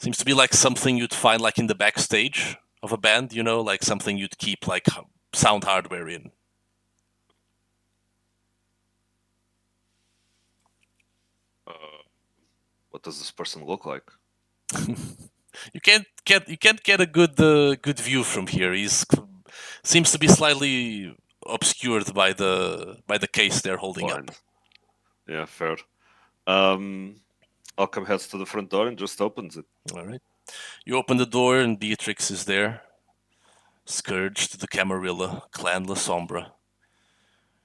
Speaker 1: like something you'd find like in the backstage of a band. You know, like something you'd keep like sound hardware in.
Speaker 3: What does this person look like?
Speaker 1: You can't get a good view from here. He's seems to be slightly obscured by the case they're holding up.
Speaker 3: Blind. Yeah, fair. Alchem heads to the front door and just opens it.
Speaker 1: All right. You open the door and Beatrix is there. Scourged the Camarilla, Clan La Sombra.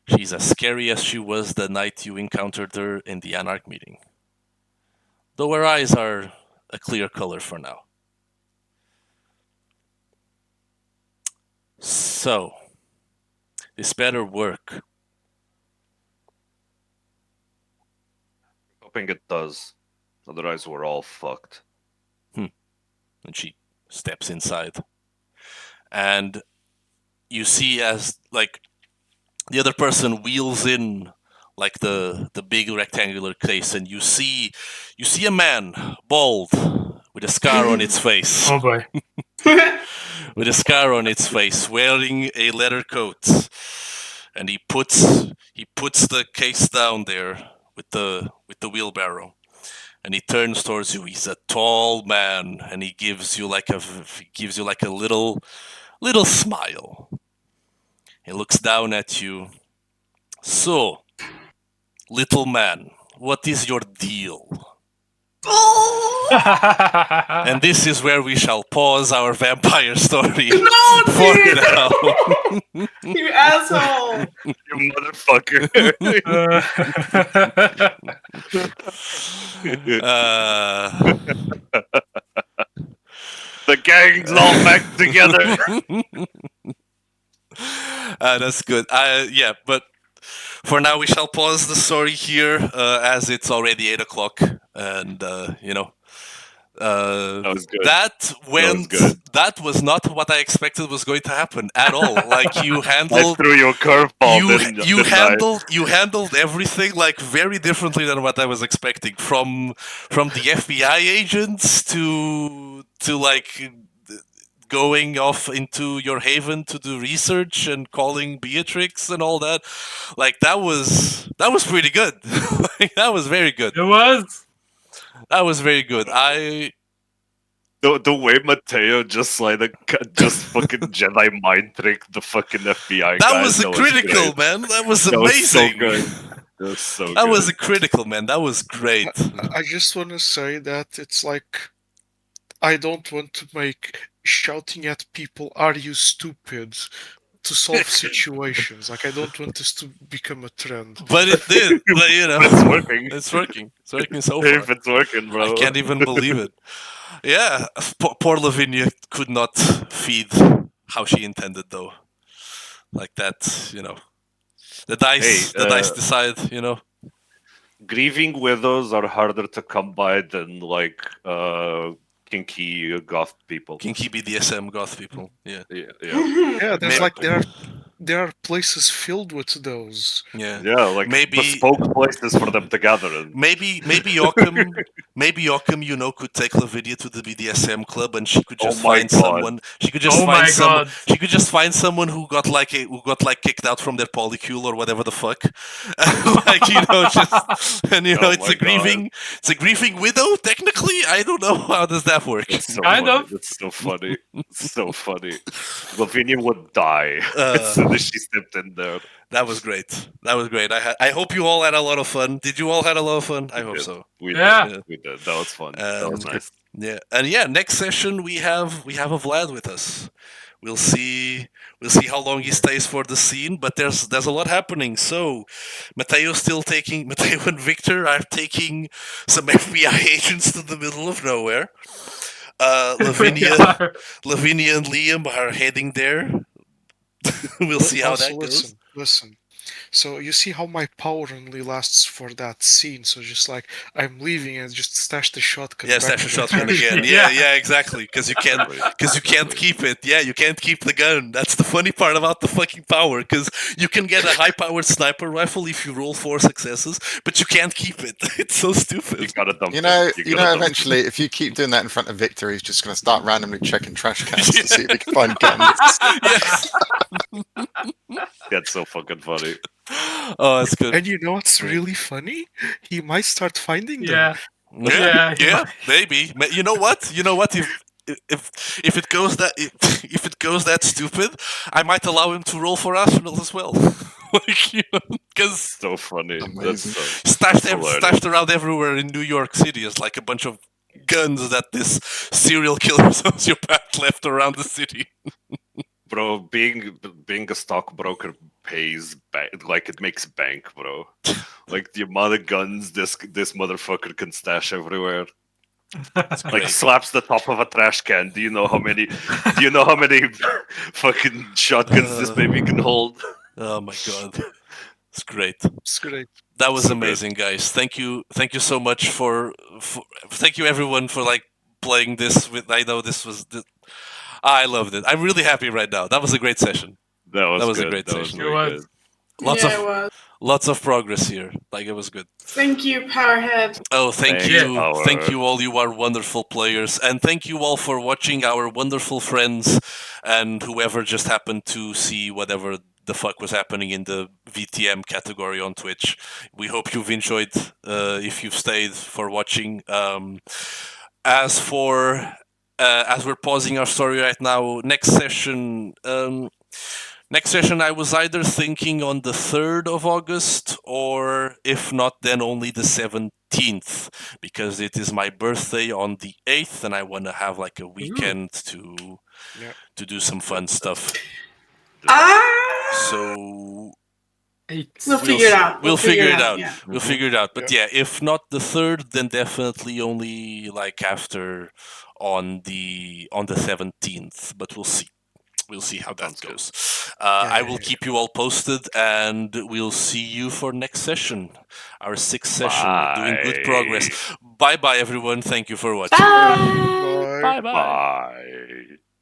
Speaker 1: She's as scary as she was the night you encountered her in the Anarch meeting. Though her eyes are a clear color for now. So, this better work.
Speaker 3: Hoping it does. Otherwise, we're all fucked.
Speaker 1: And she steps inside. And you see as, like, the other person wheels in, like, the big rectangular case, and you see a man, bald, with a scar on its face.
Speaker 4: Oh boy.
Speaker 1: With a scar on its face, wearing a leather coat, and he puts the case down there with the wheelbarrow, and he turns towards you. He's a tall man, and he gives you like a little smile. He looks down at you. So, little man, what is your deal? And this is where we shall pause our vampire story
Speaker 5: No,
Speaker 1: for
Speaker 5: dude!
Speaker 1: now.
Speaker 5: You asshole!
Speaker 3: You motherfucker! The gang's all back together.
Speaker 1: That's good. Yeah, but for now we shall pause the story here, as it's already 8 o'clock, and
Speaker 3: That was good.
Speaker 1: That went.
Speaker 3: good.
Speaker 1: That was not what I expected was going to happen at all. Like you
Speaker 3: I
Speaker 1: handled.
Speaker 3: threw you a curveball,
Speaker 1: You
Speaker 3: didn't I?
Speaker 1: you handled everything like very differently than what I was expecting. From the FBI agents to like going off into your haven to do research and calling Beatrix and all that. Like that was pretty good. Like, that was very good.
Speaker 4: It was.
Speaker 1: That was very good.
Speaker 3: The way Mateo just fucking Jedi mind tricked the fucking FBI
Speaker 1: That
Speaker 3: guys.
Speaker 1: was a critical,
Speaker 3: great.
Speaker 1: man. That was
Speaker 3: That was so
Speaker 1: amazing.
Speaker 3: good. That was so
Speaker 1: That
Speaker 3: good.
Speaker 1: was a critical, man. That was great.
Speaker 2: I just want to say that it's like I don't want to make shouting at people, "Are you stupid?" to solve situations. Like I don't want this to become a trend.
Speaker 1: But it did. But, you know,
Speaker 3: It's working.
Speaker 1: It's working. It's working so
Speaker 3: If
Speaker 1: far.
Speaker 3: it's working, bro.
Speaker 1: I can't even believe it. Yeah, poor Lavinia could not feed how she intended, though. Like that, you know. The dice decide, you know.
Speaker 3: Grieving widows are harder to come by than like kinky goth people.
Speaker 1: Kinky BDSM goth people. Yeah.
Speaker 3: Yeah.
Speaker 2: Yeah, there's
Speaker 1: Maybe-
Speaker 2: like there are places filled with those.
Speaker 1: Yeah.
Speaker 3: Yeah, like
Speaker 1: Maybe-
Speaker 3: bespoke places for them to gather in.
Speaker 1: Maybe Occam, you know, could take Lavinia to the BDSM club, and she could just
Speaker 3: Oh my
Speaker 1: find
Speaker 3: God.
Speaker 1: someone. She could just
Speaker 4: Oh
Speaker 1: find
Speaker 4: my
Speaker 1: someone.
Speaker 4: God.
Speaker 1: She could just find someone who got like kicked out from their polycule or whatever the fuck. Like, you know, just and you know,
Speaker 3: Oh
Speaker 1: it's
Speaker 3: my
Speaker 1: a grieving widow. Technically, I don't know how does that work.
Speaker 3: It's so
Speaker 4: Kind
Speaker 3: funny.
Speaker 4: of.
Speaker 3: It's so funny. It's so funny. Lavinia would die
Speaker 1: Uh,
Speaker 3: as soon as she stepped in there.
Speaker 1: That was great. That was great. I hope you all had a lot of fun. Did you all had a lot of fun? I hope
Speaker 3: did.
Speaker 1: so.
Speaker 3: We
Speaker 4: Yeah.
Speaker 3: did. We did. That was fun. That was nice.
Speaker 1: Yeah, and yeah, next session we have a Vlad with us. We'll see how long he stays for the scene, but there's a lot happening. So Mateo and Victor are taking some FBI agents to the middle of nowhere. Lavinia and Liam are heading there. We'll see how
Speaker 2: Also,
Speaker 1: that goes.
Speaker 2: listen. So you see how my power only lasts for that scene. So just like I'm leaving and just stash the shotgun.
Speaker 1: Yeah,
Speaker 2: back
Speaker 1: stash
Speaker 2: in
Speaker 1: a
Speaker 2: the
Speaker 1: shotgun
Speaker 2: trash.
Speaker 1: again. Yeah, exactly. Because you can't keep it. Yeah, you can't keep the gun. That's the funny part about the fucking power. Because you can get a high-powered sniper rifle if you roll 4 successes, but you can't keep it. It's so
Speaker 3: You
Speaker 1: stupid.
Speaker 3: gotta dump
Speaker 6: You know,
Speaker 3: it. gotta dump it.
Speaker 6: eventually, if you keep doing that in front of Victor, he's just going to start randomly checking trash cans to see if he can find guns.
Speaker 1: Yes.
Speaker 3: That's so fucking funny.
Speaker 1: Oh, that's good.
Speaker 2: And you know what's really funny? He might start finding them.
Speaker 4: Yeah.
Speaker 1: Yeah,
Speaker 4: Yeah,
Speaker 1: maybe. You know what? If it goes that stupid, I might allow him to roll for Arsenal as well. Like, you know, because
Speaker 3: So funny.
Speaker 6: Amazing.
Speaker 3: That's so, hilarious.
Speaker 1: stashed around everywhere in New York City is like a bunch of guns that this serial killer sociopath left around the city.
Speaker 3: Bro, being a stockbroker pays like it makes bank, bro. Like the amount of guns this motherfucker can stash everywhere. Like slaps the top of a trash can. Do you know how many fucking shotguns this baby can hold?
Speaker 1: Oh my god, it's great.
Speaker 2: It's great.
Speaker 1: That was
Speaker 3: So good.
Speaker 1: amazing, guys. Thank you so much for thank you everyone for like playing this with. I know this was. I loved it. I'm really happy right now. That was a great session.
Speaker 3: That was
Speaker 1: a
Speaker 3: good.
Speaker 1: great
Speaker 3: That was
Speaker 1: session.
Speaker 3: really
Speaker 4: It
Speaker 3: good.
Speaker 4: was.
Speaker 5: It was.
Speaker 1: Lots of progress here. Like, it was good.
Speaker 5: Thank you, Powerhead.
Speaker 1: Oh, thank
Speaker 3: Thank
Speaker 1: you.
Speaker 3: you, Power.
Speaker 1: Thank you all. You are wonderful players. And thank you all for watching, our wonderful friends and whoever just happened to see whatever the fuck was happening in the VTM category on Twitch. We hope you've enjoyed, if you've stayed for watching. As we're pausing our story right now, next session, I was either thinking on the 3rd of August, or if not, then only the 17th, because it is my birthday on the 8th, and I want to have like a weekend to do some fun stuff. So
Speaker 5: We'll figure it out.
Speaker 1: We'll figure it out.
Speaker 5: Yeah.
Speaker 1: We'll figure it out. But yeah, if not the 3rd, then definitely only like after on the 17th. But we'll see. We'll see how that goes. I will keep you all posted, and we'll see you for next session, our 6th session. We're doing good progress. bye bye, everyone. Thank you for watching.
Speaker 5: Bye.
Speaker 2: Bye.
Speaker 1: Bye.
Speaker 3: Bye.